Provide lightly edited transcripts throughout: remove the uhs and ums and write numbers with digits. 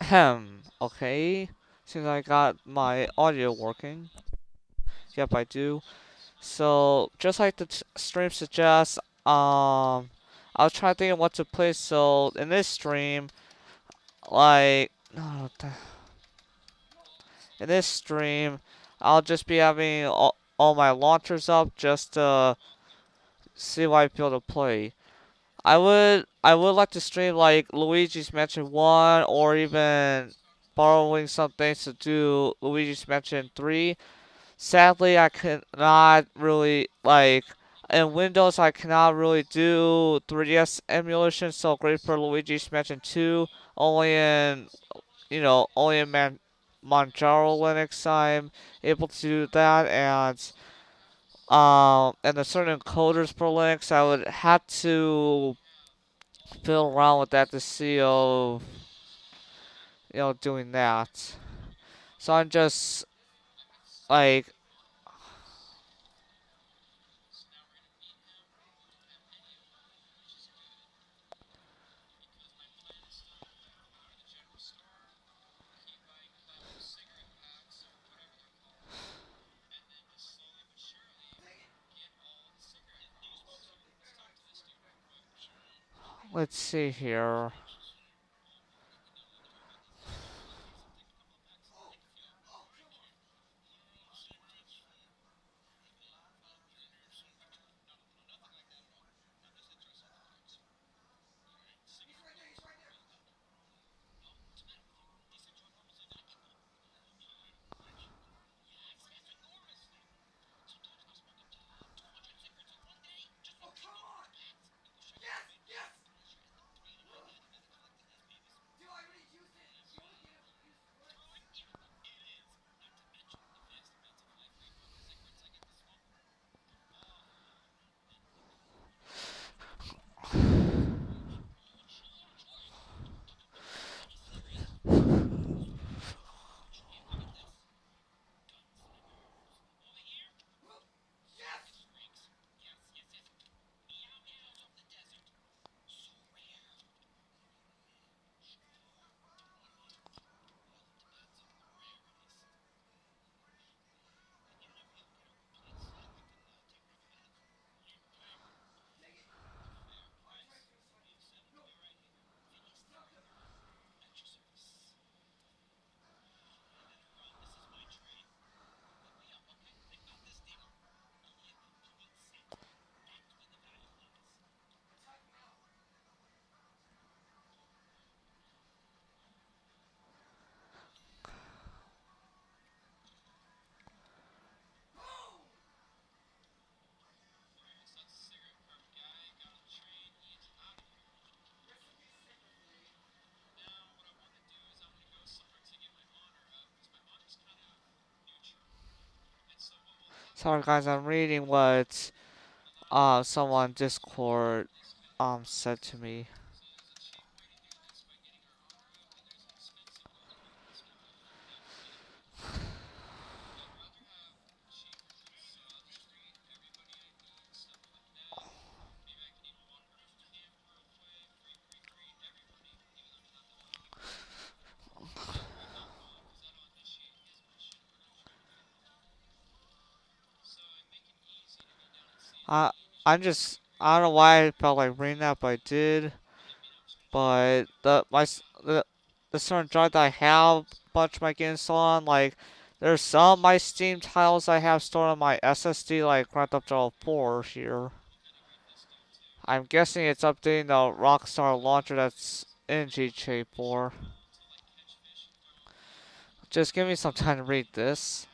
Okay. Since I got my audio working. Yep, I do. So, just like the stream suggests, I was trying to think of what to play. So, in this stream, like, no, in this stream, I'll just be having all my launchers up just to see what I feel to play. I would like to stream like Luigi's Mansion 1 or even borrowing some things to do Luigi's Mansion 3. Sadly, I cannot really like in Windows I cannot really do 3DS emulation, so great for Luigi's Mansion 2. Only in only in Manjaro Linux I'm able to do that, and the certain encoders for Linux I would have to fiddle around with that to see doing that. So I'm just like, let's see here. Sorry guys, I'm reading what someone Discord said to me. I I don't know why I felt like reading that, but I did. But the certain drive that I have a bunch of my games on, like there's some of my Steam titles I have stored on my SSD, like Grand Theft Auto 4 here. I'm guessing it's updating the Rockstar launcher that's in GTA 4. Just give me some time to read this.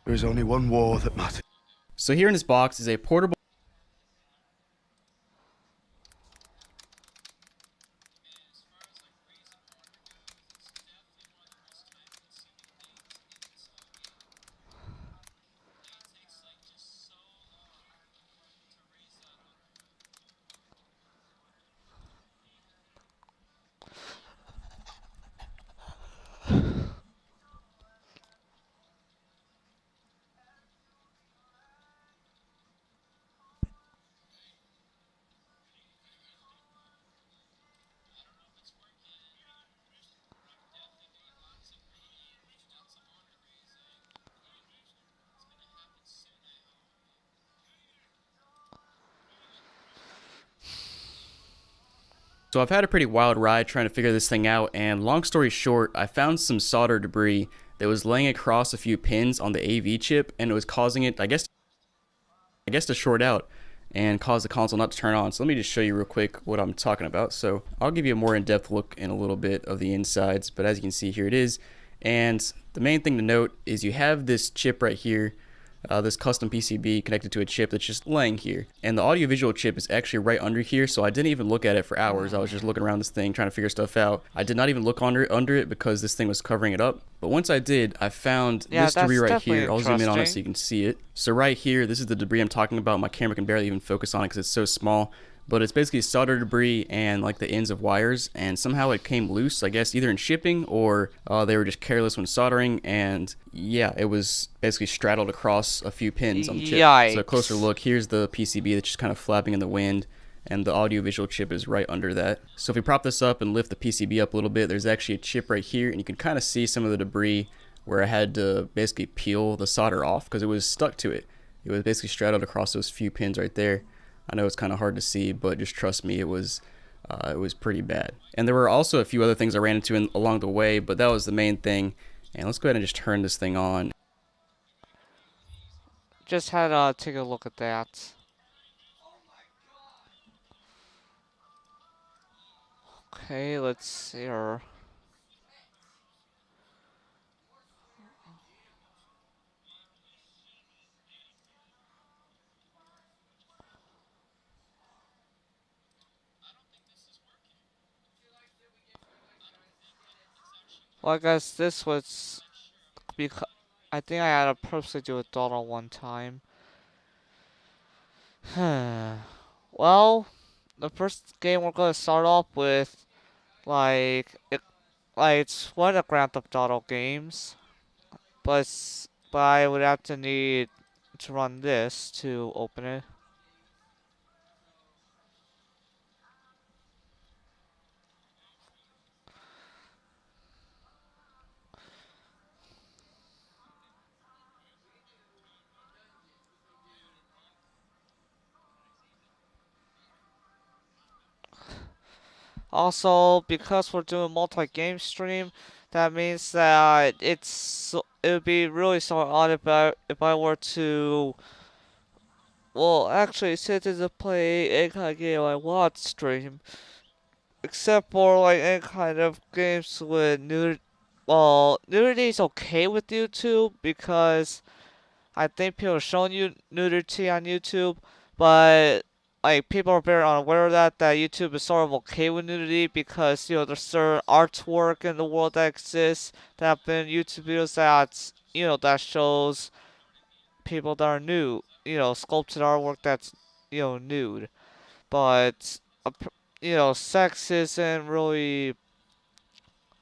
There is only one war that matters. So here in this box is a portable. So I've had a pretty wild ride trying to figure this thing out, and long story short, I found some solder debris that was laying across a few pins on the AV chip, and it was causing it, I guess to short out and cause the console not to turn on. So let me just show you real quick what I'm talking about. So I'll give you a more in-depth look in a little bit of the insides, but as you can see, here it is. And the main thing to note is you have this chip right here, this custom PCB connected to a chip that's just laying here. And the audiovisual chip is actually right under here, so I didn't even look at it for hours. I was just looking around this thing trying to figure stuff out. I did not even look under it because this thing was covering it up. But once I did, I found Yeah, this debris that's right definitely here. I'll zoom in on it so interesting. you can see it. So right here, this is the debris I'm talking about. My camera can barely even focus on it because it's so small. But it's basically solder debris and like the ends of wires, and somehow it came loose, I guess either in shipping or they were just careless when soldering, and yeah, it was basically straddled across a few pins on the chip. So a closer Yikes. look, here's the PCB that's just kind of flapping in the wind, and the audiovisual chip is right under that. So if we prop this up and lift the PCB up a little bit, there's actually a chip right here, and you can kind of see some of the debris where I had to basically peel the solder off because it was stuck to it. It was basically straddled across those few pins right there. I know it's kind of hard to see, but just trust me, it was pretty bad. And there were also a few other things I ran into along the way, but that was the main thing. And let's go ahead and just turn this thing on. Just had to take a look at that. Okay, let's see here. Well, I guess this was because I think I had a purposely do a dot one time. Well, the first game we're gonna start off with, like it's one of the Grand Theft Auto games, but I would have to need to run this to open it. Also, because we're doing multi-game stream, that means that it would be really so odd if I were to, well, actually sit to play any kind of game I want stream, except for like any kind of games with nudity. Well, nudity is okay with YouTube because I think people are showing you nudity on YouTube, but like people are very unaware of that YouTube is sort of okay with nudity because there's certain artwork in the world that exists that have been YouTube videos that shows people that are nude, sculpted artwork that's nude, but sex isn't really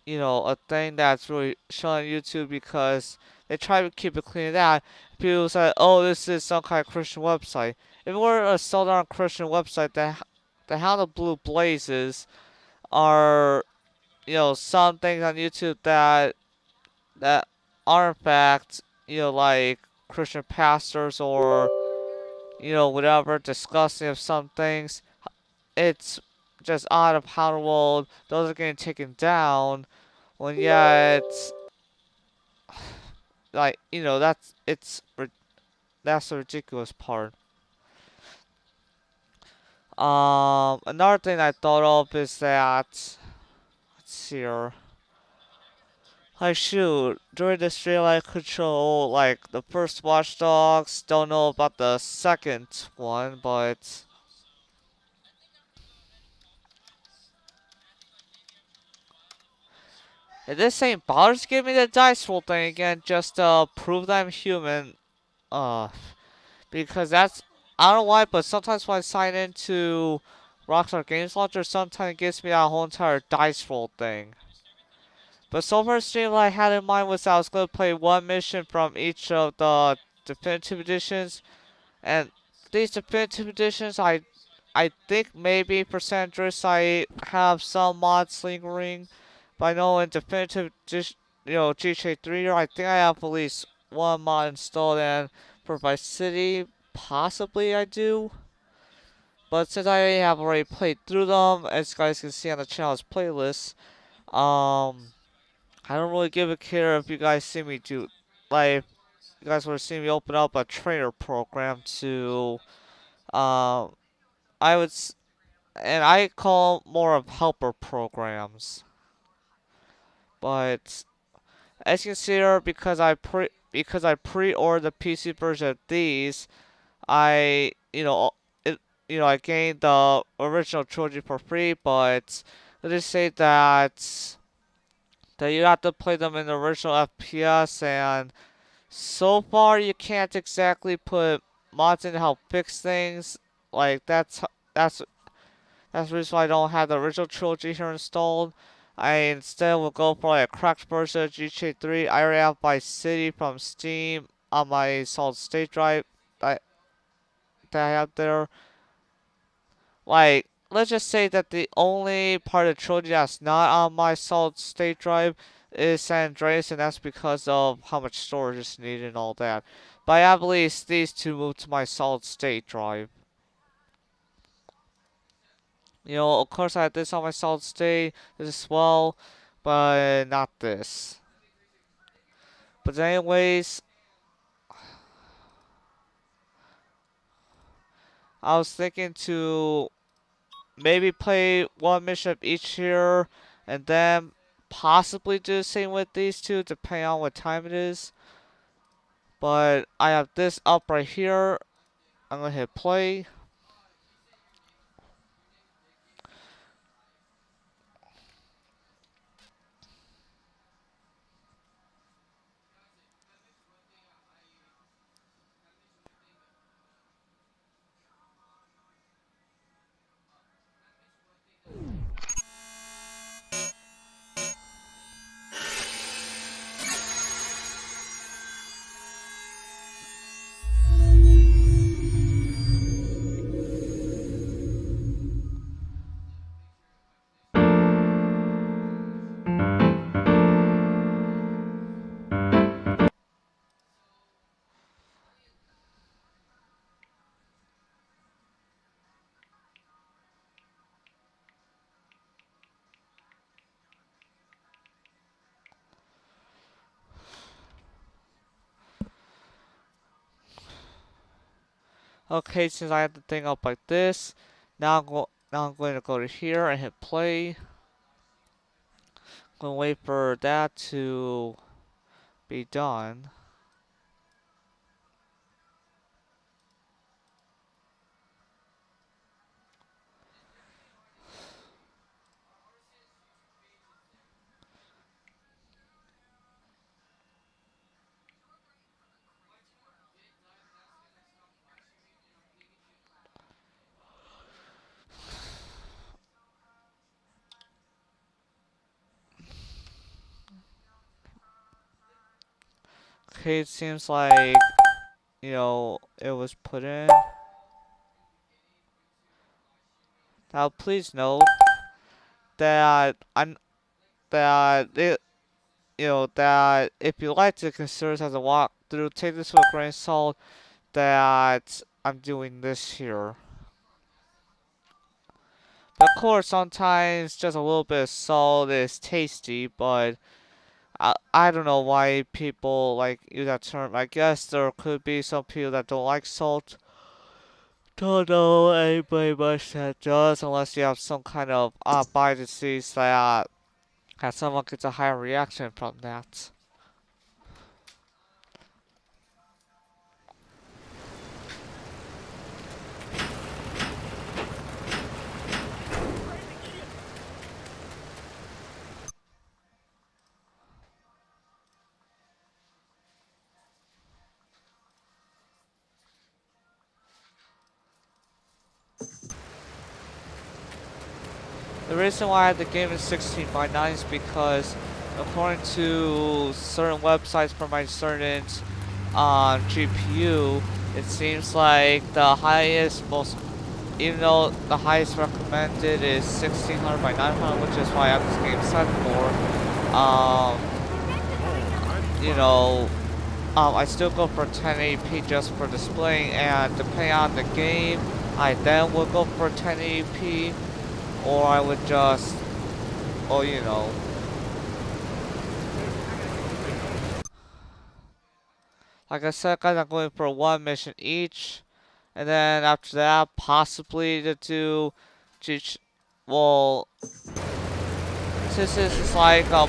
a thing that's really shown on YouTube because they try to keep it clean. That people say, "Oh, this is some kind of Christian website." If it were a sold-out Christian website, the how the blue blazes are some things on YouTube that are in fact like Christian pastors or whatever discussing of some things. It's just odd of how the world those are getting taken down when yet like that's the ridiculous part. Another thing I thought of is that let's see here. Like shoot, during the stream I control like the first Watch Dogs. Don't know about the second one, but if this ain't bothers give me the dice roll thing again just to prove that I'm human. Uh, because that's I don't know why, but sometimes when I sign into Rockstar Games Launcher, sometimes it gives me that whole entire dice roll thing. But so far, stream I had in mind was I was gonna play one mission from each of the definitive editions, and these definitive editions, I think maybe for San Andreas I have some mods lingering, but I know in definitive GTA 3, I think I have at least one mod installed, and for Vice City, possibly I do. But since I have already played through them, as you guys can see on the channel's playlist, I don't really give a care if you guys see me do, like, you guys were seeing me open up a trainer program to, um, I would, and I call more of helper programs. But as you can see here, because I pre-ordered the PC version of these, I I gained the original trilogy for free. But let's just say that you have to play them in the original FPS, and so far you can't exactly put mods in to help fix things. Like that's That's the reason why I don't have the original trilogy here installed. I instead will go for like a cracked version of GTA 3. I already have Vice City from Steam on my solid state drive that, that I have there. Like, let's just say that the only part of the trilogy that's not on my solid state drive is San Andreas, and that's because of how much storage is needed and all that. But I have at least these two moved to my solid state drive. Of course I have this on my solid state, this as well, but not this. But anyways, I was thinking to maybe play one mission of each here, and then possibly do the same with these two, depending on what time it is. But I have this up right here. I'm gonna hit play. Okay, since I have the thing up like this, now I'm going to go to here and hit play. I'm gonna wait for that to be done. Okay, it seems like it was put in. Now, please note that that if you like to consider this as a walkthrough, take this with a grain of salt. That I'm doing this here. Of course, sometimes just a little bit of salt is tasty, but I don't know why people like use that term. I guess there could be some people that don't like salt. Don't know anybody much that does, unless you have some kind of body disease that and someone gets a higher reaction from that. The reason why I had the game in 16 by 9 is because according to certain websites for my certain GPU, it seems like the highest, even though the highest recommended is 1600 by 900, which is why I have this game set for, you know, I still go for 1080p just for displaying, and depending on the game, I then would go for 1080p, or I would just, oh, you know. Like I said, guys, I'm going for one mission each, and then after that, possibly to do, well, since this is like a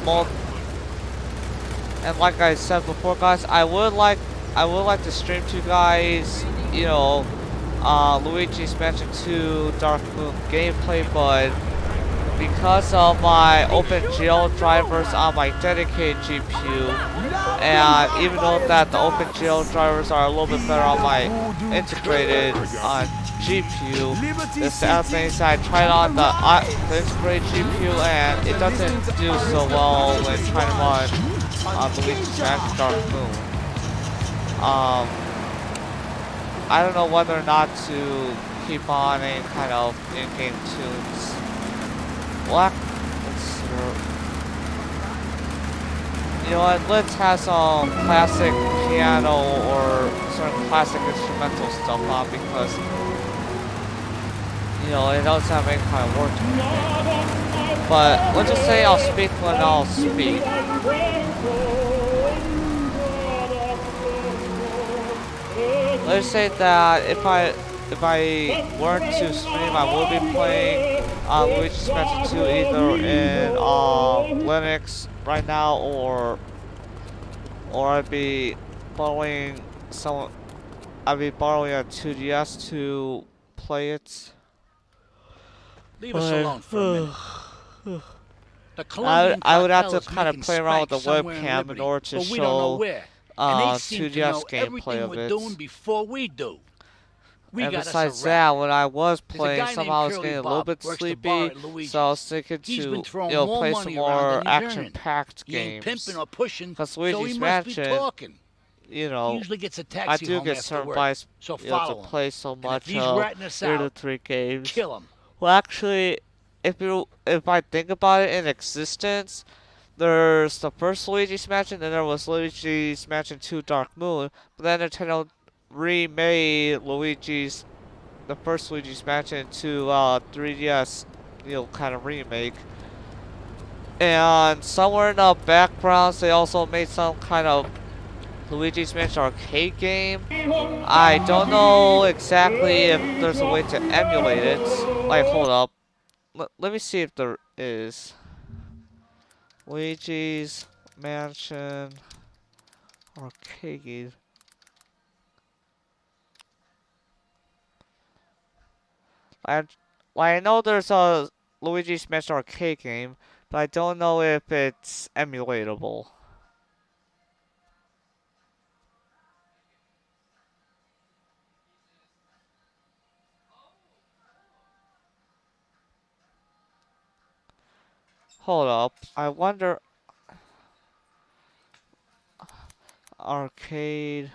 and like I said before, guys, I would like to stream to you guys, you know, Luigi's Mansion 2 Dark Moon gameplay, but because of my OpenGL drivers on my dedicated GPU, and even though that the OpenGL drivers are a little bit better on my integrated GPU, the sad thing is I tried on the integrated GPU and it doesn't do so well when trying to run Luigi's Mansion Dark Moon. I don't know whether or not to keep on any kind of in-game tunes. You know what, let's have some classic piano or certain classic instrumental stuff on, because, you know, it doesn't have any kind of work to it. But let's just say I'll speak when I'll speak. Let's say that if I weren't to stream, I would be playing Luigi's Mansion 2 either in Linux right now, or I'd be borrowing a 2DS to play it. Leave us alone for a minute. The I would have Colombian to kind of cartel's play around with the making somewhere in webcam in Liberty, order to but we don't know show where. And they seem to 2DS know gameplay everything of we're it. doing before we do. We And got besides us a that, rap. when I was There's a playing, guy somehow I was named getting a Curly little Bob, bit works the sleepy, bar at Luigi's. so I was thinking He's been to, throwing you know, more play some money around more than he's earning. action-packed He ain't games. pimping or pushing, Because so Luigi's he must be Mansion, talking. you He know, usually gets a I taxi do home get after certain work, bias, so you know, to follow him. play so And if much he's ratting us here are the out, 3 games. kill him. Well, actually, if I think about it in existence, there's the first Luigi's Mansion, then there was Luigi's Mansion 2 Dark Moon, but then Nintendo remade the first Luigi's Mansion to 3DS, you know, kind of remake. And somewhere in the backgrounds, they also made some kind of Luigi's Mansion arcade game. I don't know exactly if there's a way to emulate it. Like, hold up. Let me see if there is. Luigi's Mansion arcade. I know there's a Luigi's Mansion arcade game, but I don't know if it's emulatable. Hold up. I wonder. Arcade.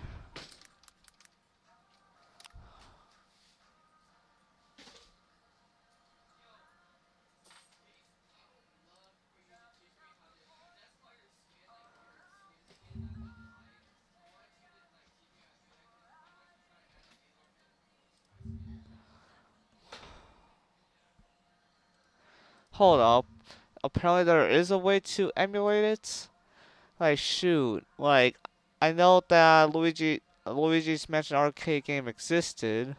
Hold up. Apparently there is a way to emulate it. Like, shoot. Like, I know that Luigi's Mansion arcade game existed.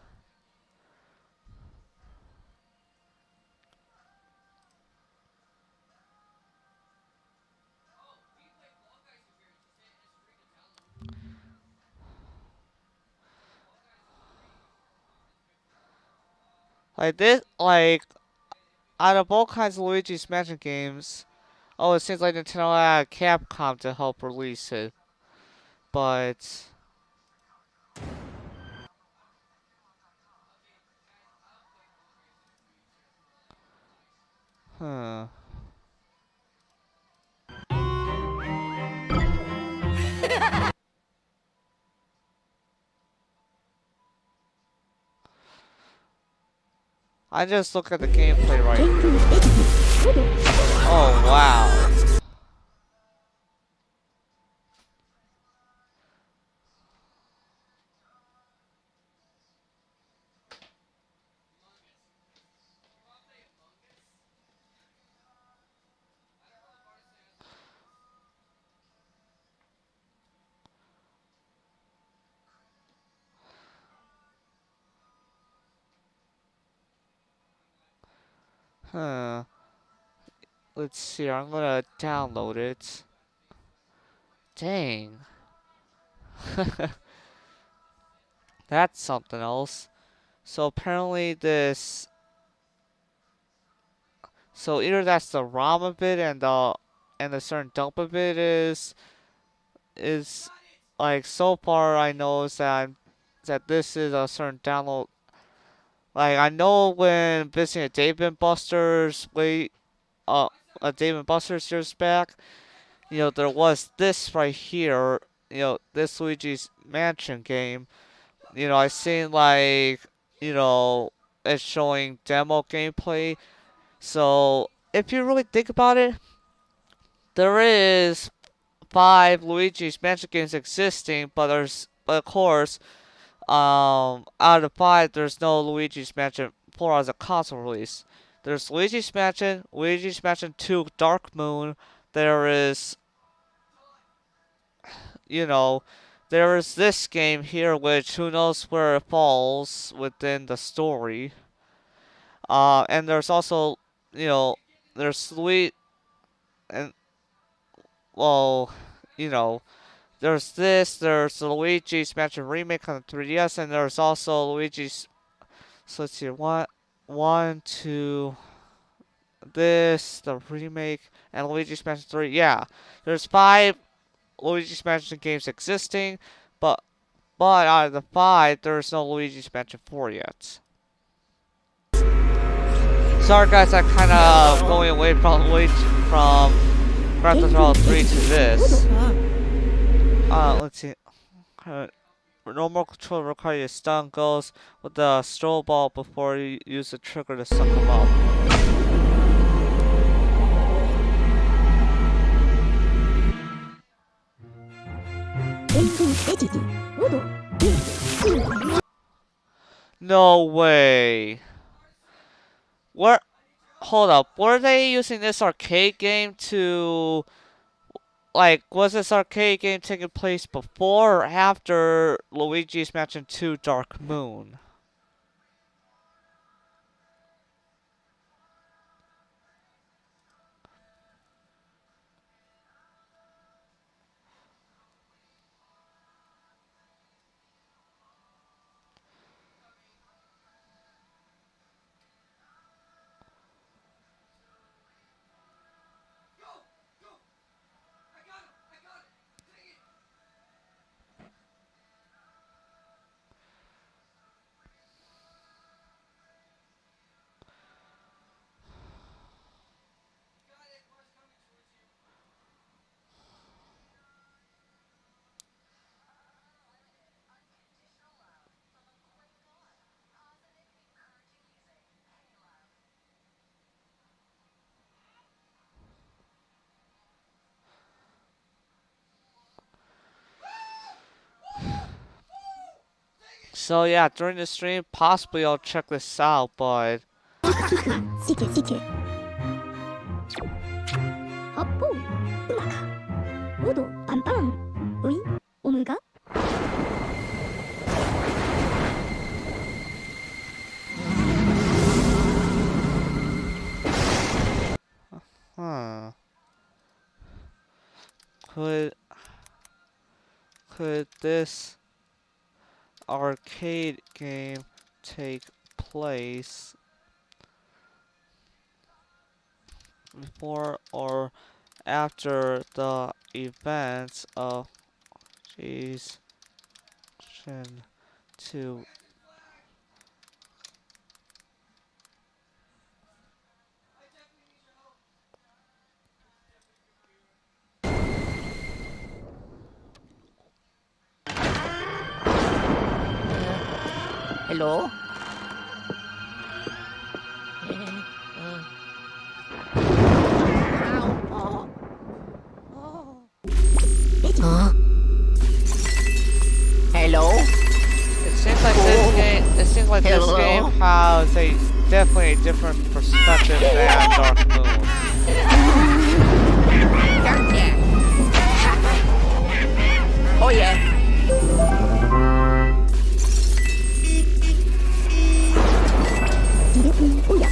Like this, like out of all kinds of Luigi's Mansion games, oh, it seems like Nintendo had Capcom to help release it, but huh. I just look at the gameplay right here. Oh wow. Huh. Let's see. I'm gonna download it. Dang. That's something else. So apparently this. So either that's the ROM of it and the certain dump of it is like so far I know is that this is a certain download. Like I know when visiting a Dave and Buster's uh a Dave and Buster's years back, there was this right here, this Luigi's Mansion game. I seen like, you know, it's showing demo gameplay. So if you really think about it, there is 5 Luigi's Mansion games existing, but of course, out of 5, there's no Luigi's Mansion 4 as a console release. There's Luigi's Mansion, Luigi's Mansion 2 Dark Moon. There is, you know, there is this game here, which who knows where it falls within the story. And there's also, you know, there's and well, you know, there's the Luigi's Mansion remake on the 3DS, and there's also Luigi's. So let's see, one, two, the remake, and Luigi's Mansion 3. Yeah, there's 5 Luigi's Mansion games existing, but out of the 5, there's no Luigi's Mansion 4 yet. Sorry guys, I kind of going away from Grand Theft Auto 3 to this. Let's see. Normal control requires you to stun goes with the stroll ball before you use the trigger to suck them up. No way. Where? Hold up. Were they using this arcade game to... Like, was this arcade game taking place before or after Luigi's Mansion 2 Dark Moon? So yeah, during the stream, possibly I'll check this out, but... Huh. Could this arcade game take place before or after the events of G's 2. Hello? Hello? It seems like this game. It seems like this Hello? game has a definitely a different perspective than Dark Moon. Gotcha. Oh yeah. Oh yeah.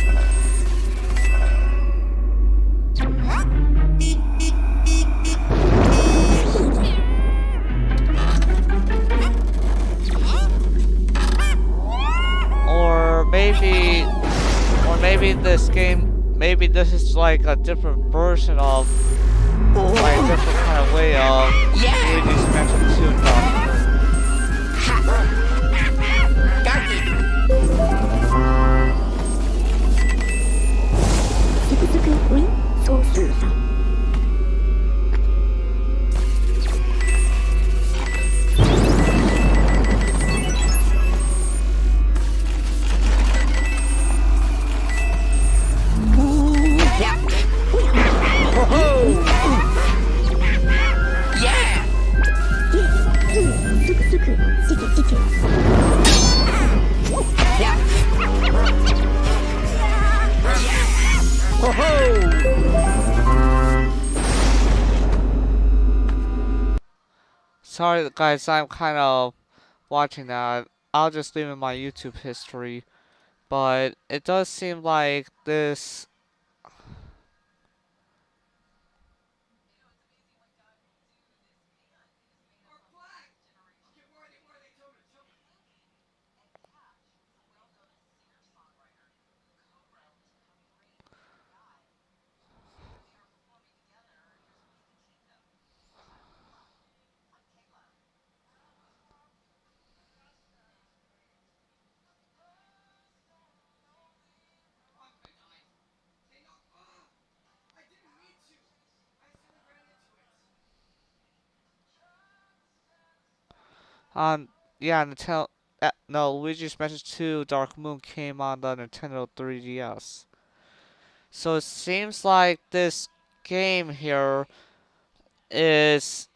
Or maybe this game, maybe this is like a different version of, like a different kind of way of Luigi's Mansion 2 Dark Sorry guys, I'm kind of watching that. I'll just leave in my YouTube history. But it does seem like this. On yeah, Nintendo. No, Luigi's Mansion 2 Dark Moon came on the Nintendo 3DS. So it seems like this game here is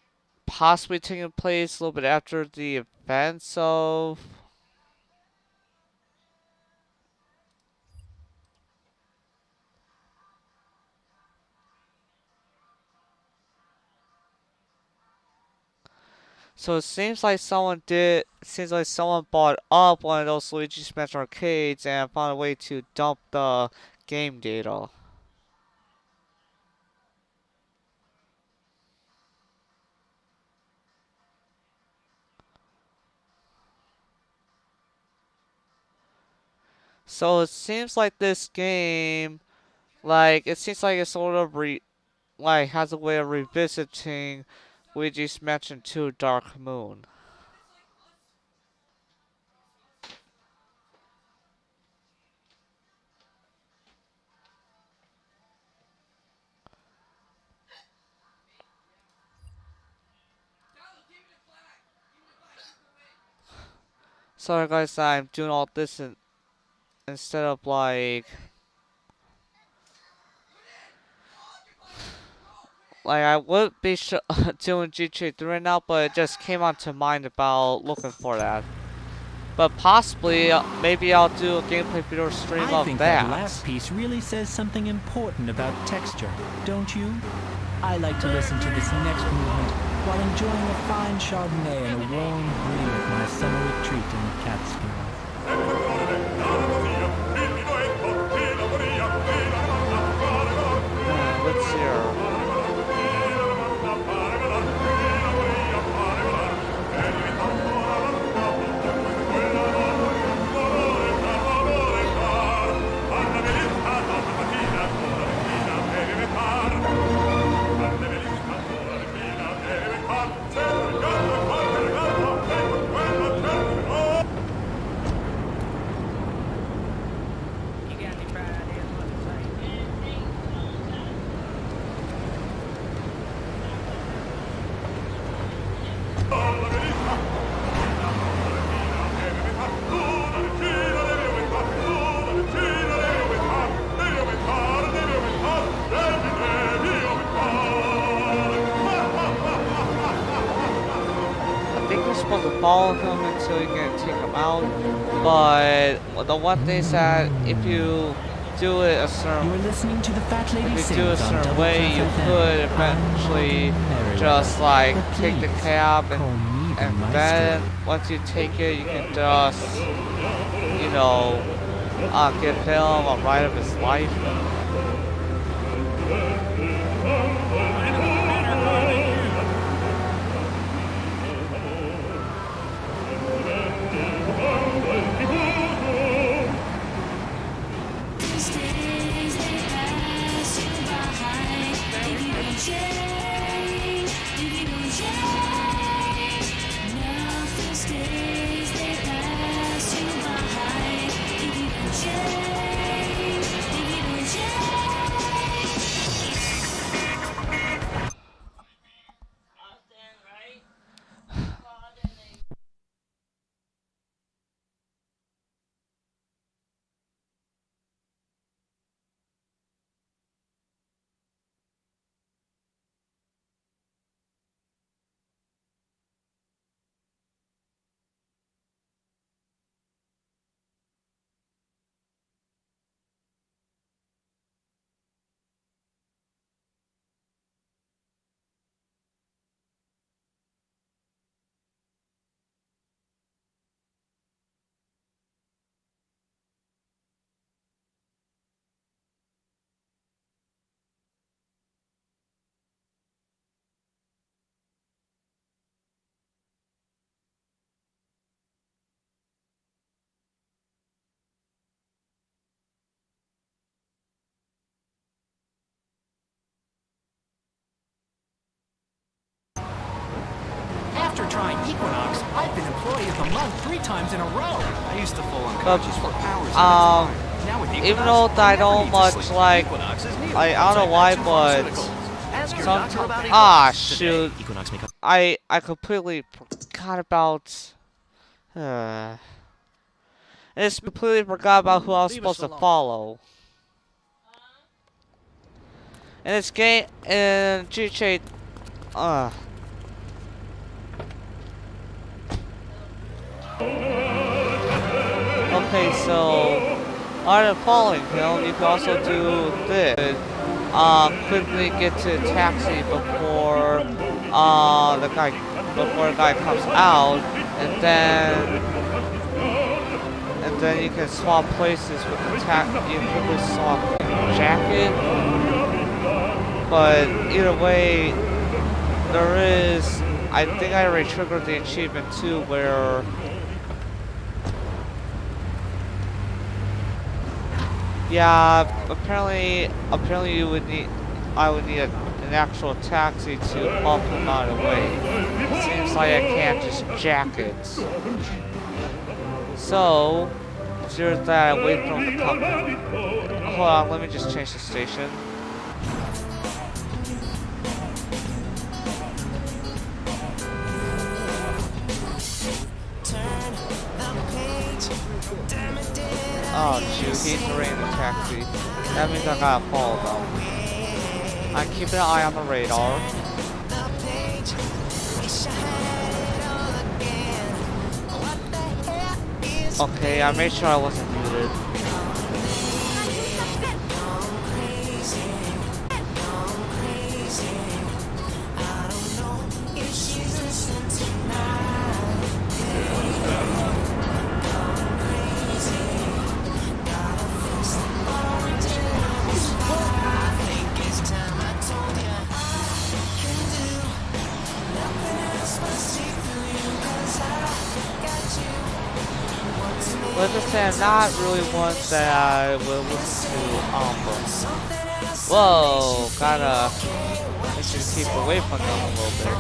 possibly taking place a little bit after the events of. So it seems like someone did. It seems like someone bought up one of those Luigi's Mansion arcades and found a way to dump the game data. So it seems like this game, like it seems like it's sort of like has a way of revisiting Luigi's Mansion 2 Dark Moon. Sorry guys, I'm doing all this instead of like I would be doing GTA 3 right now, but it just came onto mind about looking for that. But possibly, maybe I'll do a gameplay video stream I of think that last piece really says something important about texture, don't you? I like to listen to this next movement while enjoying a fine Chardonnay and a warm brie at my summer retreat in the Catskills. Let's see here. supposed to follow him until you can take him out. But the one thing is that if you do it a You are certain listening to the Fat Lady if you Sings do a on certain Double way, you FM. could I'm eventually Mary. just like But take the please, cab call me the and maestro. then once you take it, you can just, you know, give him a ride of his life. After trying Equinox, I've been Employee of the Month 3 times in a row. I used to fall But unconscious for hours at a time. Now with even Equinox, though I never don't need to much sleep. like, Equinox is new. I don't know why, Type 2 but pharmaceuticals. Ask your some doctor about ah Equinox. Today, shoot, Equinox makeup. I completely forgot about. I just completely forgot about who I was Leave us supposed to alone. follow. In this game, in GTA, Okay, so other than following him, you can also do this. Quickly get to a taxi before the guy comes out, and then you can swap places with the you can quickly swap jacket. But either way, there is. I think I already triggered the achievement too, where. Yeah, apparently you would need, I would need an actual taxi to help him out of the way. It seems like I can't just jack it. So, there's that, I wait for him to come. Hold on, let me just change the station. Oh shoot, he's already in the taxi. That means I gotta follow them. I'm keeping an eye on the radar. Okay, I made sure I wasn't muted. Let's just say I'm not really one that I will listen to albums. Whoa, gotta make sure to keep away from them a little bit.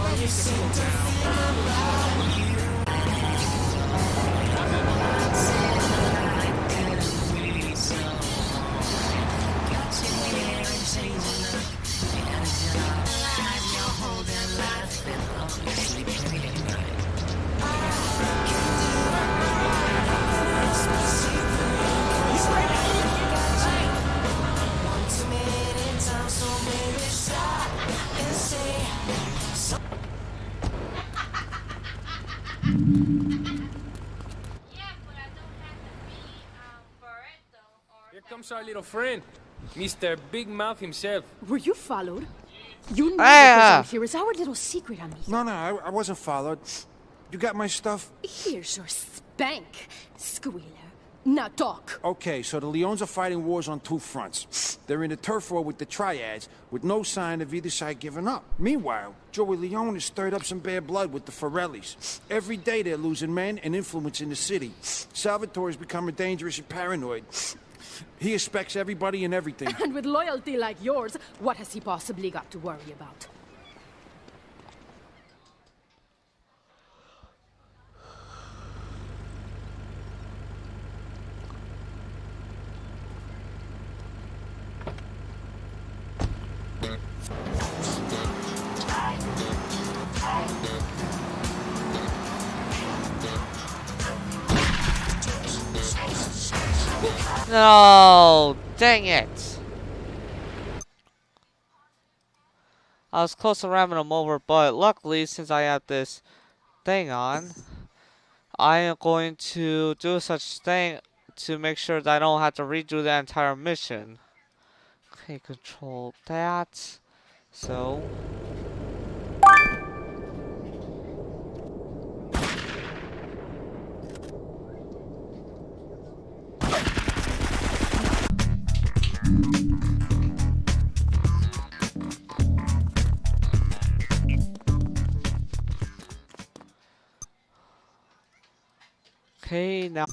Who's our little friend? Mr. Big Mouth himself. Were you followed? You know Ah. what goes on here is our little secret, amigo. No, I wasn't followed. You got my stuff? Here's your spank, squealer. Now talk. Okay, so the Leons are fighting wars on two fronts. They're in a turf war with the Triads, with no sign of either side giving up. Meanwhile, Joey Leone has stirred up some bad blood with the Forellis. Every day they're losing men and influence in the city. Salvatore's becoming dangerous and paranoid. He expects everybody and everything. And with loyalty like yours, what has he possibly got to worry about? No, dang it. I was close to ramming him over, but luckily, since I have this thing on, I am going to do such thing to make sure that I don't have to redo the entire mission. Okay, control that. So. Okay, now.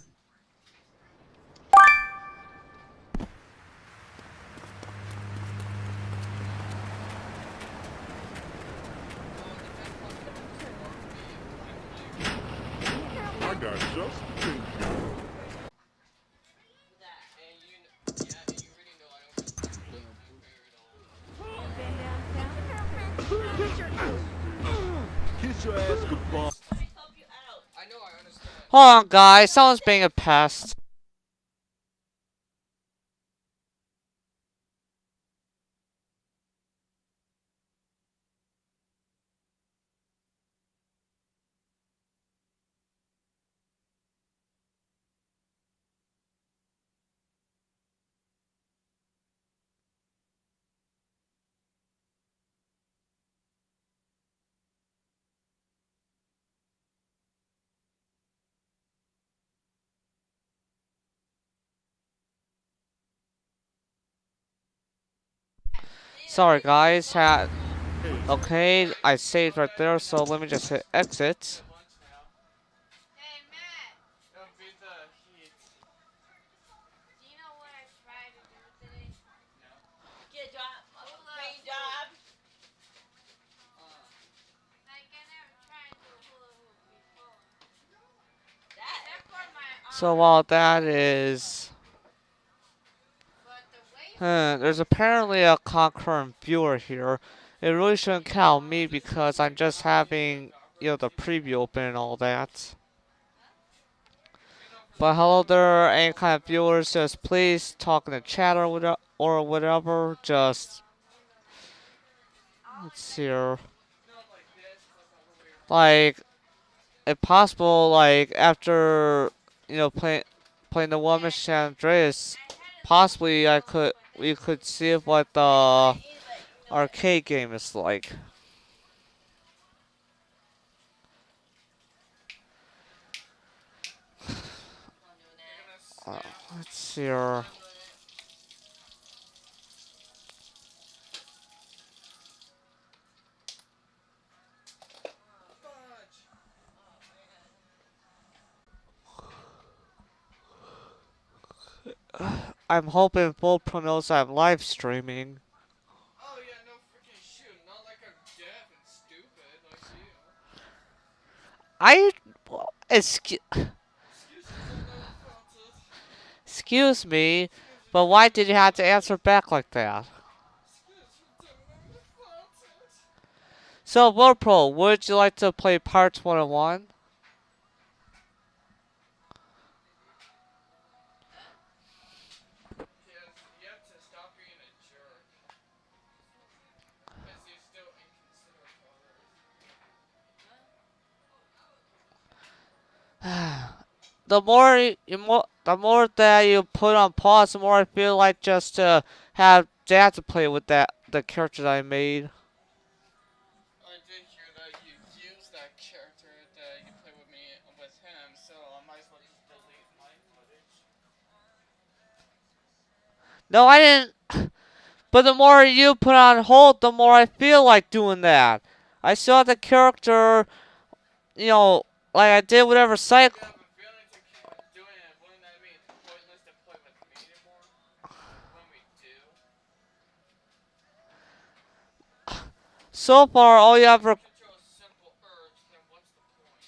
I got just kiss your ass goodbye. Hold on, guys. Someone's being a pest. Sorry, guys. Okay, I saved right there, so let me just hit exit. So while that is... there's apparently a concurrent viewer here. It really shouldn't count me because I'm just having, the preview open and all that. But hello there, any kind of viewers, just please talk in the chat or whatever. Just, let's see here. Like, if possible, like after playing the one mission San Andreas, possibly we could see what the arcade game is like. Let's see here. I'm hoping Full Pro knows I'm live streaming. Oh yeah, no freaking shoot. Not like I'm deaf and stupid like you. Excuse me, but why did you have to answer back like that? So, World Pro, would you like to play parts 1 and 1? The more the more that you put on pause, the more I feel like just to have Dad to play with the character that I made. I did hear that you used that character that you play with me with him, so I might as well just delete my footage. No, I didn't. But the more you put on hold, the more I feel like doing that. I saw the character, you know, like I did whatever cycle. Yeah, but feeling to keep doing it, wouldn't that mean it's pointless to play with me anymore? When we do? So far, all you have for Control a simple urge, then what's the point?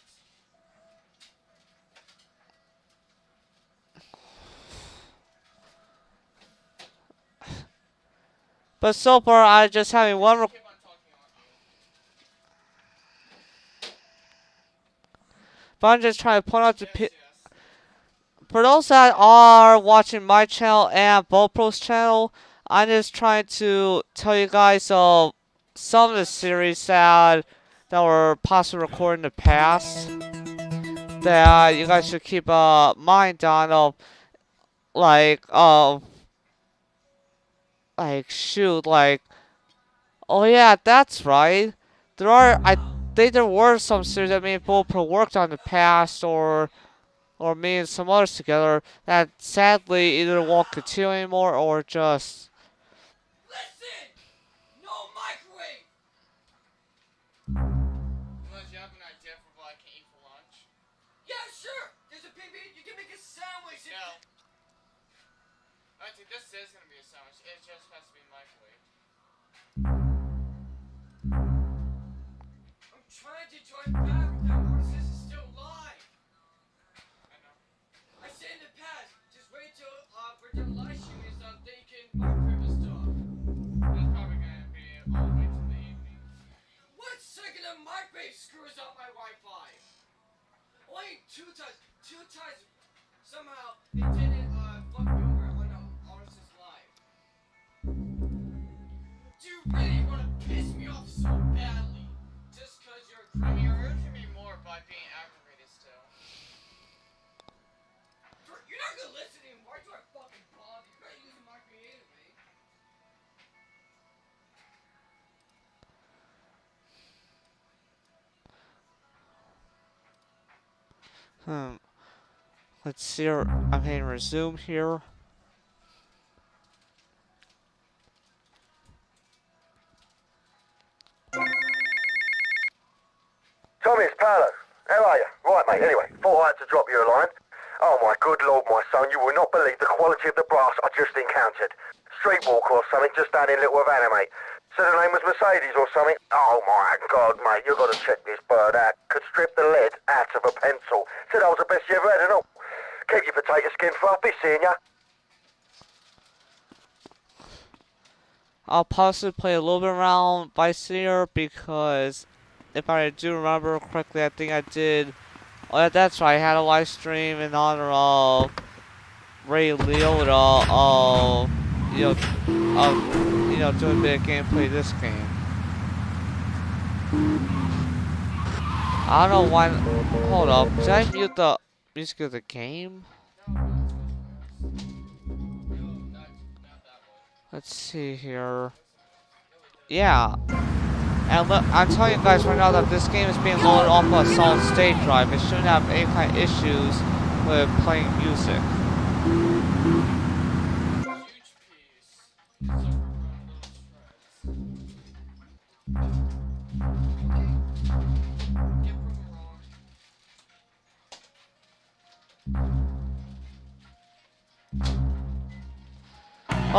but so far I just having one. Keep on talking on you. But I'm just trying to point out to Yes. for those that are watching my channel and BoPro's channel, I'm just trying to tell you guys of some of the series that were possibly recorded in the past that you guys should keep a mind on of like shoot like oh yeah, that's right. I think there were some series that me and BoPro worked on in the past or me and some others together that sadly either won't continue anymore or just. Listen! No microwave! Unless you have an idea for what I can eat for lunch. Yeah, sure! There's a pig meat, you can make a sandwich. No. Actually, this is gonna be a sandwich. It just has to be microwaved. I'm trying to join back with that Marcus is still alive. I know. I said in the past, just wait till for the live stream is done, then you can microwave the stuff. That's probably gonna be all the way till the evening. What second of microwave screws up my Wi-Fi? Only two times. Somehow it didn't fuck me over on Artist's Live. Do you really want to piss me off so badly? Just cause you're I mean, you're urging me more by being aggravated still. You're not gonna listen to me. Why do I fucking bother? You're not using microwave anyway. Let's see. I'm hitting resume here. Tommy, it's Paolo. How are you? Right, mate. Anyway, thought I had to drop you a line. Oh, my good lord, my son, you will not believe the quality of the brass I just encountered. Streetwalker or something just down in Little Havana, mate. Said the name was Mercedes or something. Oh, my God, mate, you got to check this bird out. Could strip the lead out of a pencil. Said I was the best you ever had and all. Keep your potato skin fluffy, seeing ya. I'll possibly play a little bit around Vice here because if I do remember correctly, I think I did. Oh, yeah, that's right. I had a live stream in honor of Ray Liotta of doing a bit of gameplay of this game. I don't know why. Hold up. Did I mute the music of the game? Let's see here. Yeah. And look, I'm telling you guys right now that this game is being loaded off a solid state drive. It shouldn't have any kind of issues with playing music.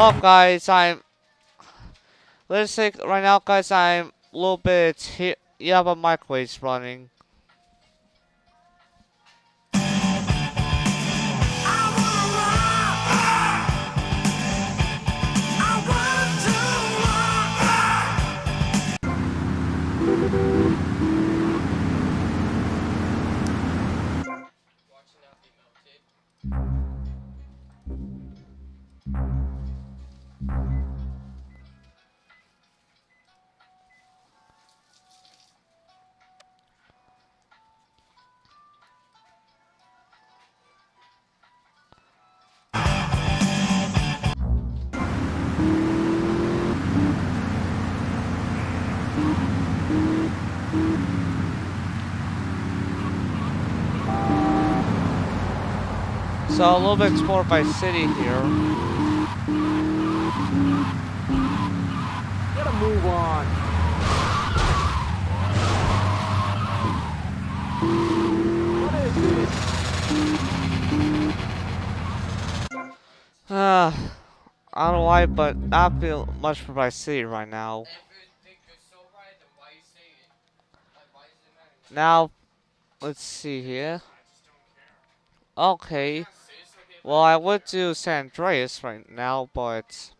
Oh, guys, let's say right now, guys, I'm a little bit yeah, but microwave's running. So a little bit explore by city here. Gotta move on. What is this? I don't know why, but I feel much for my city right now. Now, let's see here. Okay. Well, I would do San Andreas right now, but...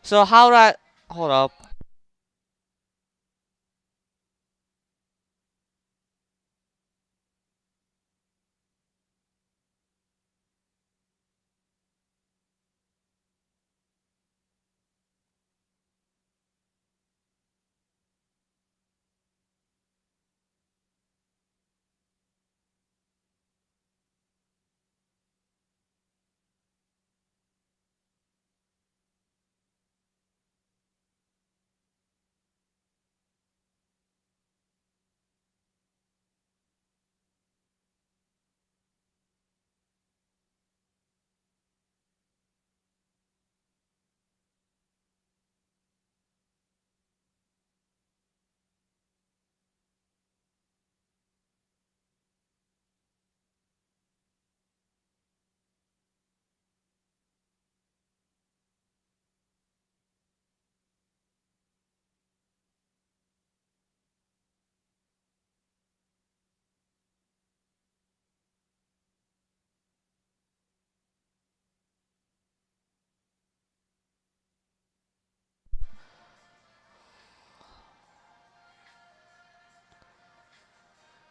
So how would I... Hold up.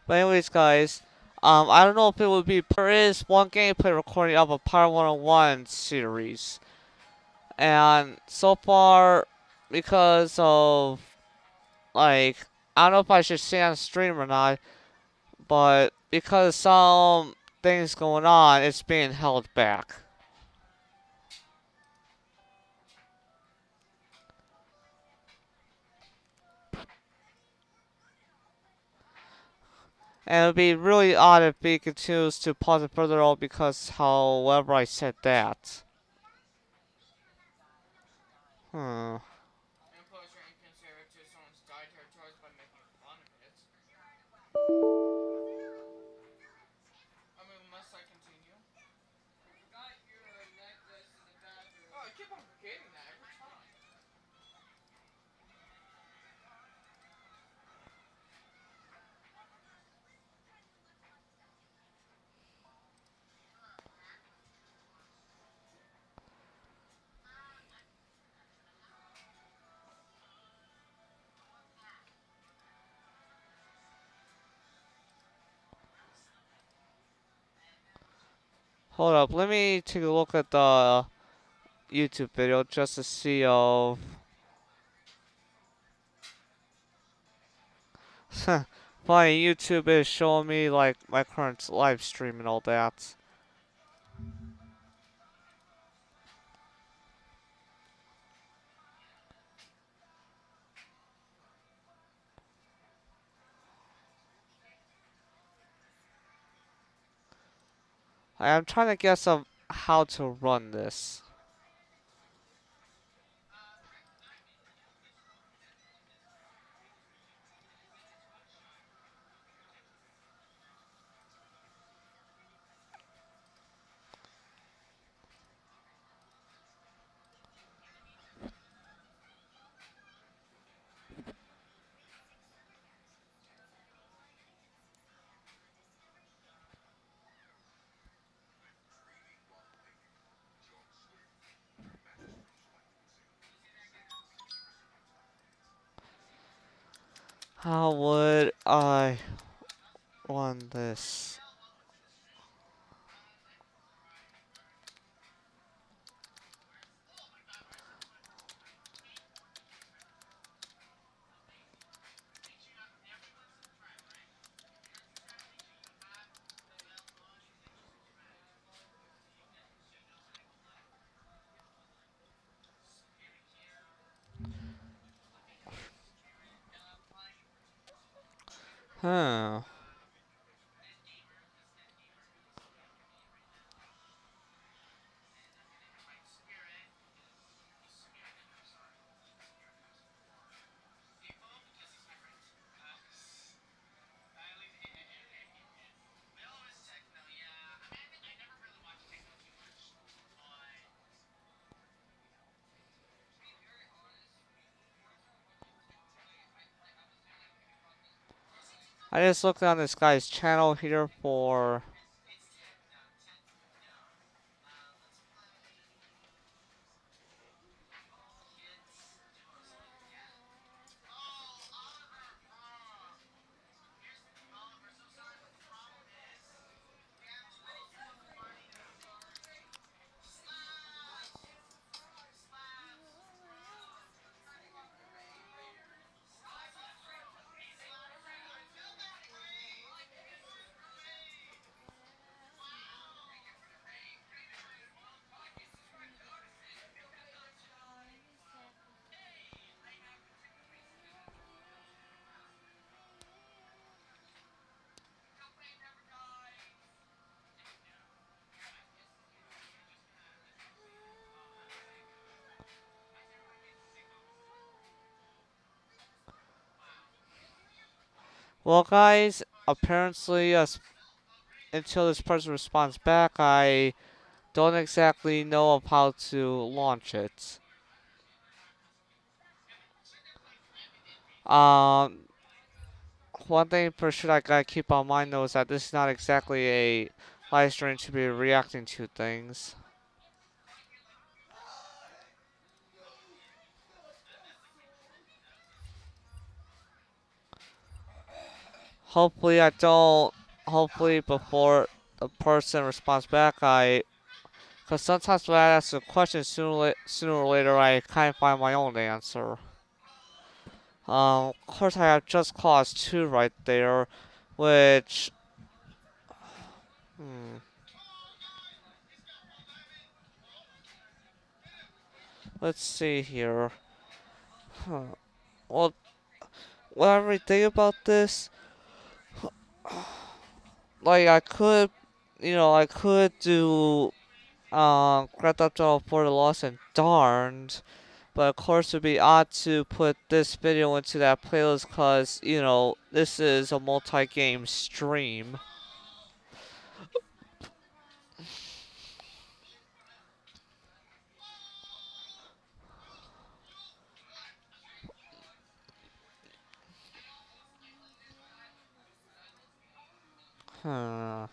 But anyways, guys, I don't know if it would be. There is one gameplay recording of a Power 101 series, and so far, because of like, I don't know if I should say on stream or not, but because some things going on, it's being held back. And it would be really odd if we continues to pause it further on because however I said that. Hmm. Hold up, let me take a look at the YouTube video just to see funny, YouTube is showing me like my current live stream and all that. I'm trying to guess of how to run this. How would I run this? Huh. I just looked on this guy's channel here for. Well, guys, apparently, until this person responds back, I don't exactly know of how to launch it. Um, One thing for sure I gotta keep on mind though is that this is not exactly a live stream to be reacting to things. Hopefully I don't. Hopefully before the person responds back, because sometimes when I ask a question, sooner or later I kind of find my own answer. Of course I have just cause 2 right there, which. Hmm. Let's see here. Huh. Well, whatever I think about this, like I could do Grand Theft Auto for the Lost and Darned, but of course it'd be odd to put this video into that playlist because this is a multi-game stream. Huh.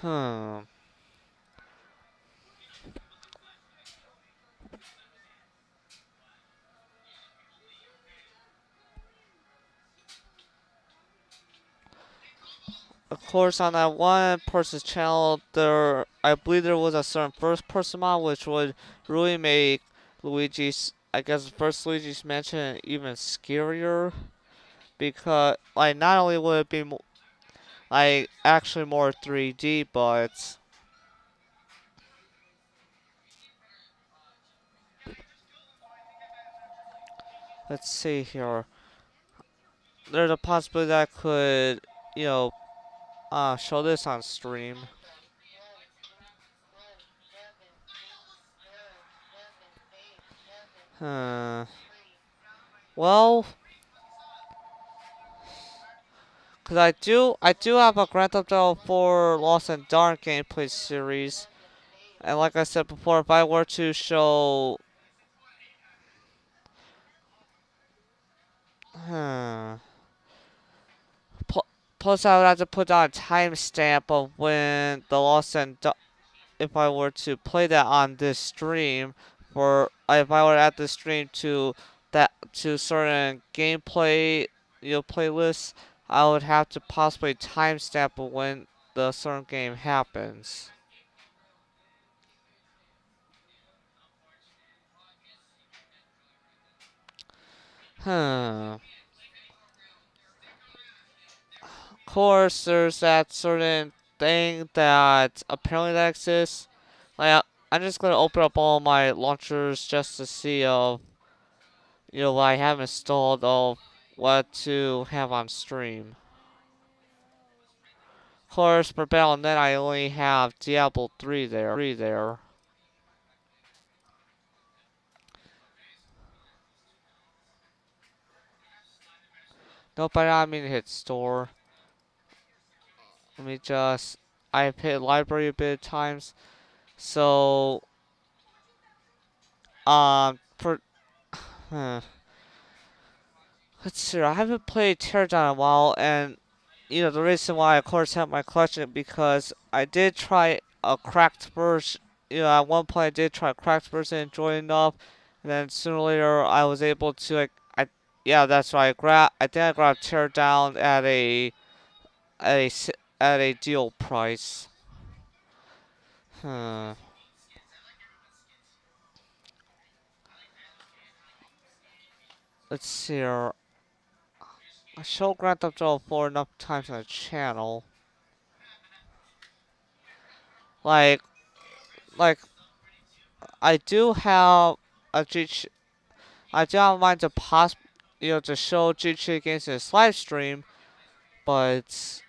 Hmm. Of course, on that one person's channel, I believe there was a certain first-person mod, which would really make Luigi's, I guess, the first Luigi's Mansion even scarier, because, like, not only would it be, like, actually more 3D, but let's see here. There's a possibility that I could, you know, show this on stream. Huh. Well, cause I do have a Grand Theft Auto 4 Lost and Dark gameplay series, and like I said before, if I were to show, huh. Plus, I would have to put down a timestamp of when the Lost and if I were to play that on this stream, or if I were to add the stream to certain gameplay playlists, I would have to possibly timestamp of when the certain game happens. Hmm. Of course, there's that certain thing that apparently that exists. Like, I'm just gonna open up all my launchers just to see what I have installed of what to have on stream. Of course, for Battle.net, I only have Diablo 3 there. Nope, I don't mean to hit store. Let me just. I've hit library a bit of times. So, for. Huh. Let's see. I haven't played Teardown in a while, and the reason why I of course have my collection because I did try a cracked version. At one point I did try a cracked version and enjoyed it enough, and then sooner or later I was able to yeah, that's right. I think I grabbed Teardown at a deal price. Hmm. Let's see here. I showed Grand Theft Auto 4 enough times on the channel. Like, like I do have a G. I do have mind to to show GTA games in this live stream, but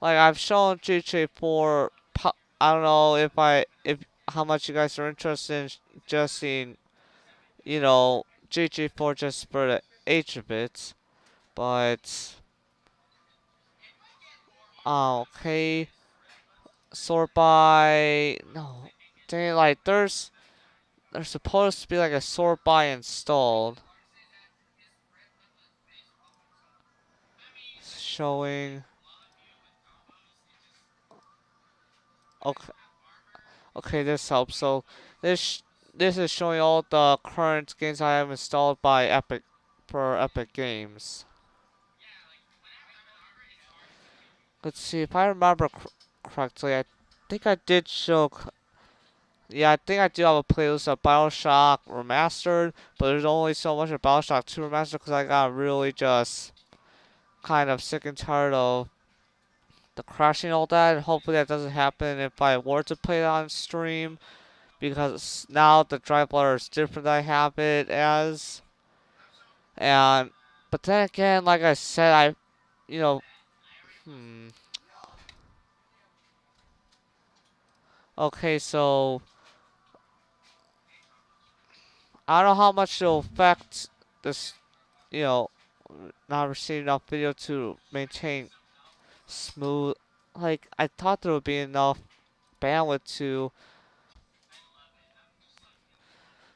like I've shown GTA 4. I don't know if how much you guys are interested in just seeing GTA 4 just for the age of it, but okay, sort by no, dang, like there's supposed to be like a sort by installed showing. Okay, okay, this helps. So this is showing all the current games I have installed by Epic for Epic Games. Let's see if I remember correctly. I think I did show. Yeah, I think I do have a playlist of BioShock Remastered, but there's only so much of BioShock 2 Remastered because I got really just kind of sick and tired of the crashing and all that. And hopefully that doesn't happen if I were to play it on stream, because now the drive letter is different than I have it as. And but then again, like I said, you know, hmm. Okay, so I don't know how much it'll affect this, you know, not receiving enough video to maintain smooth. Like, I thought there would be enough bandwidth to.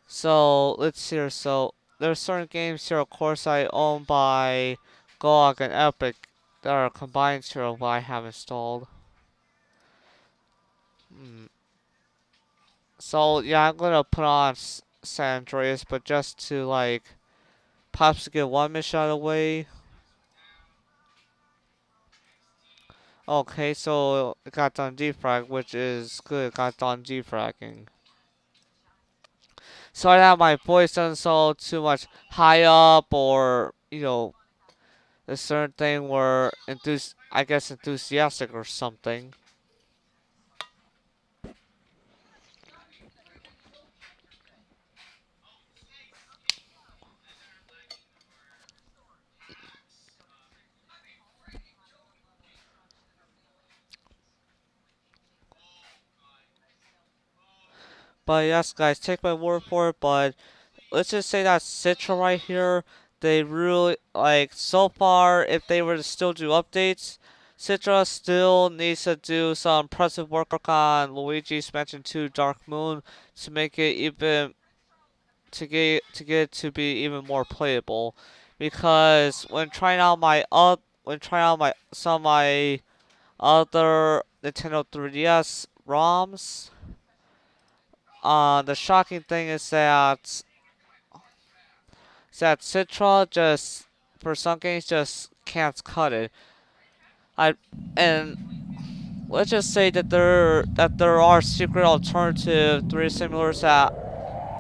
So, let's see here. So, there are certain games here, of course, I own by GOG and Epic that are combined here of what I have installed. So, yeah, I'm gonna put on San Andreas, but just to, like, perhaps get one mission out of the way. Okay, so it got done defrag, which is good. It got done defragging. Sorry that my voice doesn't sound too much high up, or a certain thing where I guess enthusiastic or something. But yes, guys, take my word for it. But let's just say that Citra right here, they really, like, so far, if they were to still do updates, Citra still needs to do some impressive work on Luigi's Mansion 2 Dark Moon to make it even, to get it to be even more playable. Because when trying out some of my other Nintendo 3DS ROMs, the shocking thing is that Citra just, for some games, just can't cut it. And let's just say that there are secret alternative 3D simulators that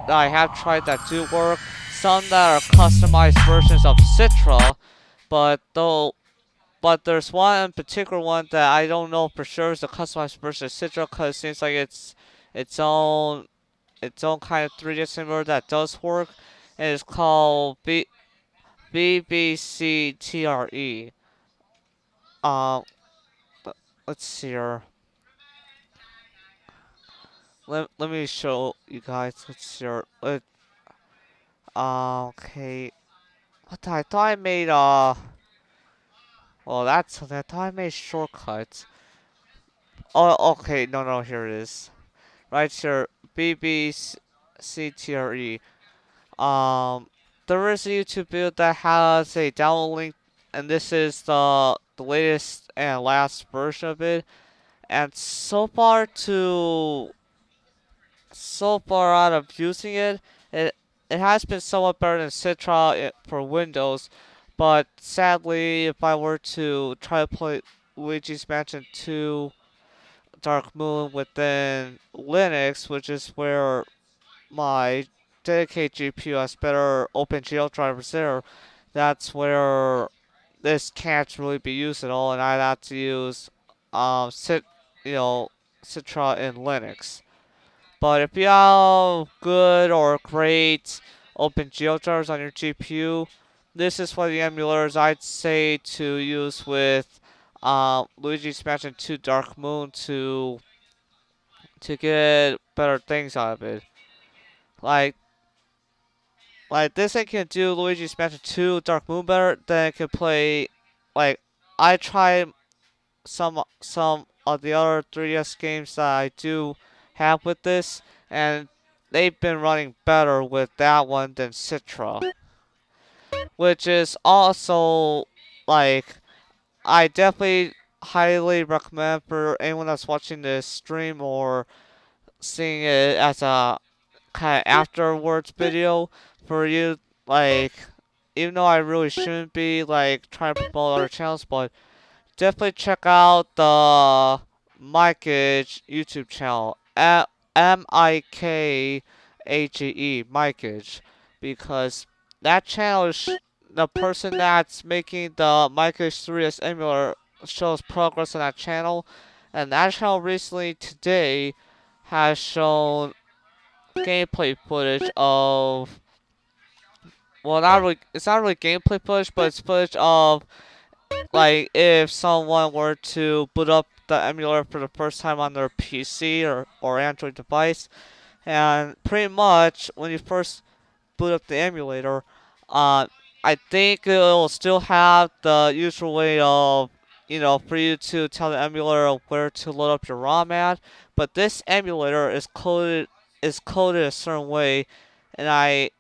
that I have tried that do work. Some that are customized versions of Citra, but there's one in particular one that I don't know for sure is a customized version of Citra because it seems like it's its own kind of 3D simulator that does work. And it's called BBCTRE. Um, let's see here. Let me show you guys. Let's see here. Okay. I thought I made well, I thought I made shortcuts. Oh, okay. No, here it is. Right here, BBCTRE. There is a YouTube video that has a download link, and this is the latest and last version of it. And so far out of using it, it has been somewhat better than Citra for Windows. But sadly, if I were to try to play Luigi's Mansion 2 Dark Moon within Linux, which is where my dedicated GPU has better OpenGL drivers there, that's where this can't really be used at all, and I'd have to use Citra in Linux. But if you have good or great OpenGL drivers on your GPU, this is one of the emulators I'd say to use with Luigi's Mansion 2 Dark Moon to get better things out of it. Like this thing can do Luigi's Mansion 2 Dark Moon better than it can play. Like I tried some of the other 3DS games that I do have with this, and they've been running better with that one than Citra. Which is also like I definitely highly recommend for anyone that's watching this stream or seeing it as a kind of afterwards video for you, like, even though I really shouldn't be like trying to promote other channels, but definitely check out the Mikage YouTube channel at Mikage, Mikage, because that channel is the person that's making the Mikage 3S emulator shows progress on that channel, and that channel recently today has shown gameplay footage of, well, it's not really gameplay footage, but it's footage of like if someone were to boot up the emulator for the first time on their PC or Android device, and pretty much when you first boot up the emulator, I think it'll still have the usual way of, for you to tell the emulator where to load up your ROM at, but this emulator is coded a certain way, and I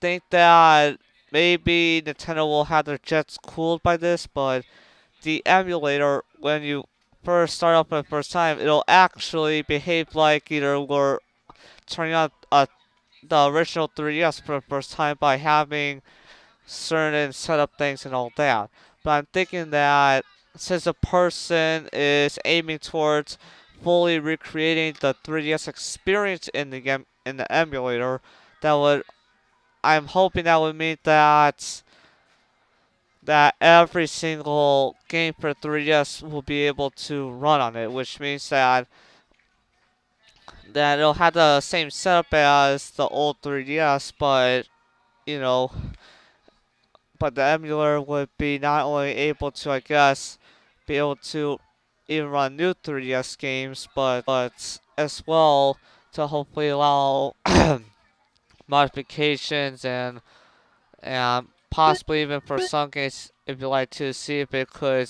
think that maybe Nintendo will have their jets cooled by this, but the emulator, when you first start up for the first time, it'll actually behave like either we're turning on the original 3DS for the first time by having certain setup things and all that. But I'm thinking that since a person is aiming towards fully recreating the 3DS experience in the emulator, I'm hoping that would mean that every single game for 3DS will be able to run on it, which means that it'll have the same setup as the old 3DS, but you know, but the emulator would be not only able to, I guess, be able to even run new 3DS games, but as well to hopefully allow modifications and possibly even for some games, if you like to see if it could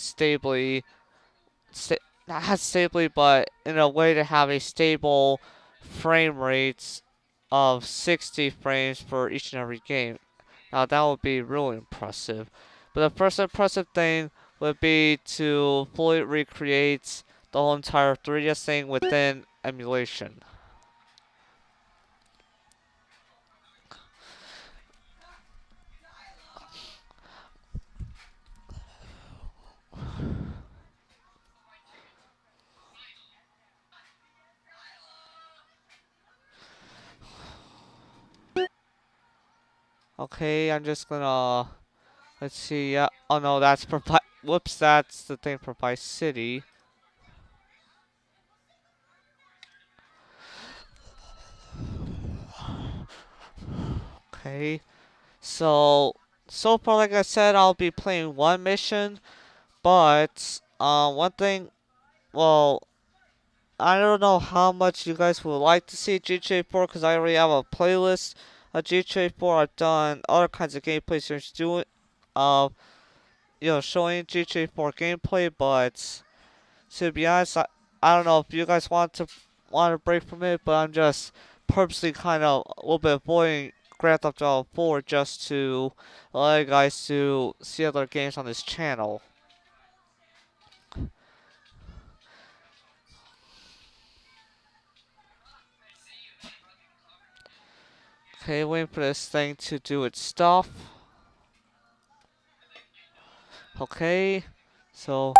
not stably, but in a way to have a stable frame rates of 60 frames for each and every game. Now that would be really impressive. But the first impressive thing would be to fully recreate the whole entire 3DS thing within emulation. Okay, I'm just gonna, let's see, yeah, oh no, that's for, whoops, that's the thing for Vice City. Okay, so far, like I said, I'll be playing one mission, but, one thing, well, I don't know how much you guys would like to see GTA 4 because I already have a playlist of GTA 4. I've done other kinds of gameplays just doing, showing GTA 4 gameplay. But to be honest, I don't know if you guys want to break from it, but I'm just purposely kind of a little bit avoiding Grand Theft Auto 4 just to allow you guys to see other games on this channel. Okay, waiting for this thing to do its stuff. Okay, so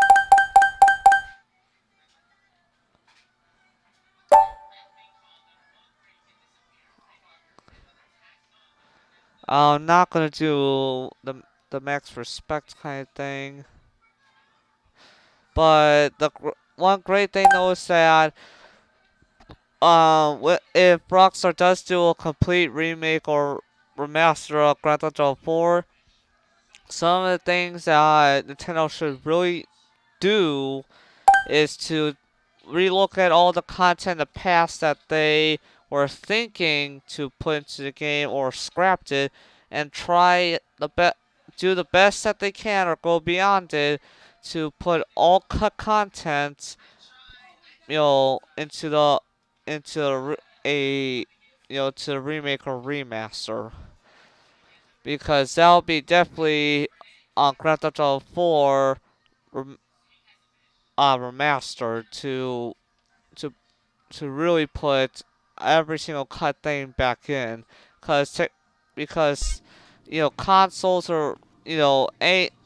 I'm not gonna do the max respect kind of thing. But the one great thing though is that if Rockstar does do a complete remake or remaster of Grand Theft Auto 4, some of the things that Nintendo should really do is to relook at all the content in the past that they were thinking to put into the game or scrapped it, and try do the best that they can or go beyond it to put all cut content, into to the remake or remaster, because that'll be definitely on Grand Theft Auto 4 remastered to to really put every single cut thing back in, because consoles are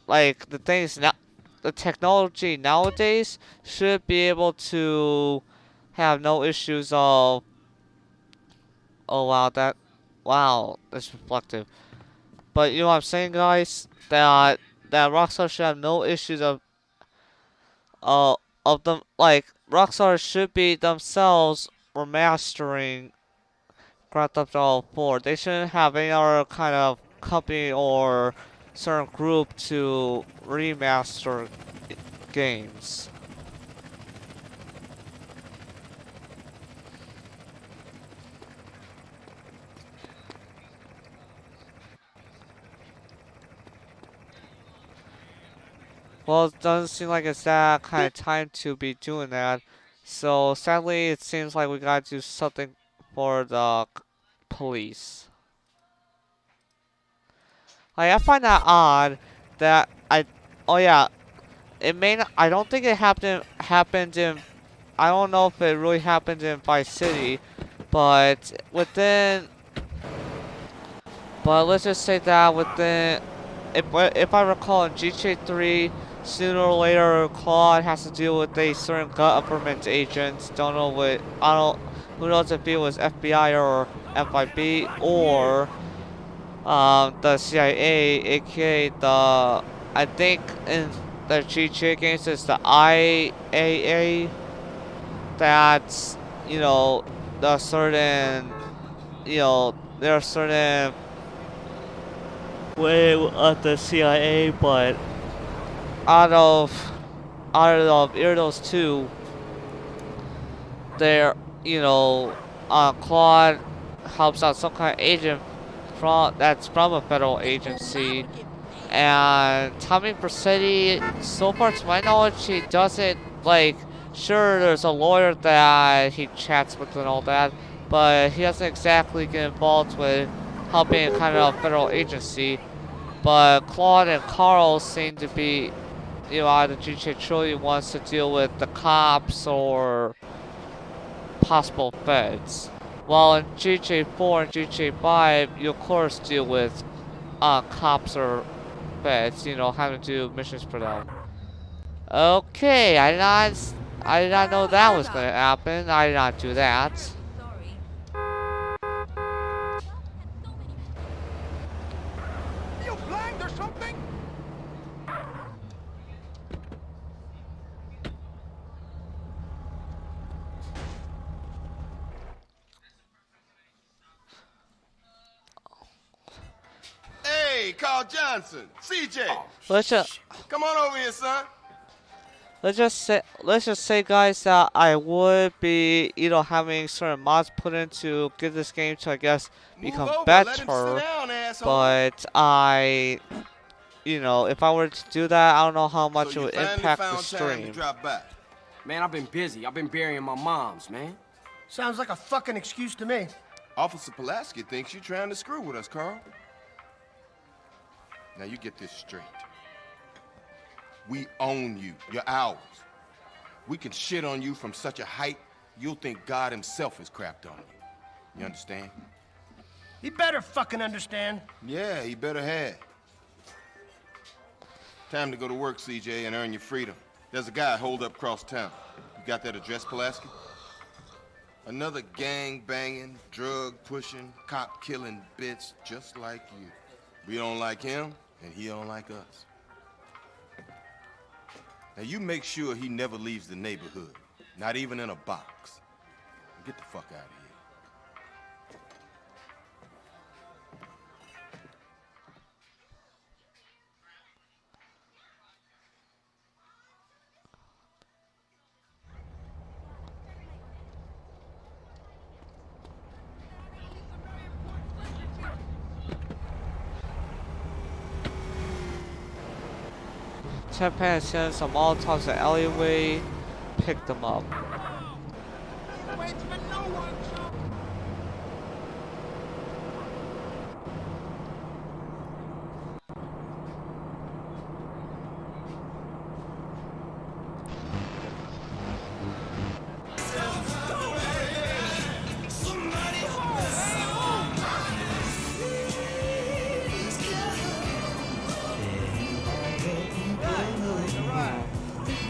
like the technology nowadays should be able to have no issues of, oh wow, that's reflective, but you know what I'm saying, guys, that Rockstar should have no issues uh, of them, like, Rockstar should be themselves remastering Grand Theft Auto 4. They shouldn't have any other kind of company or certain group to remaster games. Well, it doesn't seem like it's that kind of time to be doing that. So sadly, it seems like we gotta do something for the police. Like, I find that odd that oh yeah, it may not, I don't think it happened in, I don't know if it really happened in Vice City, but let's just say that within, if I recall in GTA 3, sooner or later Claude has to deal with a certain government agent. Don't know what, who knows if it was FBI or FIB or the CIA, aka I think in the GTA games it's the IAA. That's, the certain, there are certain way of the CIA, but out of those two, they're, Claude helps out some kind of agent that's from a federal agency, and Tommy Vercetti, so far to my knowledge, he doesn't, like, sure, there's a lawyer that he chats with and all that, but he doesn't exactly get involved with helping a kind of federal agency. But Claude and Carl seem to be, out of GTA Trilogy wants to deal with the cops or possible feds. While in GTA 4 and GTA 5, you of course deal with cops or feds, having to do missions for them. Okay, I did not know that was gonna happen. I did not do that. Carl Johnson. CJ. Let's just Come on over here, son. let's just say, guys, that I would be, having certain mods put in to get this game to, I guess, become Move over. better. Let him sit down, asshole. But if I were to do that, I don't know how much it would impact the stream. Drop by. Man, I've been busy. I've been burying my moms, man. Sounds like a fucking excuse to me. Officer Pulaski thinks you're trying to screw with us, Carl. Now you get this straight. We own you. You're ours. We can shit on you from such a height, you'll think God himself has crapped on you. You understand? He better fucking understand. Yeah, he better have. Time to go to work, CJ, and earn your freedom. There's a guy holed up across town. You got that address, Pulaski? Another gang-banging, drug-pushing, cop-killing bitch just like you. We don't like him, and he don't like us. Now you make sure he never leaves the neighborhood, not even in a box. Get the fuck out of here. Japan sends some Molotovs to alleyway, pick them up.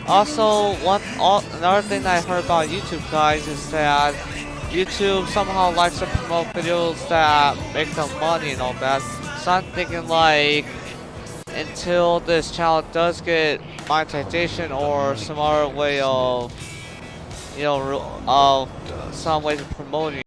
Also, another thing I heard about YouTube, guys, is that YouTube somehow likes to promote videos that make them money and all that. So I'm thinking, like, until this channel does get monetization or some other way of, some ways of promoting.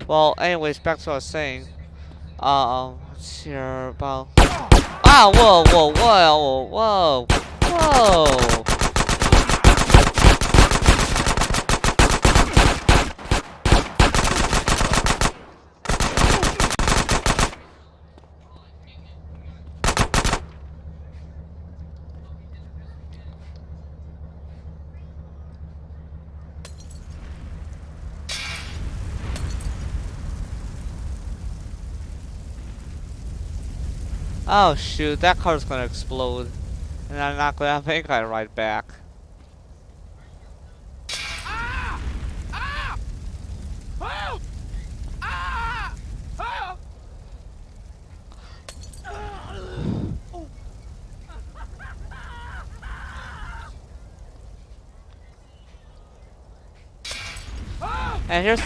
Well, anyways, back to what I was saying. Let's hear about. Ah, whoa, whoa, whoa, whoa, whoa. Oh shoot, that car's gonna explode. And I'm not gonna have any kind of ride back. Ah! Ah! Help! Ah! Help! And here's...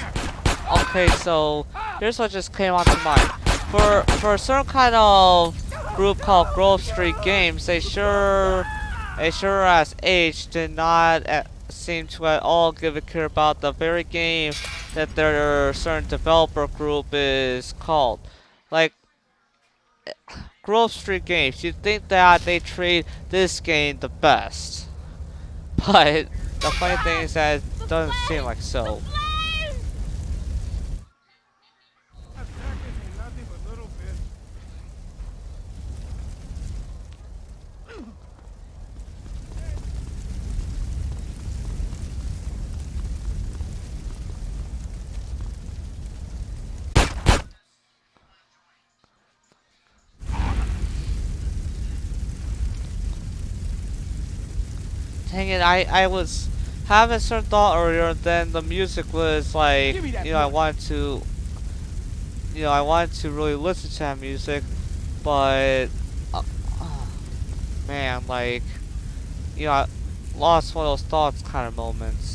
Okay, so... Here's what just came onto mind. for a certain kind of group called Grove Street Games, they sure as H did not seem to at all give a care about the very game that their certain developer group is called. Like Grove Street Games, you'd think that they treat this game the best, but the funny thing is that it doesn't seem like so. Dang it, I was having a certain thought earlier, then the music was like, I wanted to really listen to that music, but, uh, man, like, I lost one of those thoughts kind of moments.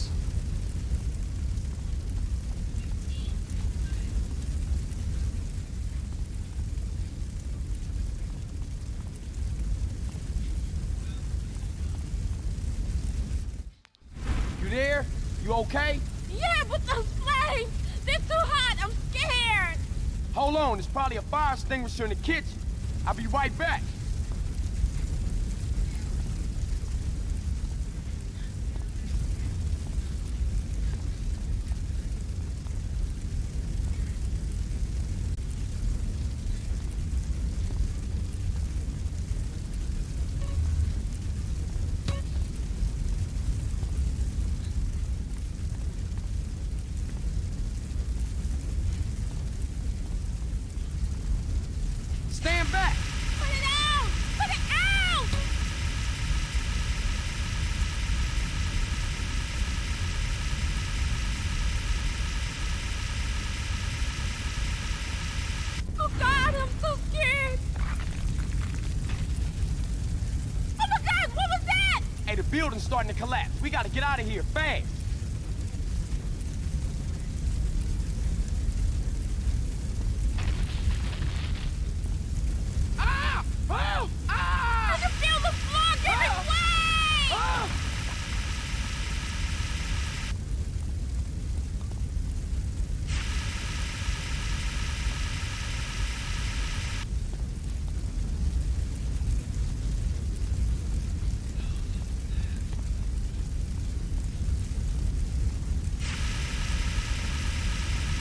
You there? You okay? Yeah, but those flames! They're too hot! I'm scared! Hold on, there's probably a fire extinguisher in the kitchen. I'll be right back. Stand back! Put it out! Put it out! Oh God, I'm so scared! Oh my God, what was that? Hey, the building's starting to collapse. We gotta get out of here, fast! Ah! Oh! Ah! I can feel the floor giving way! Ah!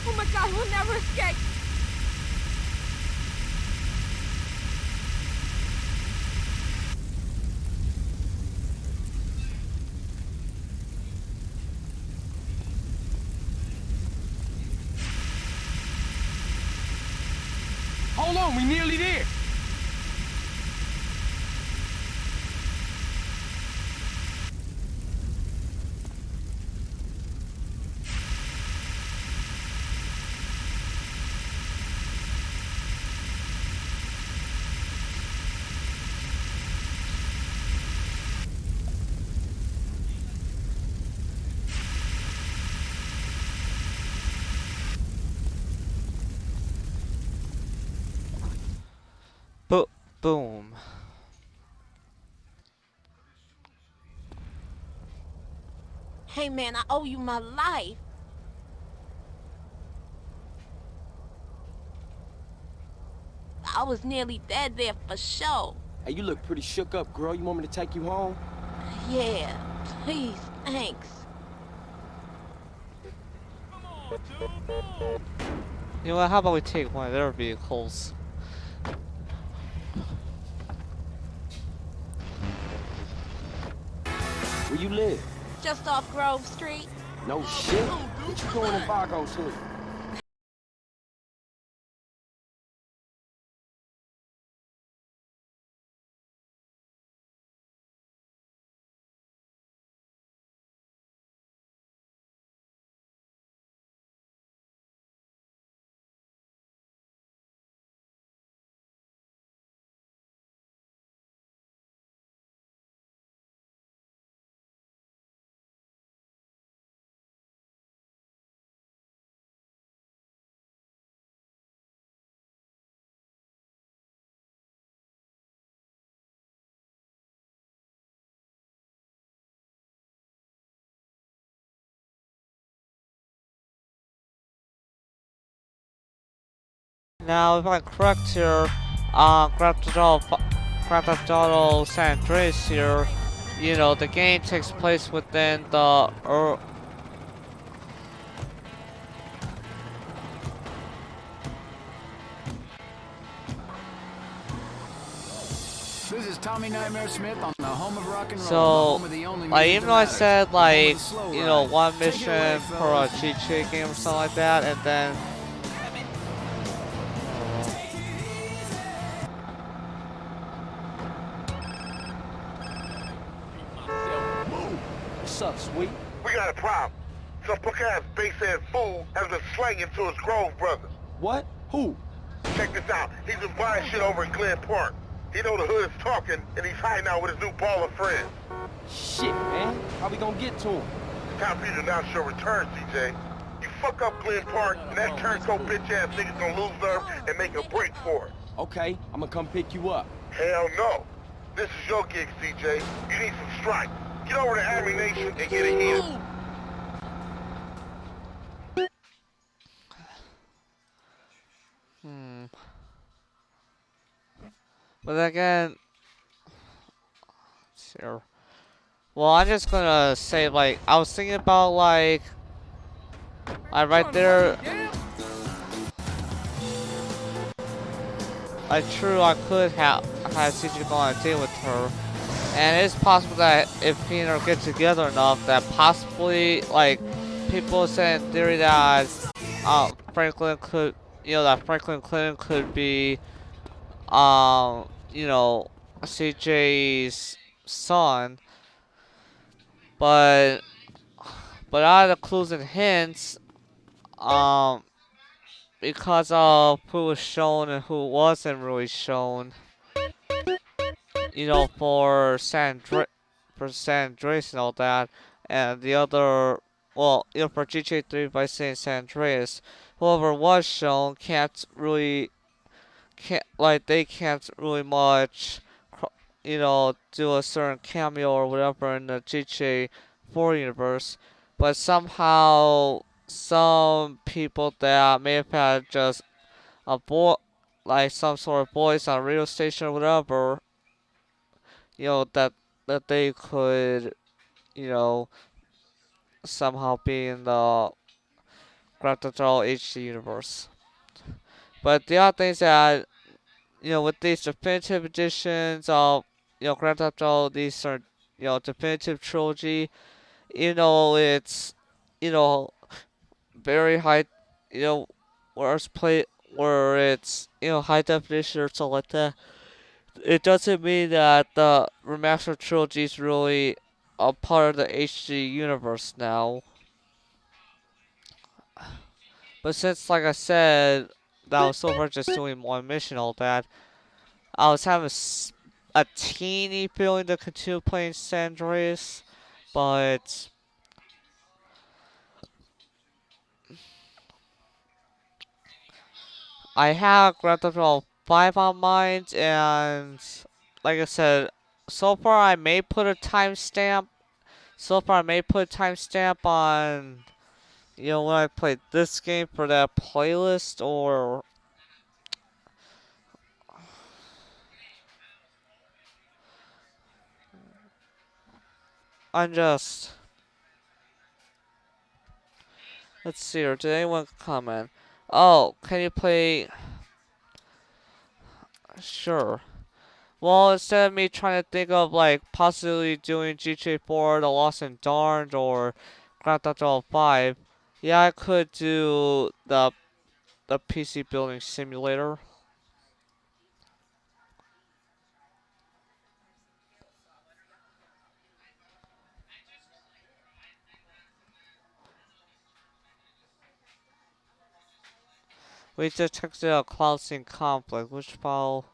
Oh my God, we'll never escape! Hold on, we nearly there. Boom. Hey man, I owe you my life. I was nearly dead there for sure. Hey, you look pretty shook up, girl. You want me to take you home? Yeah, please, thanks. You know what, how about we take one of their vehicles? Where you live? Just off Grove Street. No shit. What you doing in Fargo Street? Now, if I'm correct here, Grand Theft Auto San Andreas here, you know, the game takes place within the This is Tommy Nightmare Smith on the home of rock and roll. so, like, even though I said, like, you know, one mission per GTA game or something like that, and then What's up, sweet? We got a problem. Some punk-ass bass-ass fool has been slanging to his Grove brothers. What? Who? Check this out. He's been buying shit over in Glen Park. He know the hood is talking, and he's hiding out with his new baller friends. Shit, man. How we gonna get to him? It's time for you to announce your return, CJ. You fuck up Glen Park, and that turncoat bitch-ass nigga's gonna lose nerve and make a break for it. Okay, I'm gonna come pick you up. Hell no. This is your gig, CJ. You need some stripes. Get over to Army Nation and get a hit. But again, sure. Well, I'm just gonna say, like, I was thinking about, like, right there. True, I could have CJ go on a date with her, and it's possible that if he and her get together enough, that possibly, like, people say in theory that Franklin could, you know, that Franklin Clinton could be, you know, CJ's son, but out of the clues and hints, because of who was shown and who wasn't really shown, you know, for San Andreas and all that, and the other, well, you know, for GTA 3 by saying San Andreas, whoever was shown they can't really much, you know, do a certain cameo or whatever in the GTA 4 universe, but somehow some people that may have had just a like some sort of voice on a radio station or whatever, you know, that they could, you know, somehow be in the Grand Theft Auto HD universe. But the other thing is that, you know, with these definitive editions of, you know, Grand Theft Auto, these are, you know, definitive trilogy, you know, it's, you know, very high, you know, where it's, you know, high definition or something like that. It doesn't mean that the remastered trilogy is really a part of the HD universe now. But since, like I said, that I was so far just doing one mission, all that, I was having a teeny feeling to continue playing San Andreas, but I have Grand Theft Auto 5 on mind, and like I said, so far I may put a timestamp. On, you know, when I played this game for that playlist, or I'm just, let's see here, did anyone comment? Oh, can you play? Sure. Well, instead of me trying to think of, like, possibly doing GTA 4, The Lost and Darned, or Grand Theft Auto 5, yeah, I could do the PC building simulator. We detected a cloud sync conflict. Which file?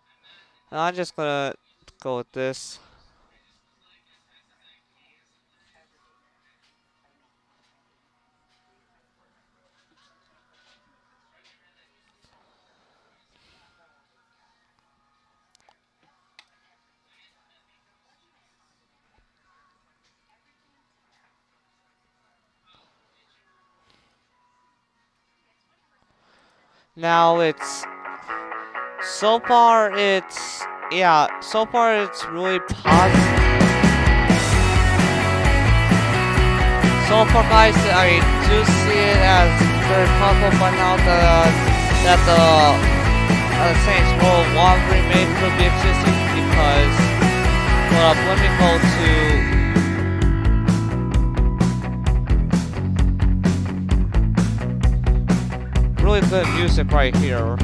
I'm just gonna go with this. Now it's So far it's really positive. So far, guys, I do see it as very possible by now that the Saints Row 1 remake could be existing because, well, let me go to really good music right here.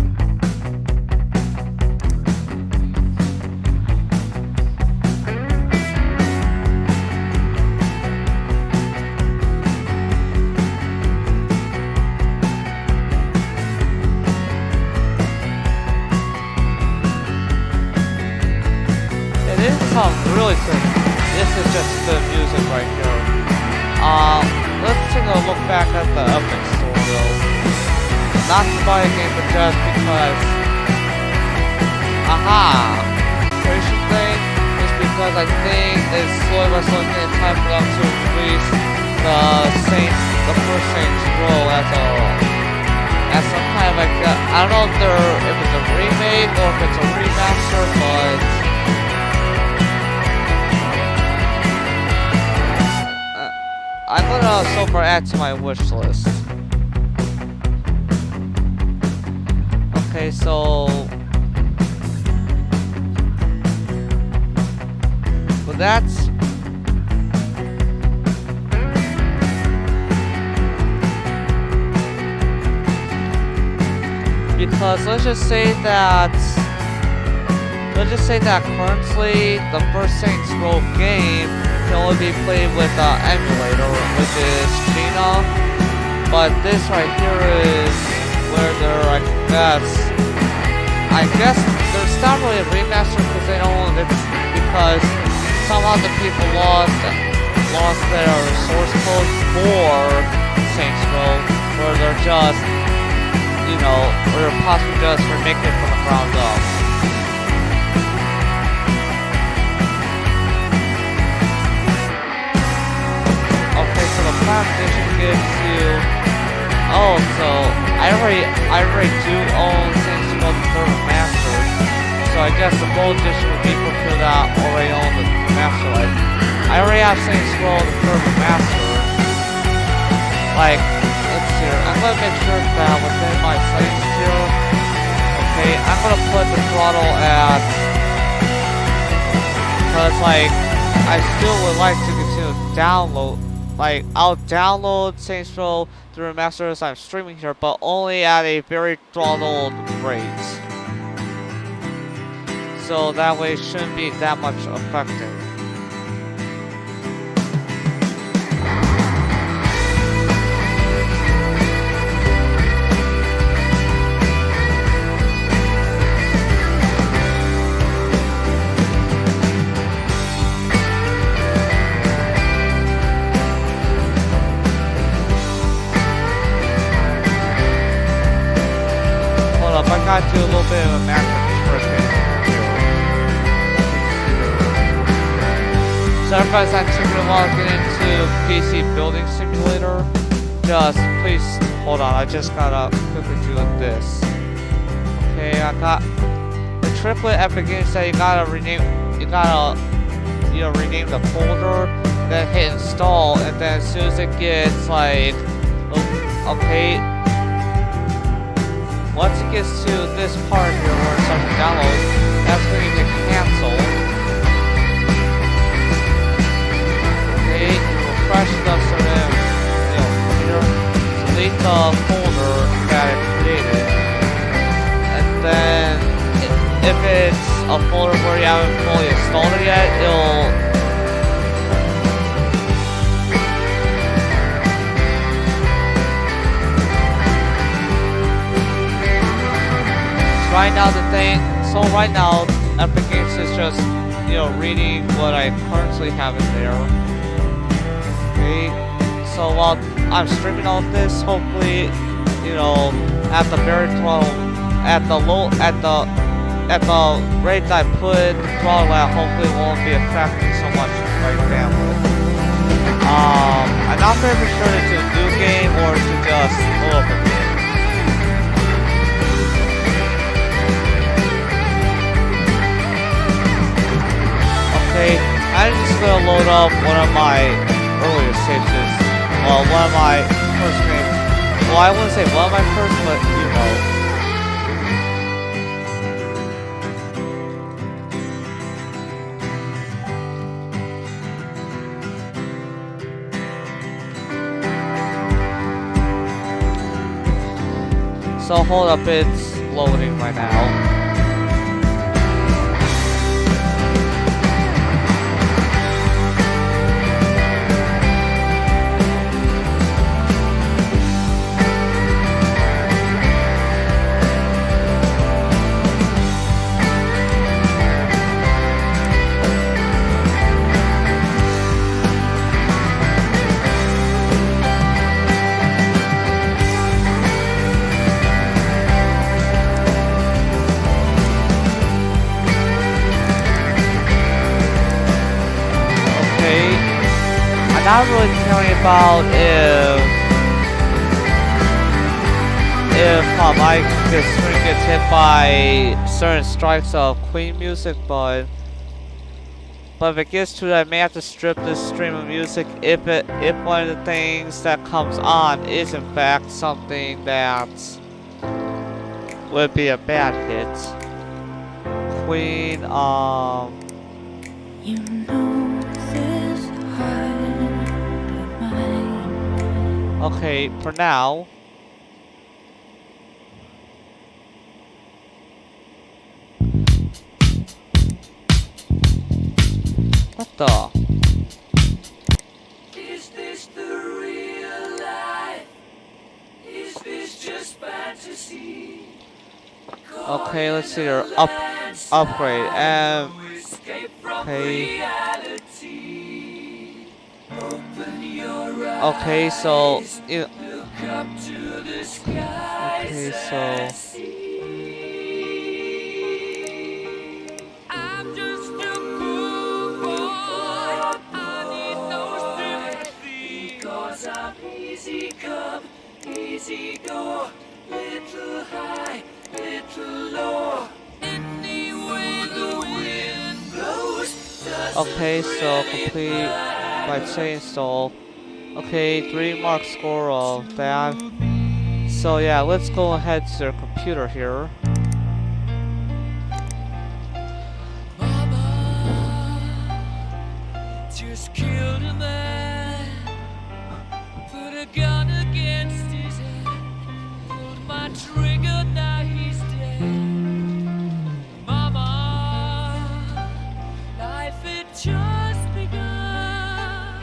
Really good. This is just good music right here. Let's take a look back at the Epic Store though. Not to buy a game, but just because. Creation thing is because I think it's slowly by slowly getting time for them to release the first Saints Row as some kind of like I don't know if it's a remake or if it's a remaster, but. I'm gonna so far add to my wish list. Okay, so but that's because let's just say that currently the first Saints Row game can only be played with emulator, which is China. But this right here is where they're, I guess there's not really a remaster because they don't, because somehow the people lost their source code for Saints Row, where they're just, or they're possibly just remaking it from the ground up. PlayStation gives you. Oh, so I already do own Saints Row the Third Master, so I guess the gold edition would be for people that already own the Master. I already have Saints Row the Third Master. Let's see here. I'm gonna make sure that within my settings here, okay, I'm gonna put the throttle at, because I still would like to continue to download. I'll download Saints Row the remaster as I'm streaming here, but only at a very throttled rate. So that way it shouldn't be that much affected. I gotta do a little bit of a match first game. So everybody's not taking a while to get into PC Building Simulator. Just please hold on. I just gotta quickly do this. Okay, I got the triplet at the beginning said you gotta rename the folder, then hit install, and then as soon as it gets okay. Once it gets to this part here where it starts to download, that's when you hit cancel. Okay, you refresh the certain computer, delete the folder that it created, and then if it's a folder where you haven't fully installed it yet, it'll right now Epic Games is just, reading what I currently have in there. Okay, so while I'm streaming all this, hopefully, at the very throttle, at the rate that I put the throttle at, hopefully it won't be affecting so much my bandwidth. I'm not very sure to do a new game or to just open it. I'm just gonna load up one of my earlier stages. Well, one of my first games. Well, I wouldn't say one of my first, but you know. So hold up, it's loading right now. I'm not really caring about if my screen gets hit by certain strikes of Queen music, but if it gets to that, I may have to strip this stream of music if one of the things that comes on is in fact something that would be a bad hit. Queen, You know this heart of mine. Okay, for now. What the? Is this the real life? Is this just fantasy? Okay, let's see your upgrade and okay. Okay, so okay, so I'm just a poor boy. I need no sympathy. Because I'm easy come, easy go. Little high, little low. Anyway the wind blows. okay, so complete my chain stall. Okay, 3 mark score of that. So yeah, let's go ahead to your computer here. Just killed a man, put a gun against his head, pulled my trigger, now he's dead. Mama, life had just begun,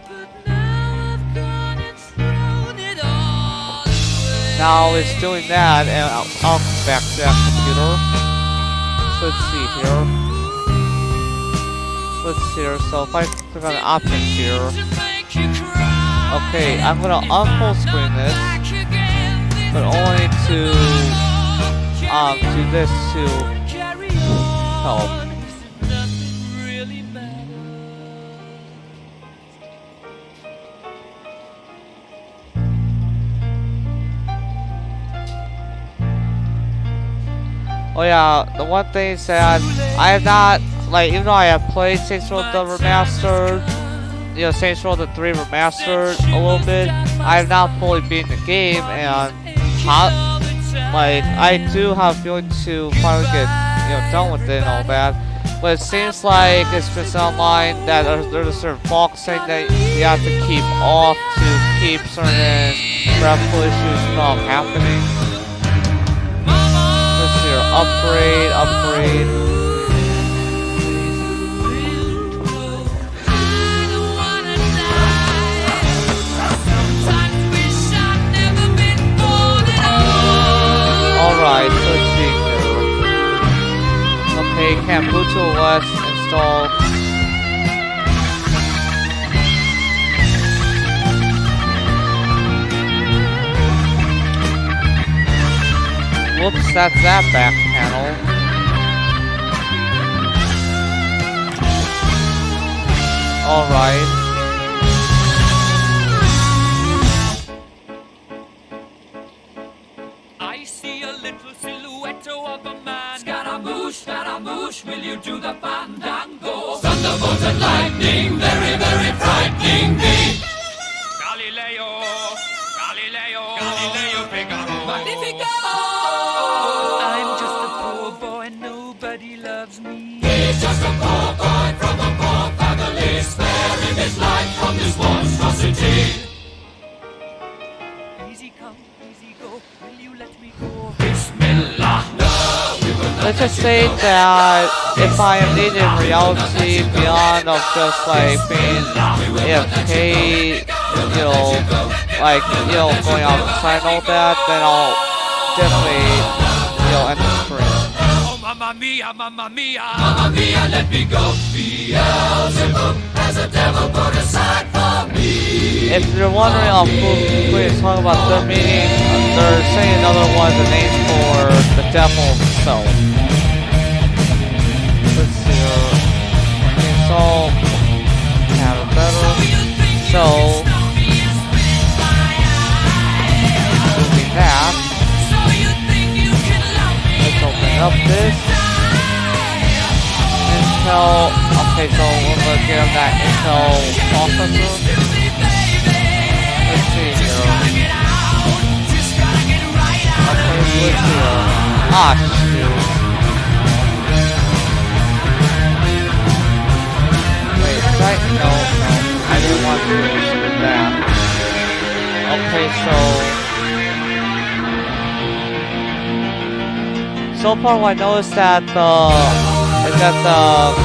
but now I've gone and thrown it all away. Now it's doing that, and I'll come back to that computer. So let's see here. Let's see here, so if I click on the options here. Okay, I'm gonna unfull screen this, but only to do this to help. Oh yeah, the one thing is that I have not, like, even though I have played Saints Row the Remastered, you know, Saints Row the 3 Remastered a little bit, I have not fully beaten the game, and like, I do have a feeling to finally get, you know, done with it and all that, but it seems like it's been said online that there's a certain box saying that you have to keep off to keep certain graphical issues from happening. Let's see here, upgrade. Alright, so let's see here. Okay, Kambuto, let's install. Whoops, that's that back panel. Alright. I see a little silhouette of a man. Scaramouche, Scaramouche, will you do the fandango? Thunderbolt and I'm just a poor boy, nobody loves me. He's just a poor boy from a poor family, sparing his life from this monstrosity. Easy come, easy go, will you let me go? Bismillah, no, we will not. Let's just say that if I am needed in reality beyond of just like being AFK, you know, like, you know, going outside and all that, then I'll definitely, you know, end the stream. Oh, mamma mia, mamma mia, mamma mia, let me go. Beelzebub has a devil put aside for me. If you're wondering who is talking about the meaning, they're saying another one of the names for the devil himself. Let's see here. Okay, so have it better. So moving that. Let's open up this. Intel. Okay, so we're gonna get that Intel processor. Let's see here. Okay, let's see here. Ah, shoot. Wait, right? No, I didn't want to listen to that. Okay, so far what I noticed that the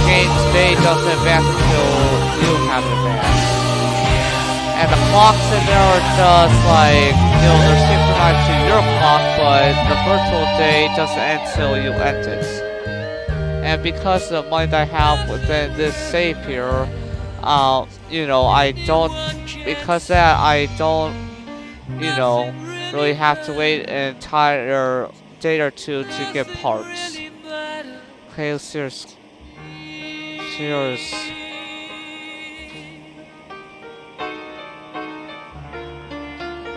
game today doesn't advance until you have it advanced. And the clocks in there are just like, you know, they're synchronized to your clock, but the virtual day doesn't end until you end it. And because of the money that I have within this save here, you know, I don't, because that I don't, you know, really have to wait an entire day or two to get parts. Okay, serious.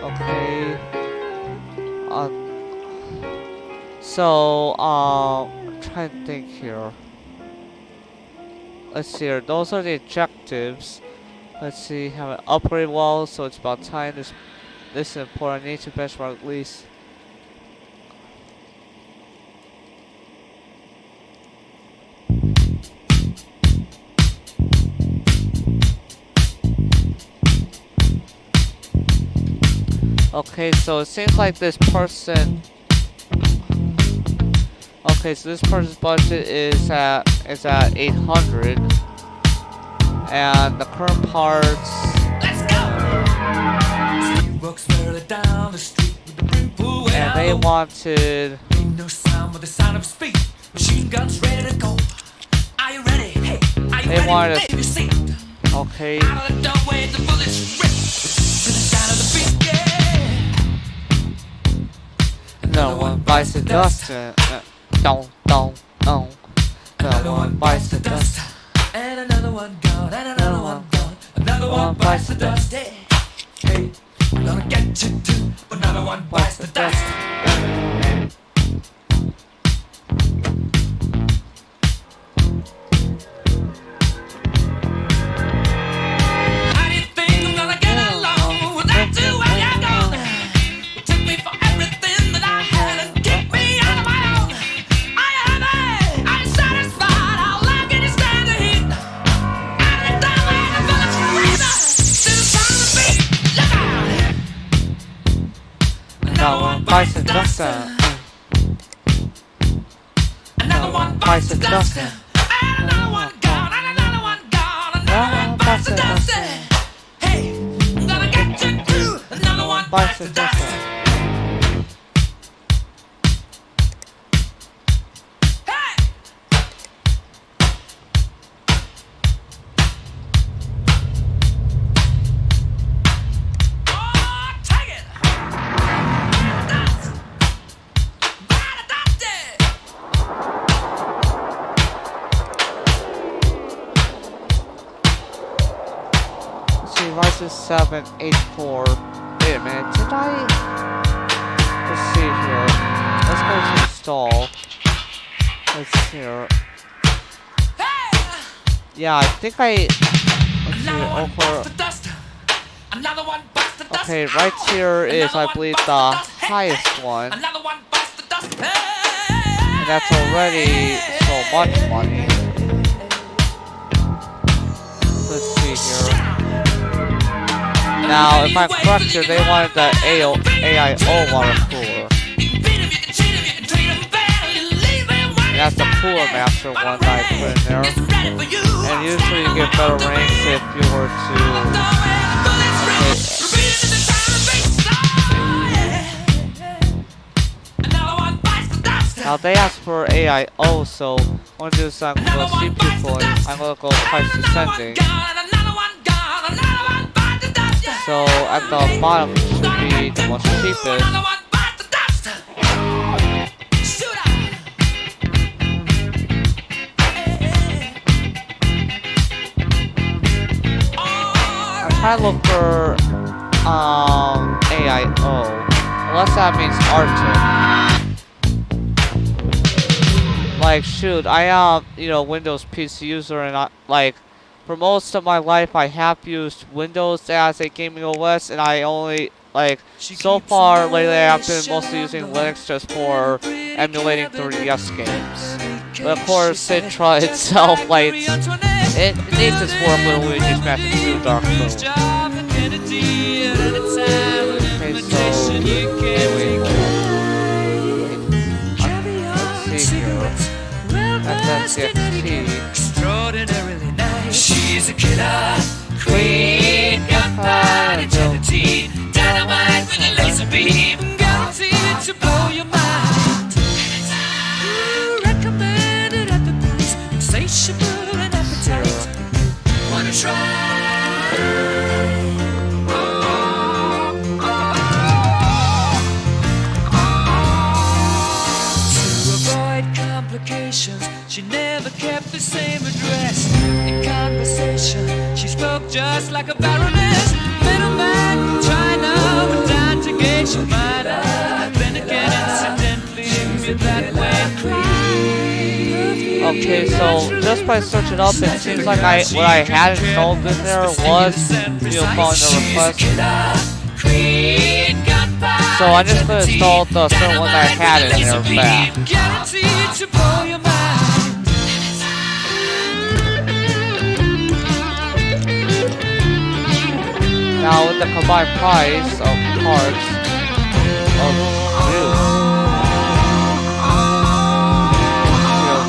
Okay. So, I'm trying to think here. Let's see here. Those are the objectives. Let's see. Have an upgrade wall. So it's about time. This is important. I need to benchmark at least. Okay, so it seems like this person. Okay, so this person's budget is at 800, and the current parts. Let's go. Walks further down the street with the brim pool. And they wanted. Ain't no sound but the sound of speed. Machine guns ready to go. Are you ready? Hey, are you ready? Wanted. Baby, see. Okay. Out of the doorway, the bullets rip to the sound of the beat. Yeah. Another one bites the dust. Don't. Another one bites the dust. And another one gone. And another one gone. Another one bites the dust. Hey, I'm gonna get you too. Another one bites the dust. How do you think I'm gonna get along without you when you're gone? You took me for everything that I had and kicked me out of my own. Are you happy? Are you satisfied? How long can you stand the heat? Out of the doorway, the bullets razor to the sound of the beat. Look out! Another one bites the dust. Another one bites the dust. And another one gone. And another one gone. Another one bites the dust. Hey, I'm gonna get you too. Another one bites the dust. Rises 784. Wait a minute, did I? Let's see here. Let's go to install. Let's see here. Yeah, I think I. Let's see over. Okay, right here is, I believe, the highest one. And that's already so much money. Let's see here. Now, if I'm correct here, they wanted the AIO water cooler. And that's the Cooler Master one that I put in there. And usually you get better ranks if you were to... Now they asked for AIO, so I'm going to do this. I'm going to go CPU point. I'm going to go price descending. So at the bottom should be the most cheapest. I'm trying to look for AIO, unless that means Arctic. Like, shoot, I am, you know, Windows PC user, and like, for most of my life, I have used Windows as a gaming OS, and I only, like, so far lately, I've been mostly using Linux just for emulating 3DS games. But of course, Citra itself, like, it needs its work with Luigi's Mansion 2 Dark Mode. Okay, so, anyway, let's see here. That's Extraordinarily nice. She's a killer queen, gunpowder gelatine, dynamite with a laser beam, guaranteed to blow your mind. Recommended at the price, insatiable and appetite. Wanna try? She never kept the same address. In conversation, she spoke just like a baroness. Middleman from China went down to gauge your mind. Then again, incidentally, you're that way. Okay, so just by searching up, it seems like what I had installed in there was, you know, following the request. So I'm just gonna install the certain one that I had in there back. Now with the combined price of parts of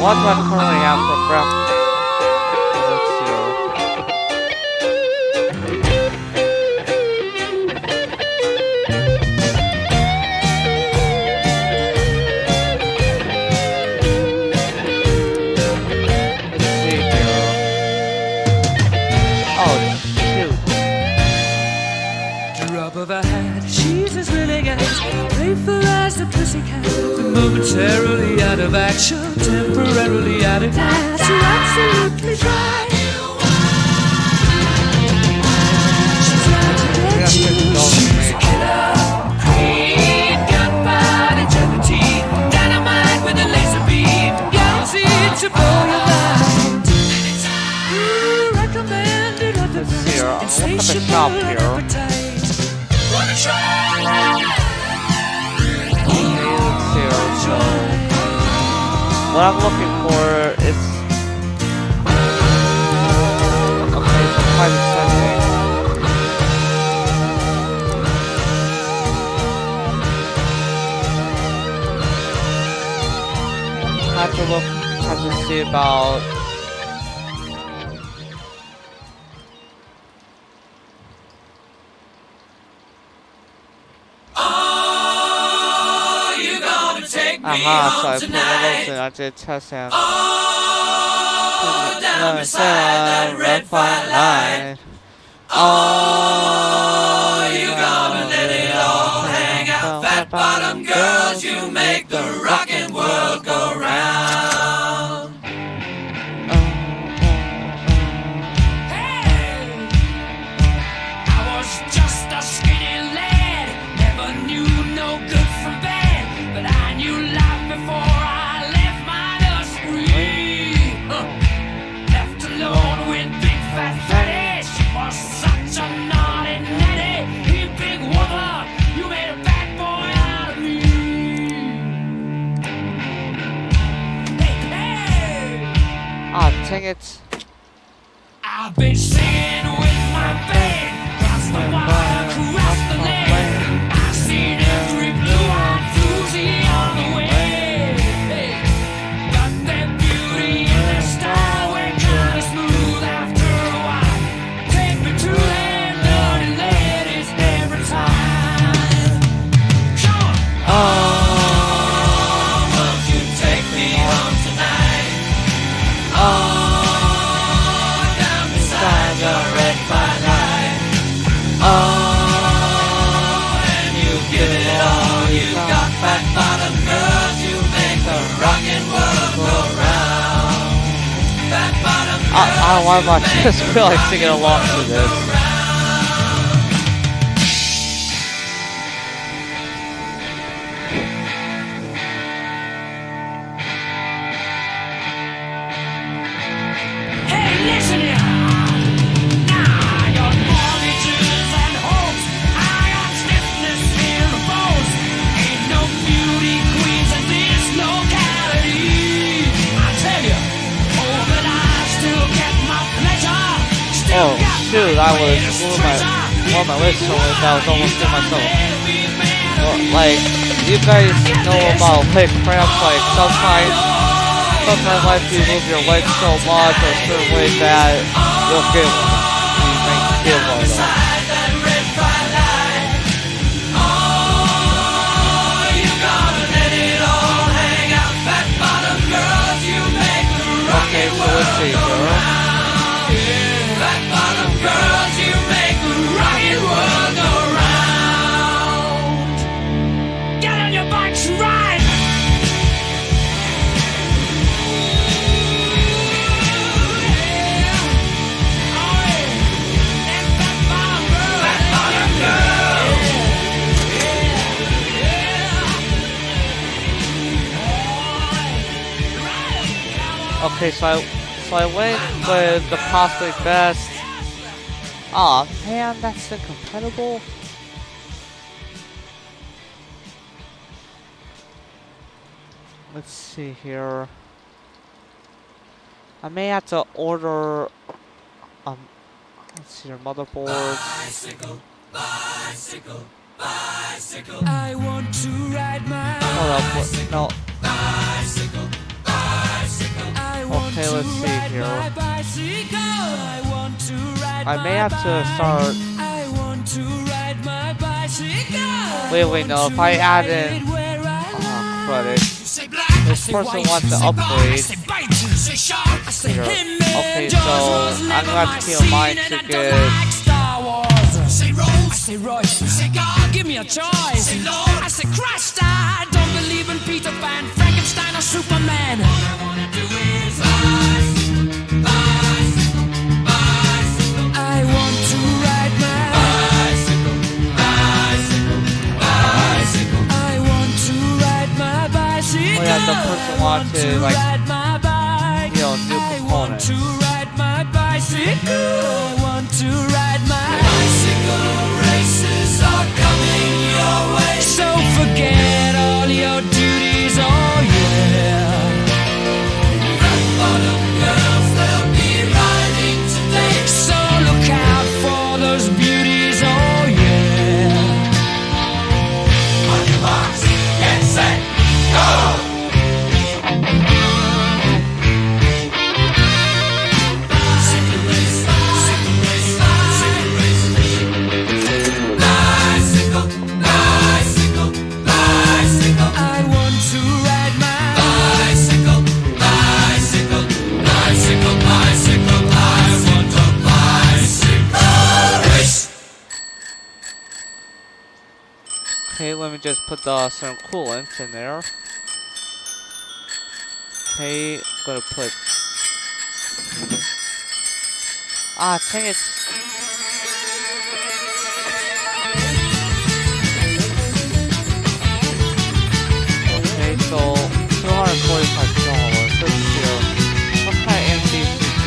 what do I currently have for graphics? Of a hat, she's as willing as playful as the pussycat. Momentarily out of action, temporarily out of class. You're absolutely right. She's out to get you. She's a killer queen, gunpowder gelatine, dynamite with a laser beam, guaranteed to blow your mind. Recommended at the best, insatiable appetite. Okay, let's see here. So, what I'm looking for is okay, so private setting. Have to see about. Aha, so I put one of those in, I did test and down beside that red fine line. Oh, you gonna let it all hang out. Fat bottom girls, you make the rockin' world go round. Hey, I was just a skinny lad, never knew no good from bad, but I knew life before I left my nursery. Left alone with big fat fatty, she was such a naughty natty. You big woman, you made a bad boy out of it. I've been singing with my band, across the water, across the land. I've seen every blue-eyed floozy on the way. Hey, got that beauty and that style, we're kinda smooth after a while. Take me to them dirty ladies every time. Come on. Won't you take me home tonight? Down beside the red fire light. And you give it all you got, fat bottom girls. You make the rockin' world go round. Fat bottom girls. I don't know why I just feel like singing along to this. Hey, listen here. Now your mortgages and homes, I got stiffness in the bones. Ain't no beauty queens in this locality. I tell you, oh, but I still get my pleasure. Still Oh got shoot, I was on my list, so I was almost to myself. Well, like, you guys know about leg cramps, like sometimes if you move your legs so much or a certain way that you'll get one. You may feel one though. Okay, so let's see here. Fat bottom girls, you make the rocket world go round. Get on your bikes and ride. Okay, so I went with the possibly best. Aw, man, that's incompatible. Let's see here. I may have to order. Let's see your motherboards. Bicycle, bicycle, bicycle. I want to ride my Hold up, no. bicycle, bicycle. Okay, let's see here. Bicycle. I want to ride I may have to start. I want to ride my bicycle. Wait, no. If I add in credits, this person wants to upgrade. Here. Okay, so I'm gonna have to keep in mind to get. Say Rose, I say Royce, say God, give me a choice. Say Lord, I say Christ, I don't believe in Peter Pan, Frankenstein or Superman. All I wanna do is bicycle, bicycle, bicycle. I want to ride my bicycle, bicycle, bicycle. I want to ride my bicycle. Oh yeah, the person wants to like, you know, new components. I want to ride my bicycle. I want to ride my bicycle. Races are coming your way. So forget all your duties, oh yeah. Fat bottom girls, they'll be riding today. So look out for those beauties, oh yeah. On your marks, get set, go! Okay, let me just put some coolant in there. Okay, gonna put. Ah, dang it. Okay, so $245. Let's see. What kind of MCs do you see?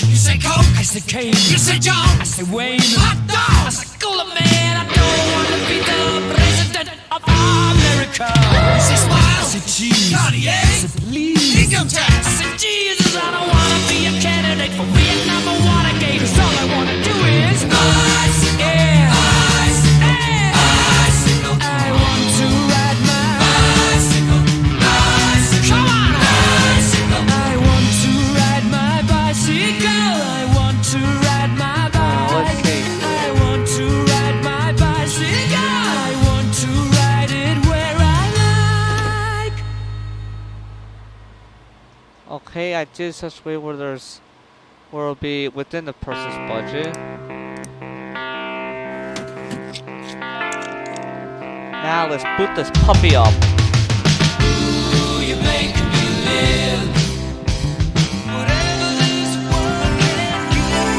You say Coke, I say Kane. You say John, I say Wayne. Hot dog, I say Cooler Man. I don't want to be the president of America. You say Smiles, said, Jesus. I said, please. Income tax. I said, Jesus, I don't wanna be a candidate for Vietnam or Watergate. 'Cause all I wanna do is bicycle, yeah. Bicycle, bicycle. I want to ride my bicycle, bicycle. Come on, bicycle. I want to ride my bicycle. I want to ride my bike. I want to ride my bicycle. I want to ride it where I like. Okay, I did such a way where it'll be within the person's budget. Now let's boot this puppy up. Ooh, you make me live. Whatever this world can give.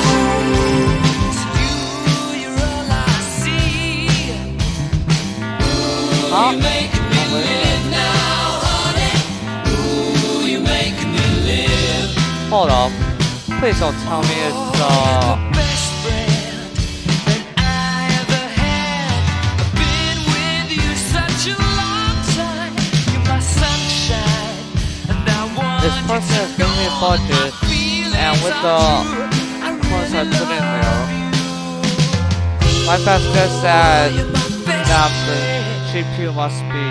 It's you, you're all I see. Ooh, you make me live now, honey. Ooh, you make me live. Hold up. Please don't tell me it's Best friend that I ever had. I've been with you such a long time. You're my sunshine, and I want this person has given me a budget, and with the coins I put in there, my best guess that the GPU must be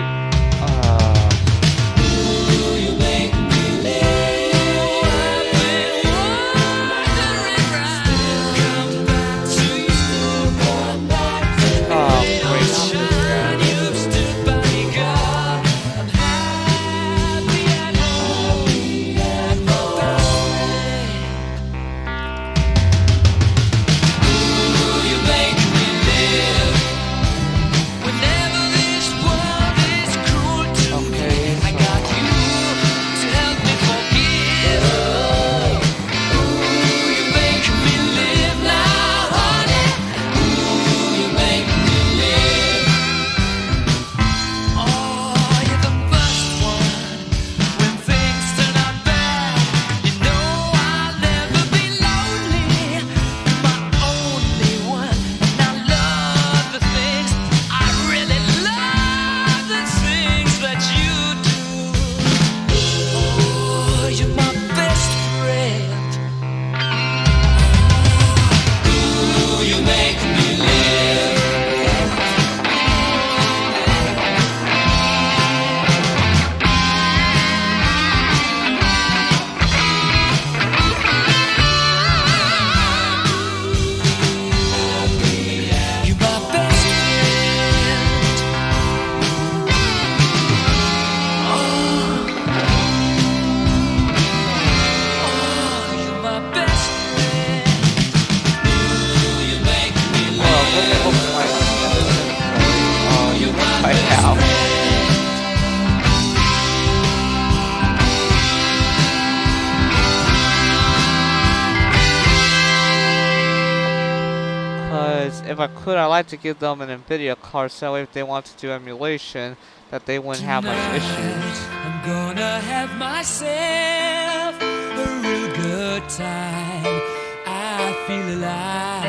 if I could, I'd like to give them an NVIDIA card so that way if they want to do emulation, that they wouldn't have much issues. I'm gonna have myself a real good time. I feel alive,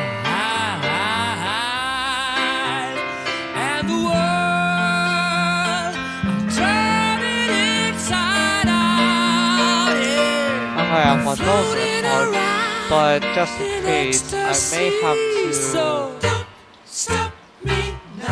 and the world, I'm turning inside out. Yeah. I'm gonna have one of those cards, but just in case, I may have to. So don't stop me now.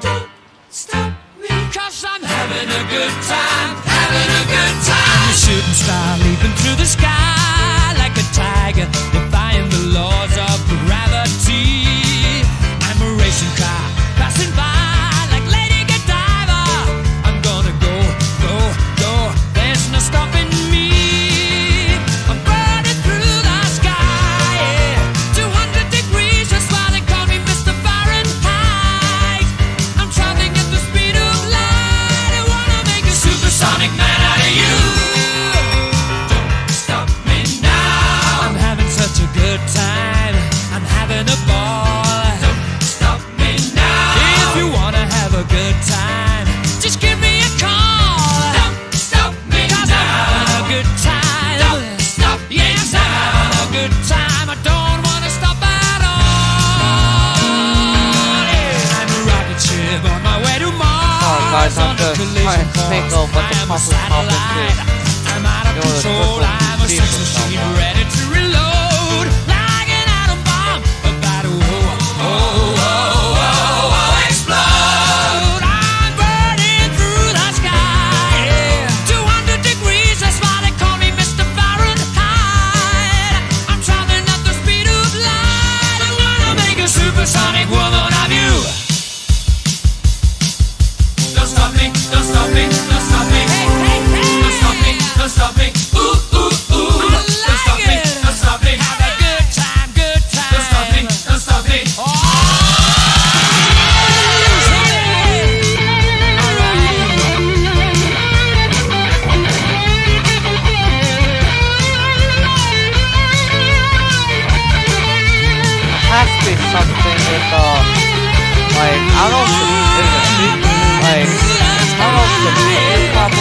Don't stop me, 'cause I'm having a good time, having a good time. A shooting star leaping through the sky like a tiger, defying the laws of gravity. I'm a racing car passing by like Lady Godiva. I'm gonna go, go, go. There's no stopping me. I'm burning through the sky, yeah. 200 degrees, just why they call me Mr. Fahrenheit. I'm traveling at the speed of light. I wanna make a supersonic think of what the cost would pop into. I'm out of control, I have a sex machine ready to reload. Like an atom bomb, about to explode. I'm burning through the sky, yeah. 200 degrees, that's why they call me Mr. Fahrenheit. I'm traveling at the speed of light. I wanna make a supersonic woman of you. Don't stop me, don't stop me, don't stop me. Hey, hey, hey. Don't stop me, don't stop me. Ooh, ooh, ooh. Don't stop me, don't stop me. Have a good time, good time. Don't stop me, don't stop me. Has to be something with like I don't know if it's like I don't know if the combo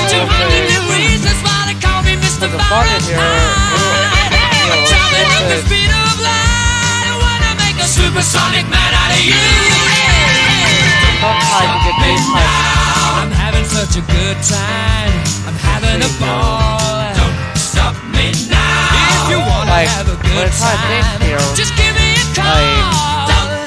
with the budget here. Supersonic man out of you. Sometimes you get these I'm having such a good time. I'm having a ball. Don't stop me now. If you wanna have a good time, just give me a call.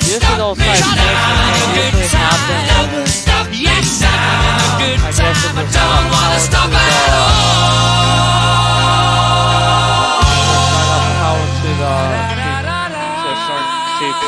Usually those type of things usually happen. Don't stop me now. I'm having a good time. I don't wanna stop at all. Power to the CPU.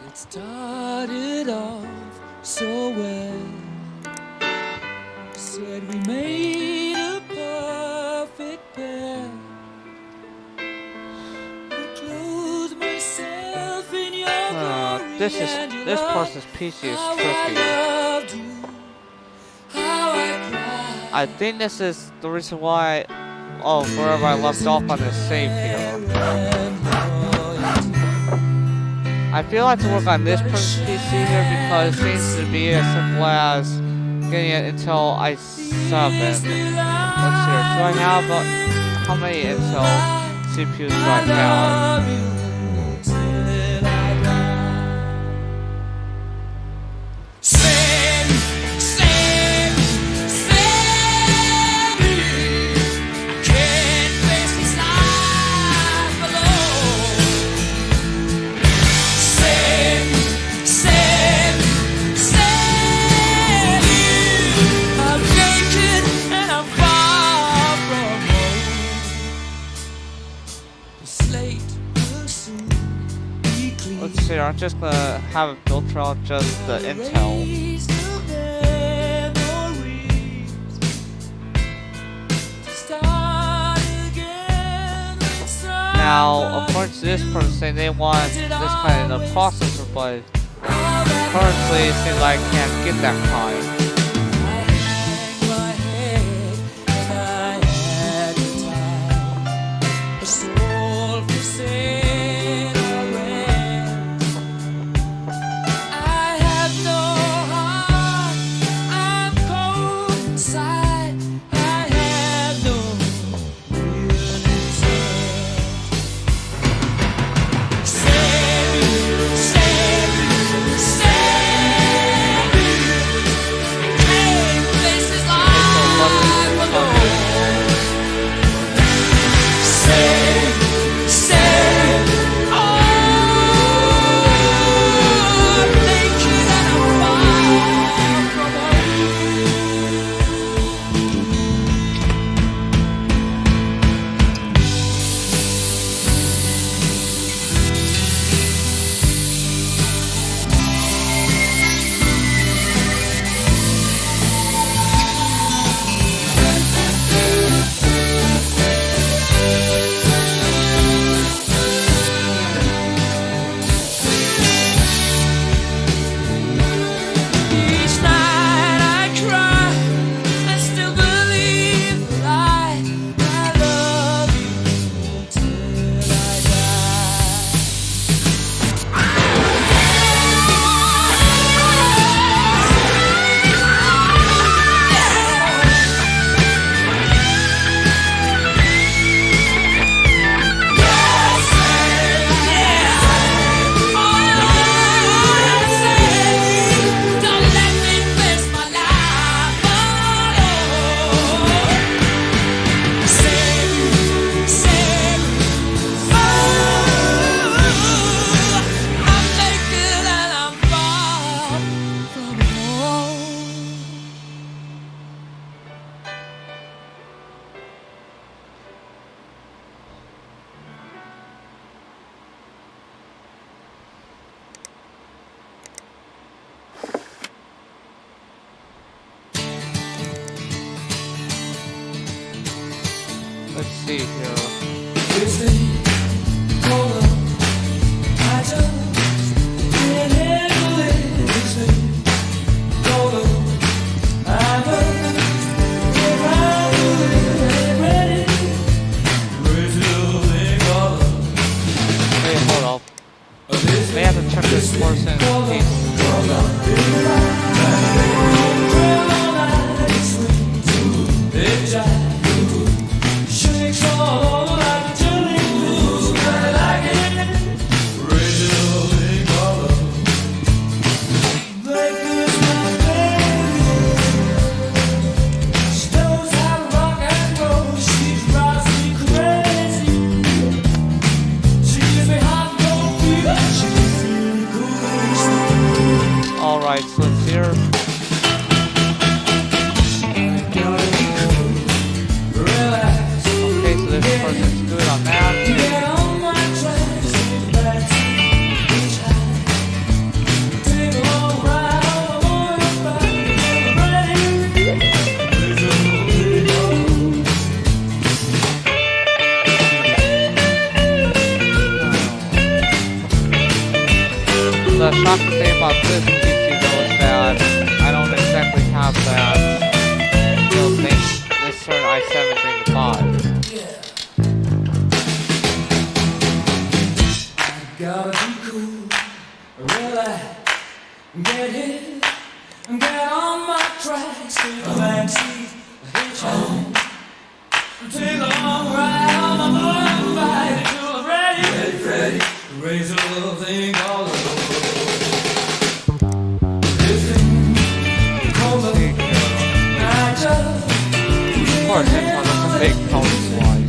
It started off so well. Said we made a perfect pair. I clothed myself in your glory This and your this love. person's PC is How tricky. I loved you, how I cried. I think this is the reason why. Oh, wherever I left off on the save here. I feel like to work on this person's PC here because it seems to be as simple as getting it Intel i7. Let's see here. Do I have how many Intel CPUs do I have? Let's see, I'm just gonna have it filter out just the Intel. Now, according to this person, saying they want this kind of processor, but currently it seems like I can't get that kind. see here. Wait, hold up. They have to check this person's case. Alright, so it's here. Okay, so this person's good on that. The shocking thing about this PC though is that I don't exactly have that this certain i7 thing to buy. Gotta be cool, relax, get hit, get on my tracks, take a backseat, hitchhike, take a long ride on my motorbike till I'm ready, raise a little thing all over. Of course, it's on a big power slide.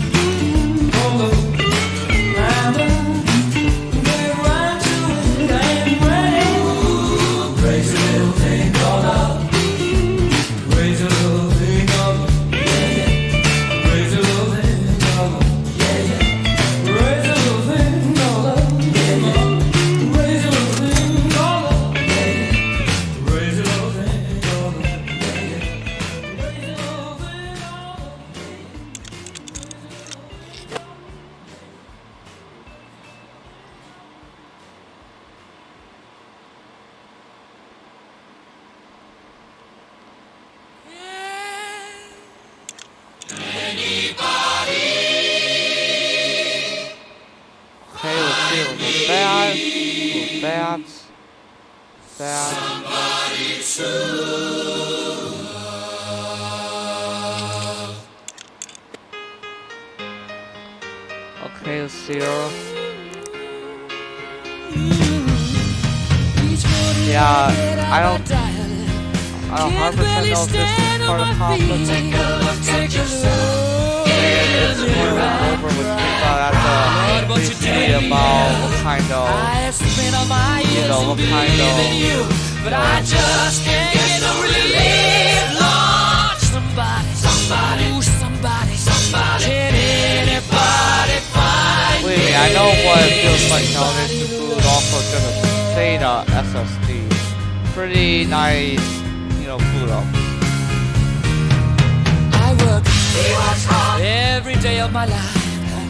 Okay, let's see, we'll go okay, let's see her. Yeah, I don't 100% know if this is part of conflict. It's more of an over with people at the see about what kind of, what kind of, but I just can't get no relief, Lord. Somebody, can anybody find me? Believe me, I know what it feels like nowadays to boot off of just a SATA SSD. Pretty nice, boot up. I work every day of my life.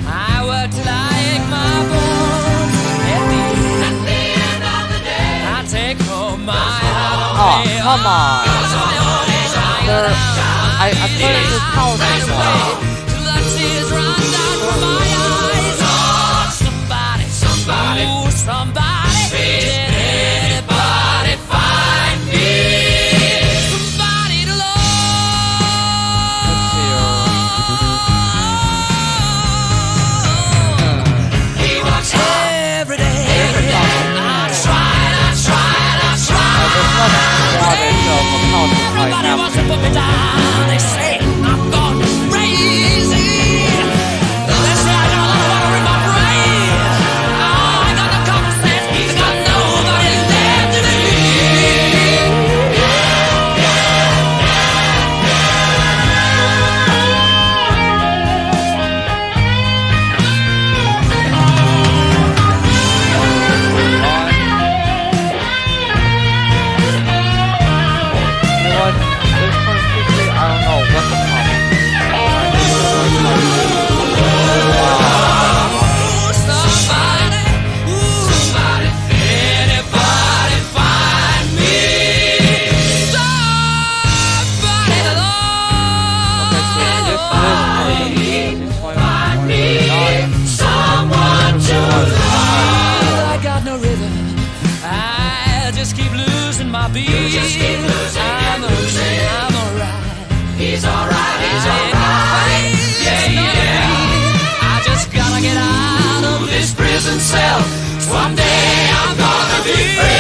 I work till I ache my bones. At the end of the day, I take home my Oh, come on. I played this college before. till the tears run down from my eyes. Oh, somebody, ooh, somebody, can anybody find me? Somebody to love. Let's see. He works every day. I tried. There's nothing wrong with college Everybody like wants to put me down. They say I'm gone crazy. They say I got a lot of water in my brain. Oh, I got no common sense. I got nobody left to believe. I don't know what the problem is. human self. One day I'm gonna be free.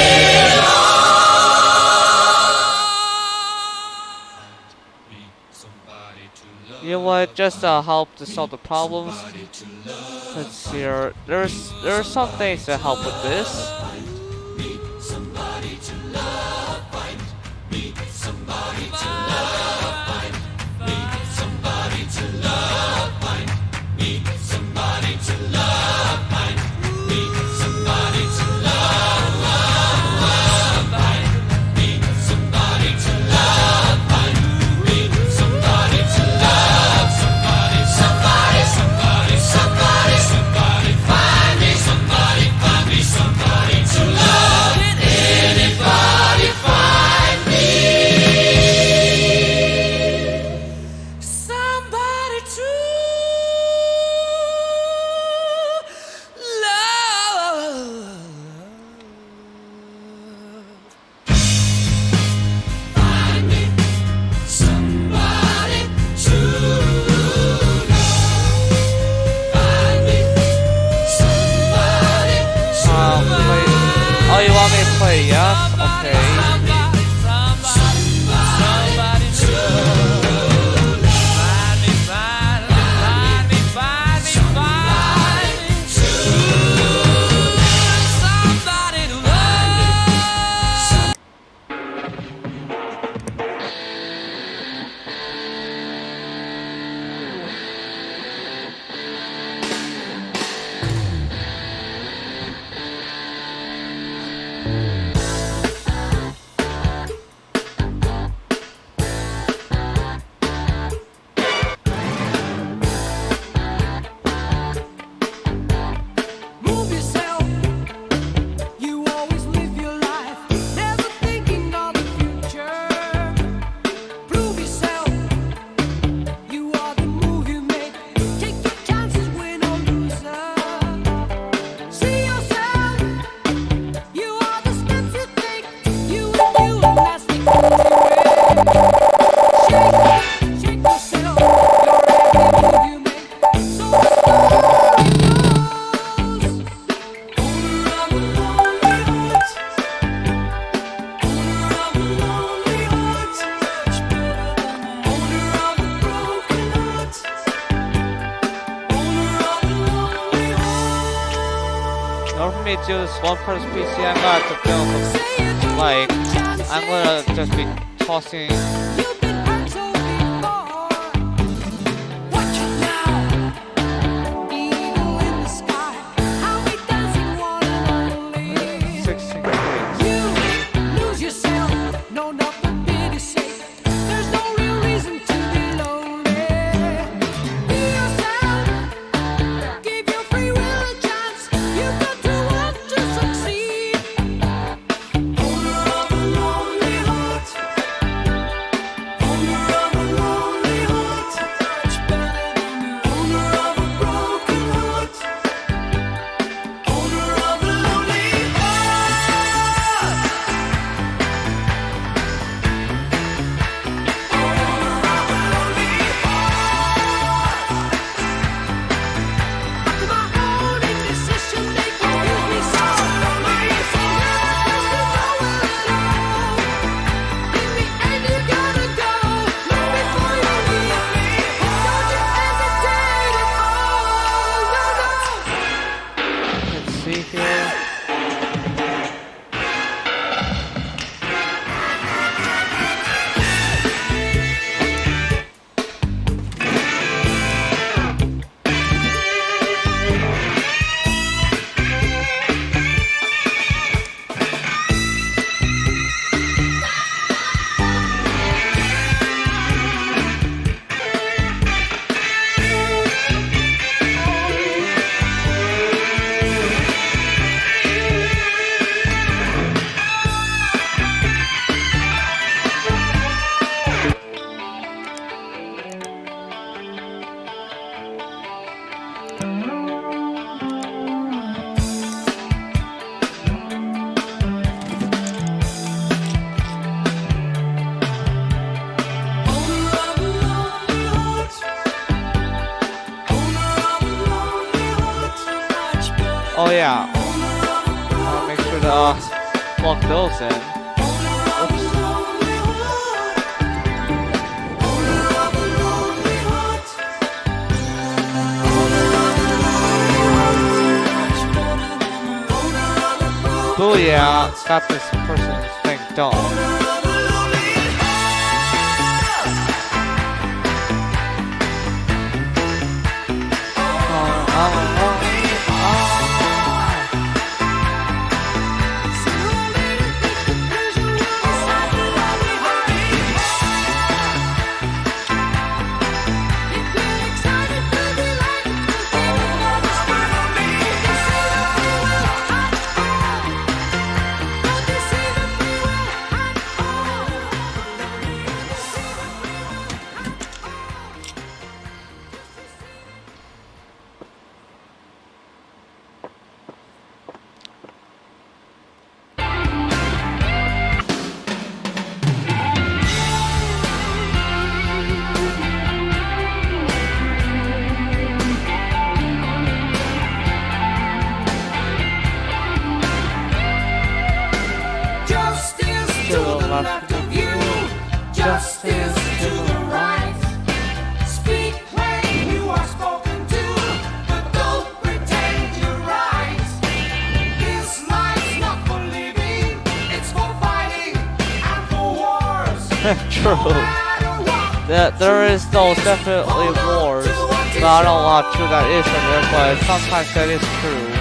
You know what? Just help to solve the problems. Let's see here. There are some things that help with this. Oh, you want me to play? Yeah? Okay. Me do this one person PC, I'm gonna have to film like I'm gonna just be tossing. Oh yeah. I'll make sure to plug those in. Oops. Booyah! Got this person's thing done. left of you, justice to the right. Speak when you are spoken to, but don't pretend you're right. This life's not for living, it's for fighting and for wars. True. There is those definitely wars, but I don't know how true that is from there, but sometimes that is true.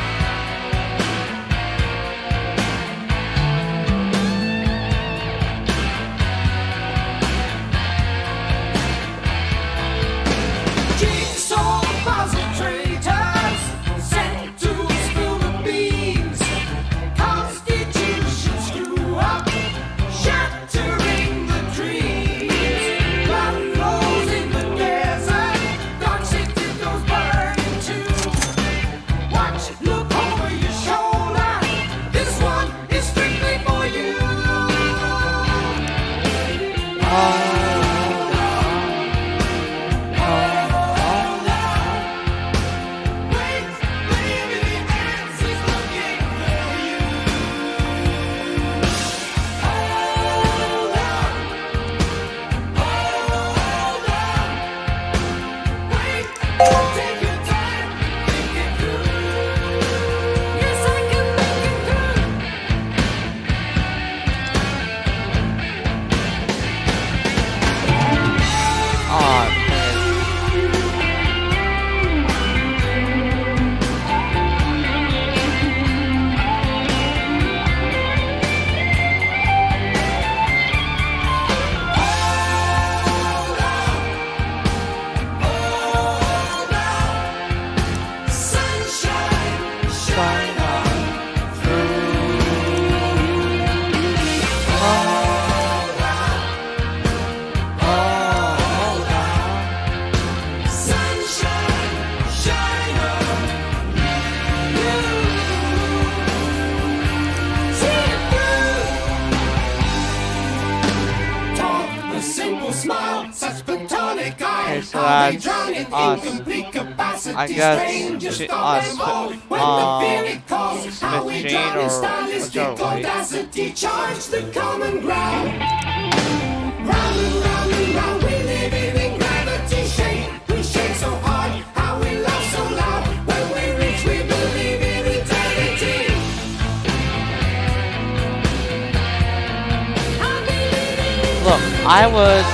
Okay, so that's us. I guess she, us, Smith Jane or whichever way. Round and round and round, we live in gravity shake. We shake so hard, how we laugh so loud. When we reach, we believe in eternity. Look, I would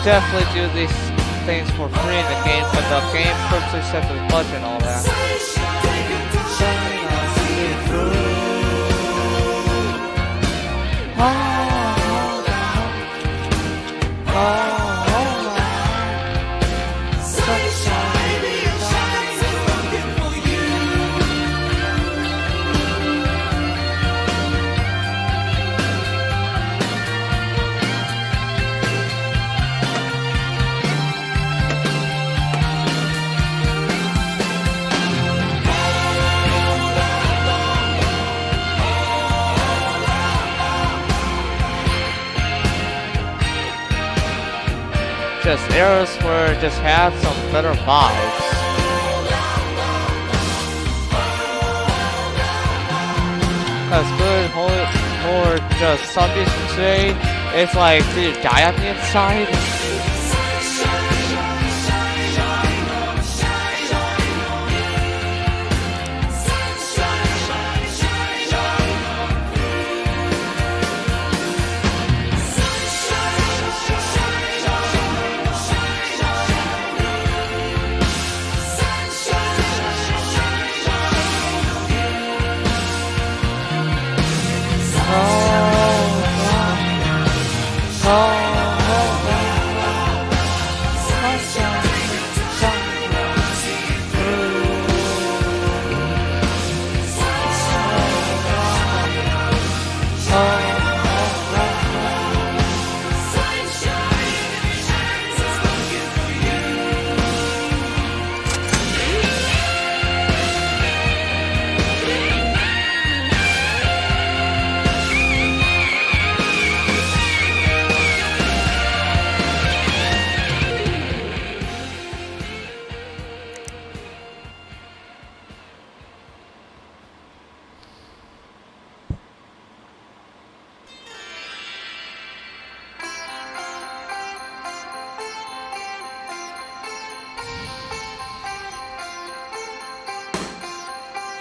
definitely do these things for free in the game, but the game purposely set the budget and all that. Just eras where it just had some better vibes. as good or just zombies today. It's like, do you die on the inside?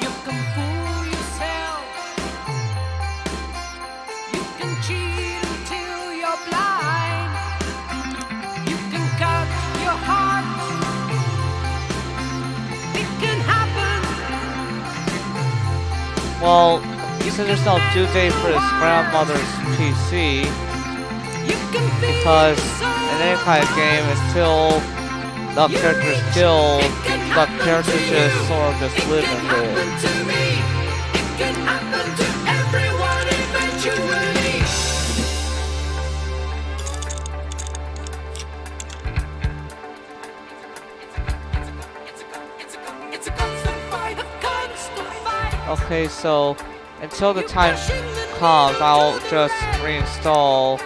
You can fool yourself. You can cheat until you're blind. You can cut your heart. It can happen. Well, he said there's no due date for his grandmother's PC because in any kind of game, until the character's killed, the character just sort of just live in it. It can happen to everyone eventually. It's a constant fight, a constant fight. Okay, so until the time comes, I'll just reinstall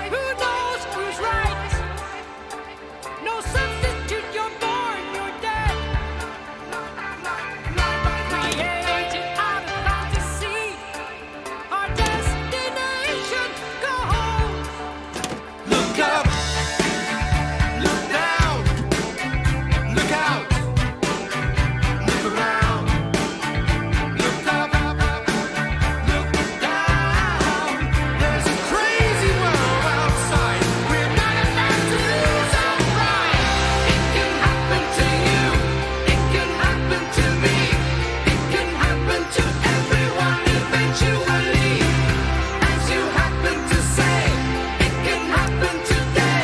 Who knows who's right? No substitute, you're born, you're dead. Created out of fantasy. Our destination, go home. Look up, look down, look out, look around, look up, look down. There's a crazy world outside. We're not allowed to lose our pride. It can happen to you. It can happen to me. It can happen to everyone eventually. As you happen to say, it can happen today.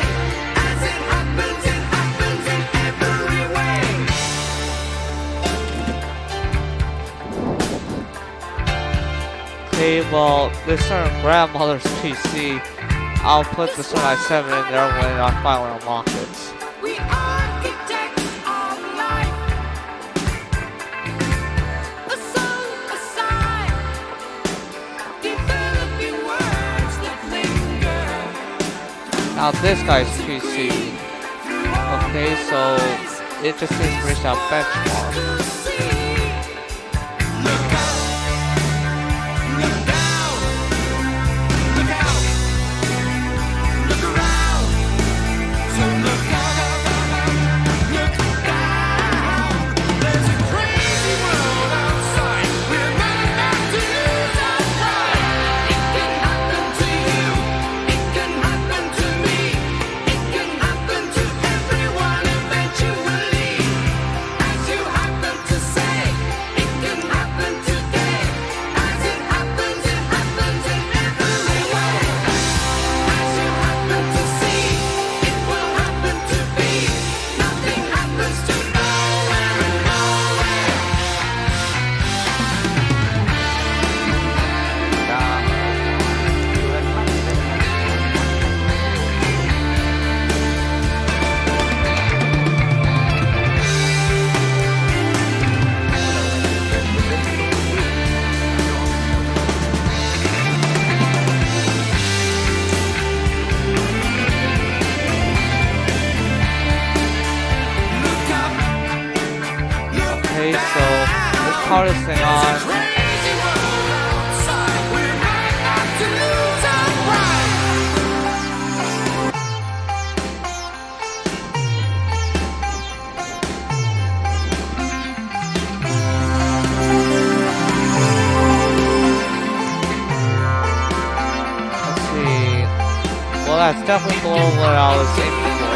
As it happens in every way. Okay, well, this is our grandmother's PC. I'll put the Sunlight 7 in there when I finally unlock it. We architects of life. A song, a sign. Developing words that linger. Now this guy's PC. Okay, so it just needs to reach that benchmark. Look up, look down, look out, look around. So look up, look down. There's a crazy world outside. We're not allowed to lose our pride. It can happen to you. It can happen to me. It can happen to everyone eventually. As you happen to say, it can happen today. As it happens in every way. As you happen to see, it will happen to be. Nothing happens to nowhere and nowhere. Look up, look Okay, so let's power this thing on. crazy world definitely below what I was aiming for.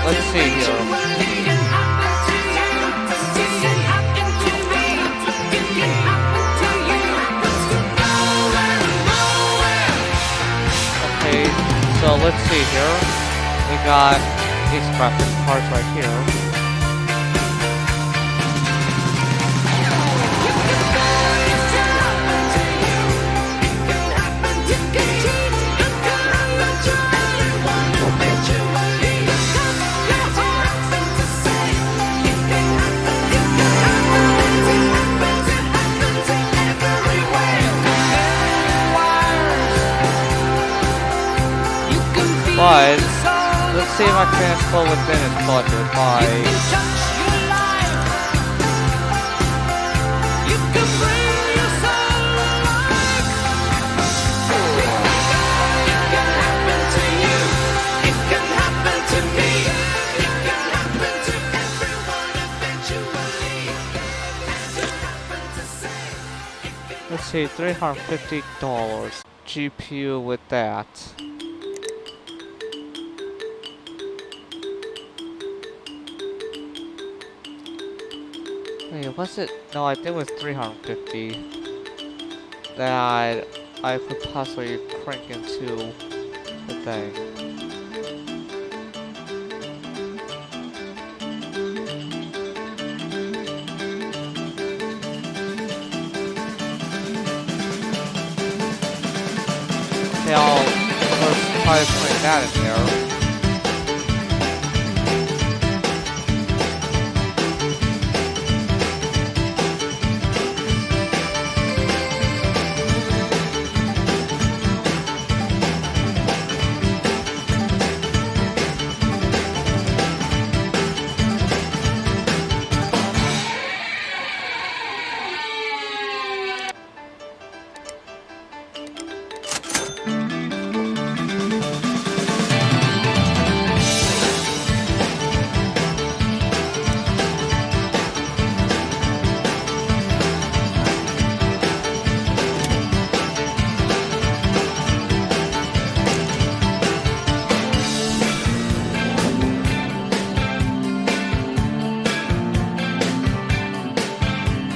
Let's see here. Okay, so let's see here. We got these graphic cards right here. But let's see if I can fall within its budget by let's see, $350 GPU with that. Wait, was it? No, I think it was 350 that I could possibly crank into the thing. Okay, I'll first try putting that in there.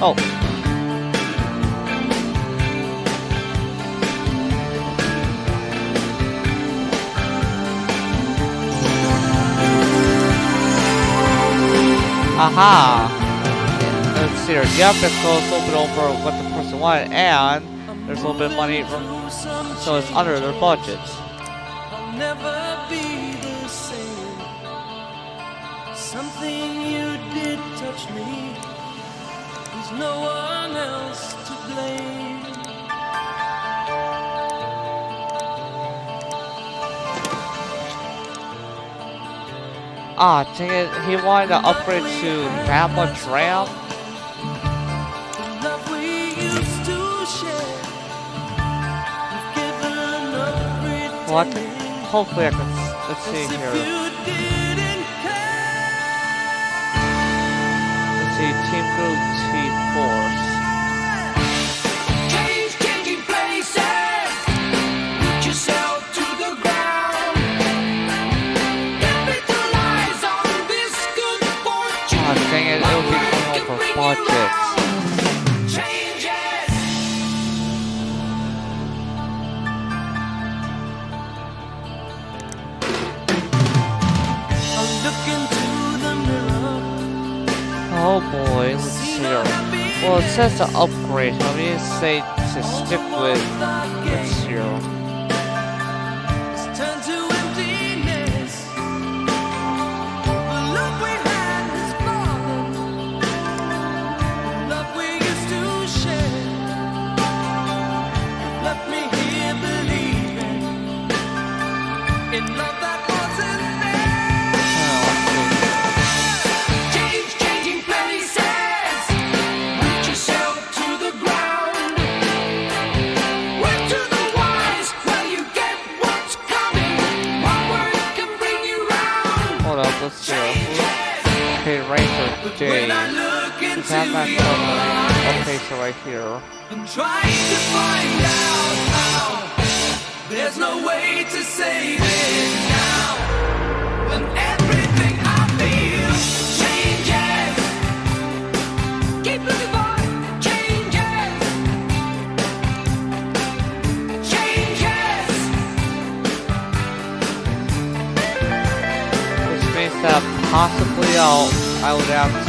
Oh. Aha! Let's see here. Yep, it goes a little bit over what the person wanted, and there's a little bit of money from, so it's under their budget. I'll never be the same. Something you did touch me. There's no one else to blame. Ah, dang it, he wanted to upgrade to that much RAM? The love we used to share. You've given up Well, I can, hopefully I can, let's see here. Let's see, Team Group T-Force. Changing places. Put yourself to the ground. Capitalize on this good fortune. Ah, dang it, it'll be coming over budget. Changes. I'll look into the mirror. Oh boy, let's see here. Well, it says to upgrade, so I'm going to say to stick with, let's see here. Turn to emptiness. The love we had is gone. Love we used to share. Left me here believing in love that wasn't there. Changing places. Put yourself to the ground. Word to the wise, well you get what's coming. One word can bring you round. Hold up, let's see here. Okay, Ranger Day. When I look in Is that not cover? Okay, so right here. I'm trying to find out how. There's no way to save it now. When everything I feel changes. Keep looking for changes. Changes. Which means that possibly I would have to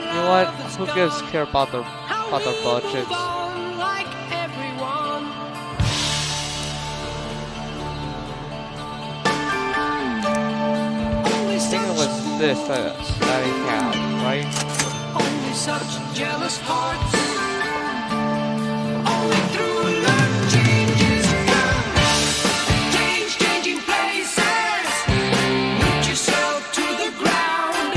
you know what? Who gives care about their budgets? I think it was this that he had, right? Only such jealous hearts. Only through love changes come. Changing places. Root yourself to the ground.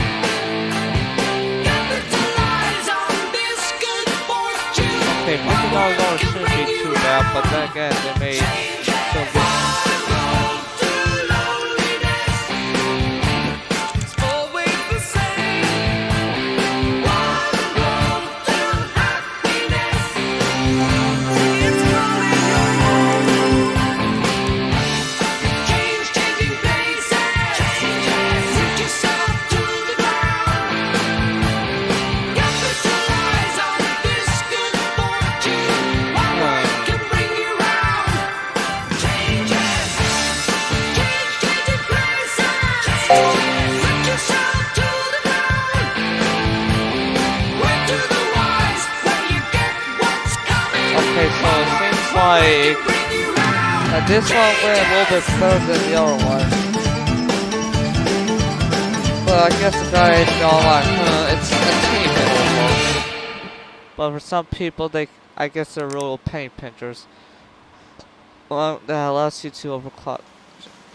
Capitalize on this good fortune. Okay, $50 shouldn't be too bad, but then again, they may still be. Like this one went a little bit better than the other one, but I guess the guy felt like, it's a team anymore. But for some people, I guess they're real paint pinchers. Well, that allows you to overclock.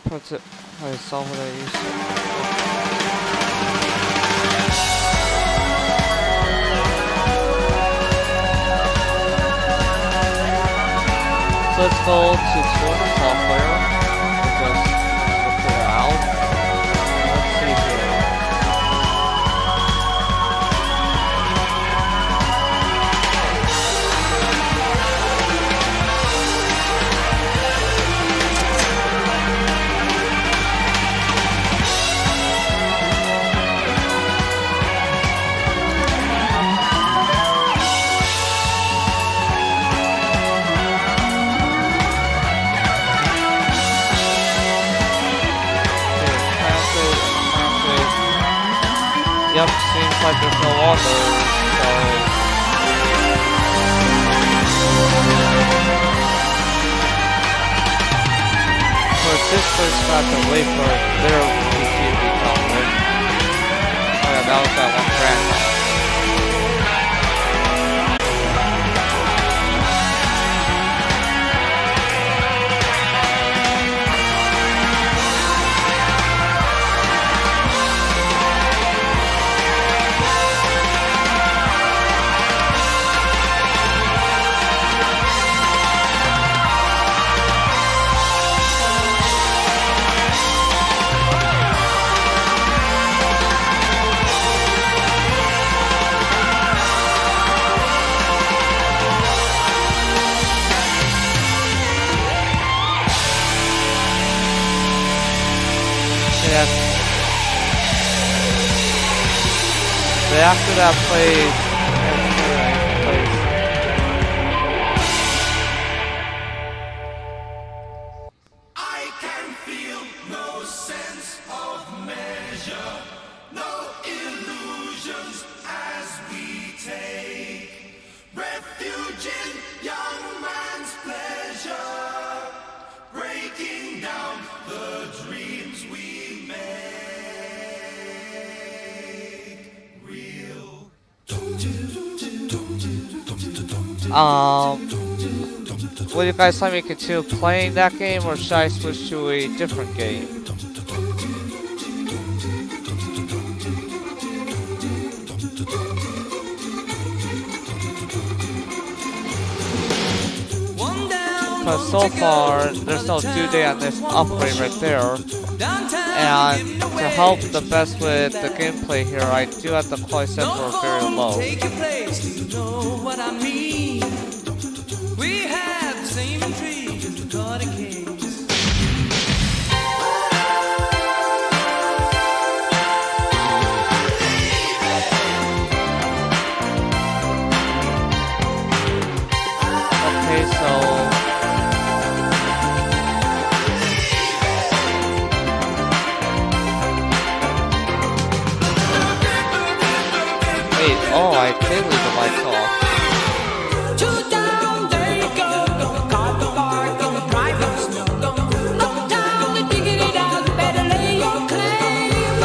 Puts it. I saw what I used. So let's go to Twitter software. Just put it out. Let's see here. Yep, seems like there's no water, so... For this person, I have to wait for their PC to be done with. Oh yeah, that was that one grand. But after that plays, I can feel no sense of measure, no illusions as we take refuge in young man's pleasure, breaking down. Would you guys like me to continue playing that game, or should I switch to a different game? Because so far, there's no due date on this upgrade right there. And to help the best with the gameplay here, I do have the quality set for very low. Take your place, you know what I mean. We have the same intrigue as the court case. Okay, so wait, oh, I did leave the lights off. Two down, there you go. Car to car, gonna drive in the snow. Knock down the diggity down, better lay your claim.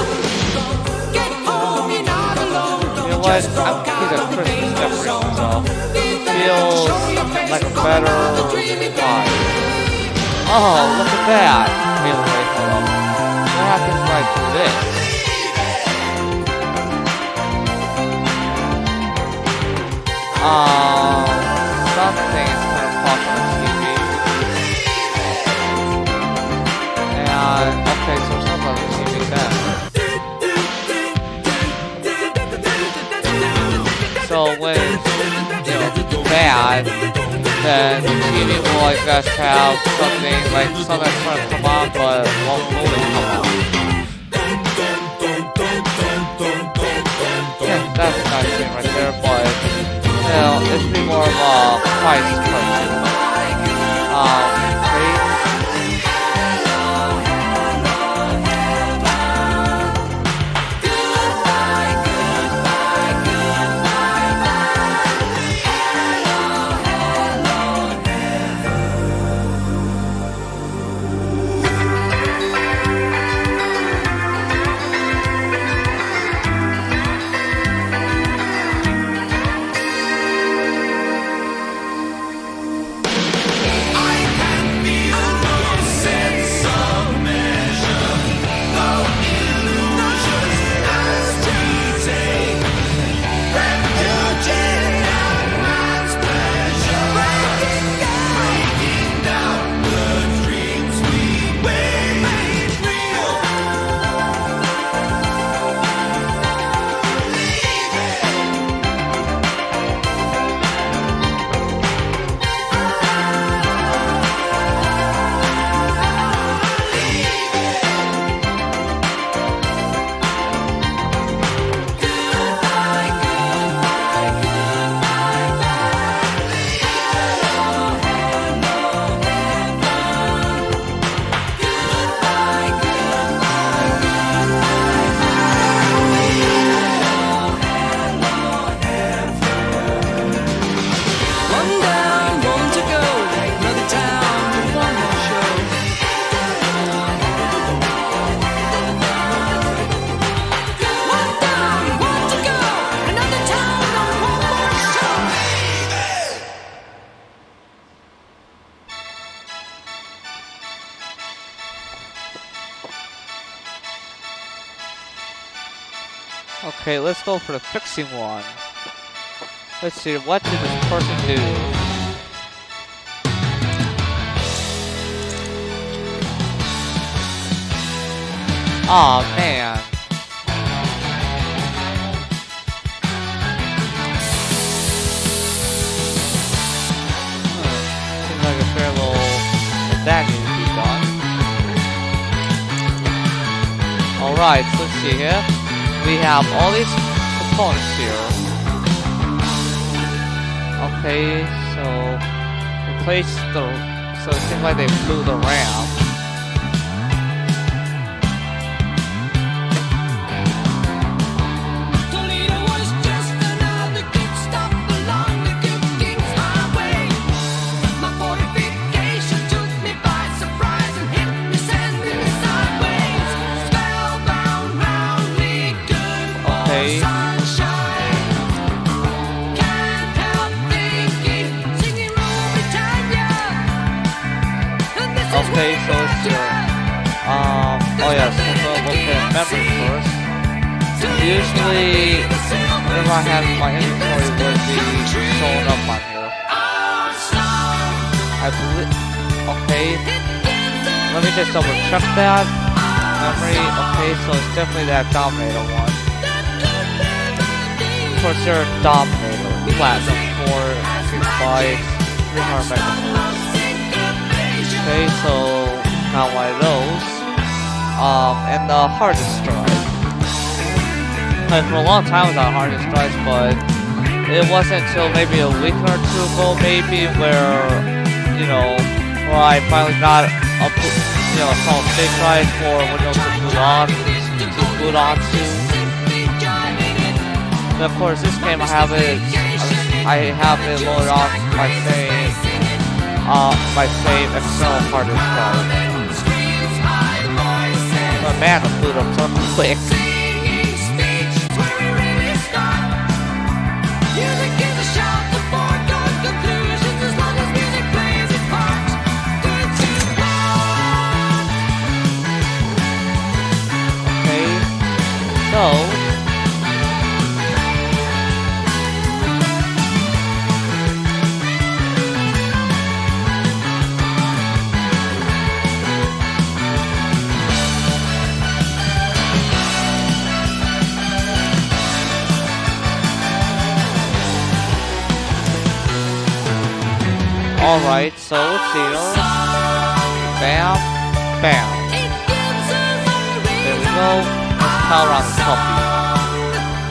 Get home, you're not alone. You know what? I'm keeping the Christmas decorations off. Feels like a better vibe. Oh, look at that! Wait, hold on. What happens when I do this? Something is kind of pop on the TV. And, okay, so it's not on the TV then. So when it's, bad, then the TV will, I guess, have something like something that's trying to come on, but won't fully come on. Yeah, that's a nice thing right there, but you know, it's be more of a price cartoon. Wait. Okay, let's go for the fixing one. Let's see, what did this person do? Aw, man. Seems like a fair little... that needs to be done. Alright, so let's see here. We have all these components here. Okay, so replace the, so it seems like they blew the RAM. remember first. Usually, whenever I have my inventory would be showing up on here. I believe. Okay. Let me just double check that. Memory. Okay, so it's definitely that Dominator one. For sure, Dominator. Platinum 4 gigabytes, 300 megahertz. Okay, so got one of those. And the hard disk drive. And for a long time without hard disk drives, but it wasn't until maybe a week or two ago, maybe, where, you know, where I finally got a, you know, solid state drive for Windows to boot onto. And of course, this game I have it loaded on my same external hard disk drive. But man, the boot up so quick. So, alright, so let's see here. Bam, bam. There we go. Power on the puppy.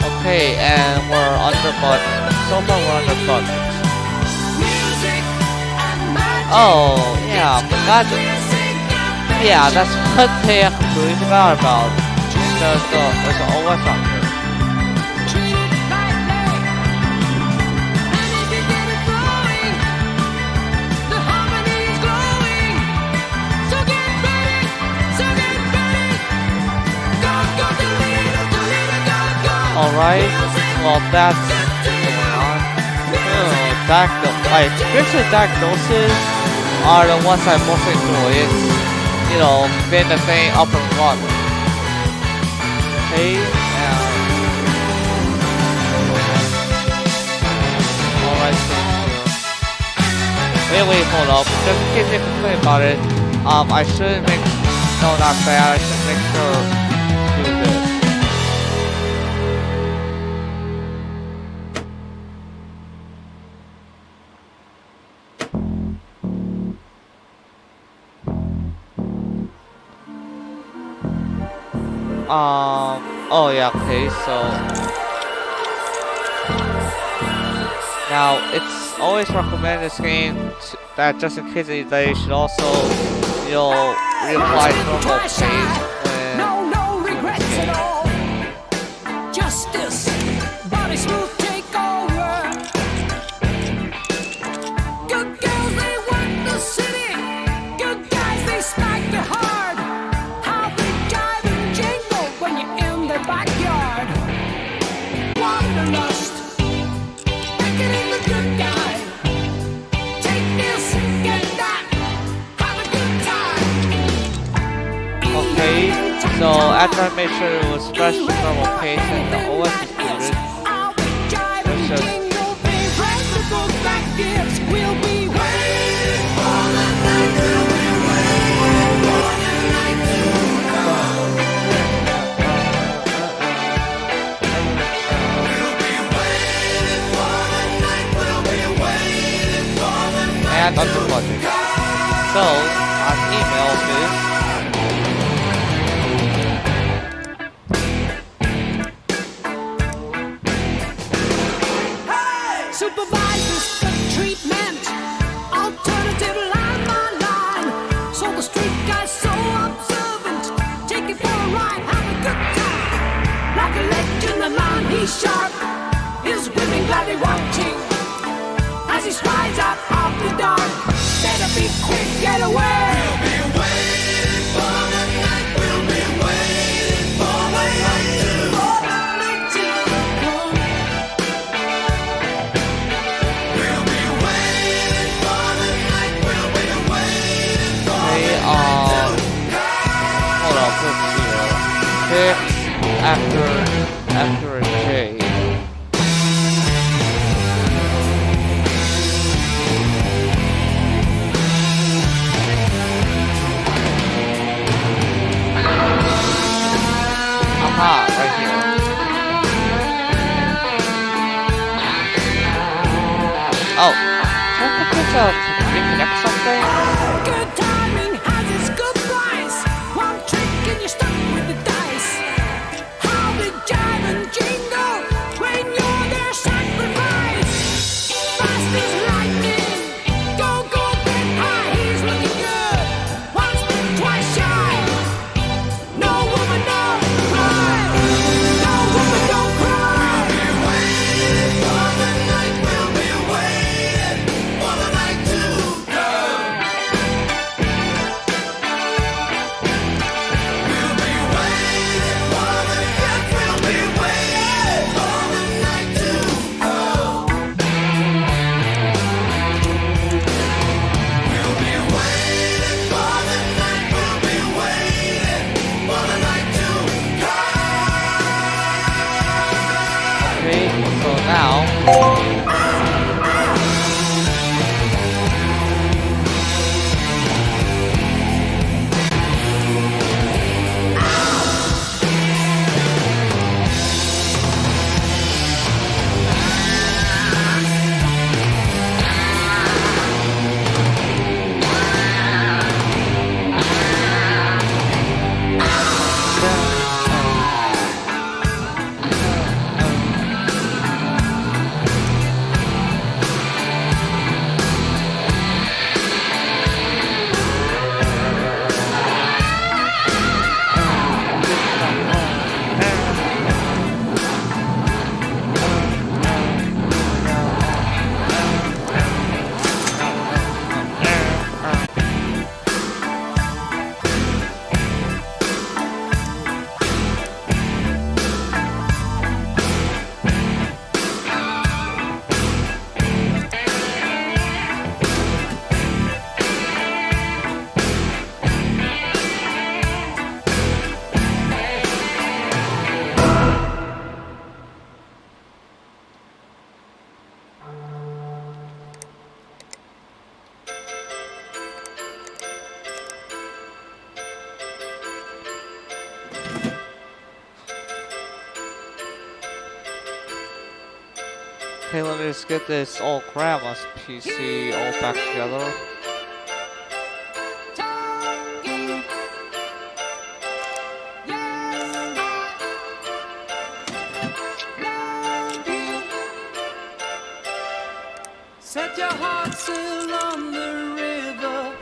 Okay, and we're under buttons. So far we're under buttons. Oh, yeah, forgot. Yeah, that's what they completely forgot about. There's an OS on here. Alright, well that's going on. My experience with diagnoses are the ones I most enjoy. It's, you know, getting the thing up and running. Okay, alright, so wait, hold up. Just in case you complain about it, I shouldn't make, no, not that, I should make sure to do this. Oh yeah, okay, so now it's always recommended this game that just in case they should also, you know, reapply normal pace when No regrets at all. Justice, body smooth takeover. Good girls, they work the city. Good guys, they smack you hard. Backyard, wanderlust, making it the good guy. Take this, get that, have a good time. Okay, so after I made sure it was fresh normal pace and the OS included, let's just we'll be waiting for the night. We'll be waiting for the night to come. And under budget. So, on email is supervisors for treatment, alternative line by line. So the street guy's so observant, take it for a ride, have a good time. Like a legend, the line he's sharp, his women gladly watching as he strides out of the dark. Better be quick, get away. We'll be waiting for the night. We'll be waiting for the night to come. We'll be waiting for the night. We'll be waiting for the night to come. hold on, let's see here. Pick accurate J. Aha, right here. Oh, can I put this reconnect something? Good timing has its good price. One trick and you're stuck with the dice. How the jive and jingle when you're their sacrifice. Fast as lightning, go get high. He's looking good. Once bit, twice shy. No woman, no cry. No woman, don't cry. We'll be waiting for the night. We'll be waiting for the night to come. We'll be waiting for the night. We'll be waiting for the night to come. We'll be waiting for the night. We'll be waiting for the night to come. Okay, so now. Okay, let me just get this old grandma's PC all back together. Set your heart sail on the river.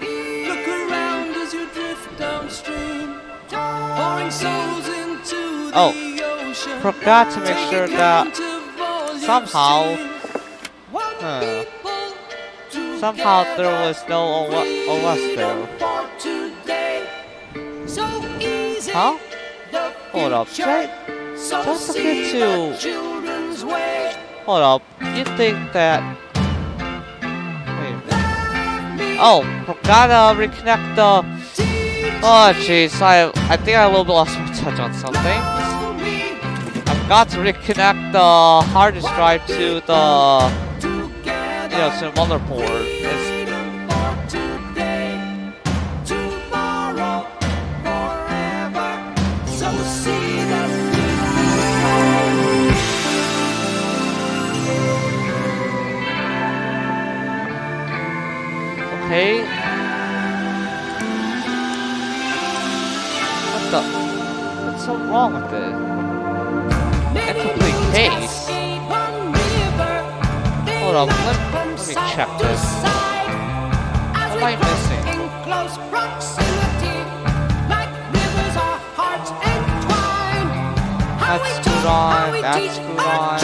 Look around as you drift downstream. Pouring souls into the ocean. Forgot to make sure that somehow there was no OS there. Huh? Hold up, don't forget to... Hold up, you think that... Wait a minute. Oh, forgot to reconnect the... Oh jeez, I think I a little bit lost my touch on something. I forgot to reconnect the hard disk drive to the... to the motherboard. Okay. What the? What's so wrong with it? Incomplete case? Hold up, let me check this. What am I missing? That's screwed on, that's screwed on.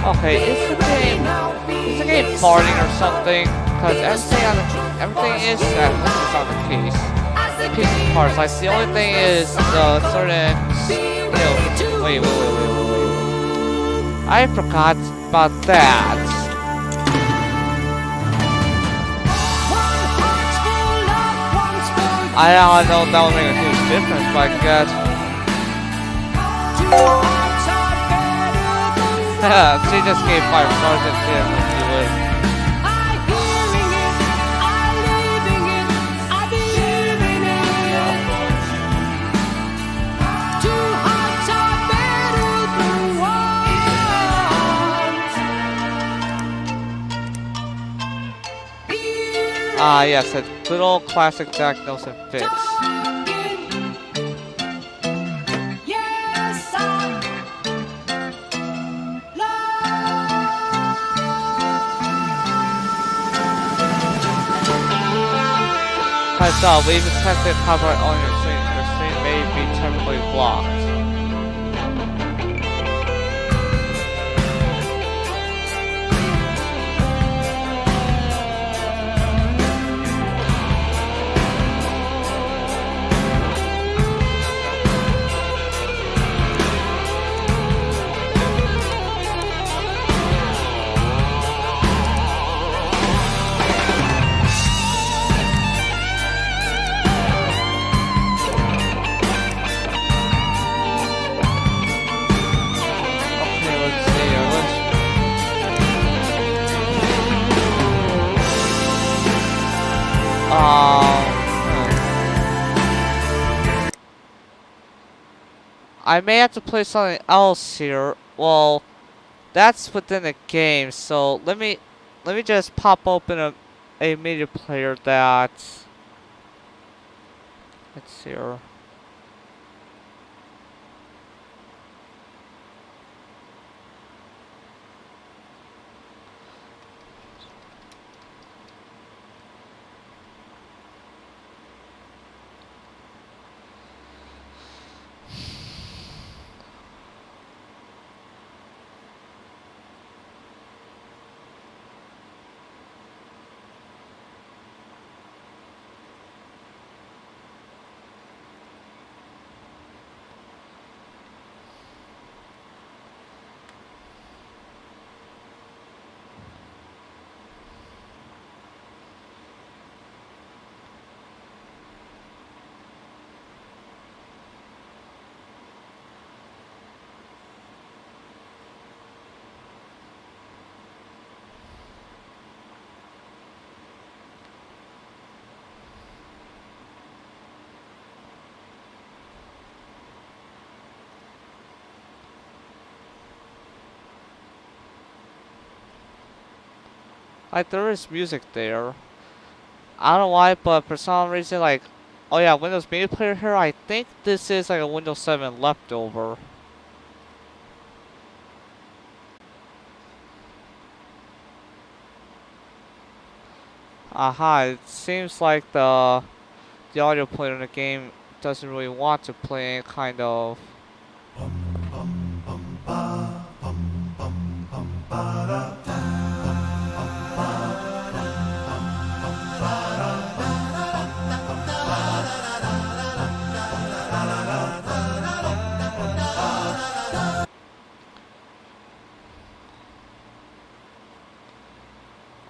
Okay, is the game farting or something? Because everything is on the case. The case parts. Like the only thing is the certain, wait. I forgot about that. I don't know if that would make a huge difference, but I guess. She just gave 5 stars and didn't review it. Ah, yes, a good old classic diagnose and fix. Heads up, leave a tested copyright on your stream. Your stream may be temporarily blocked. I may have to play something else here. Well, that's within the game, so let me just pop open a media player that, let's see here. Like, there is music there. I don't know why, but for some reason, like, oh yeah, Windows Media Player here, I think this is like a Windows 7 leftover. Aha, it seems like the audio player in the game doesn't really want to play any kind of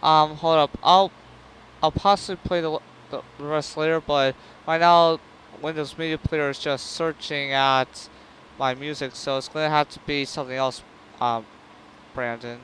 hold up. I'll possibly play the rest later, but right now Windows Media Player is just searching at my music, so it's gonna have to be something else, Brandon.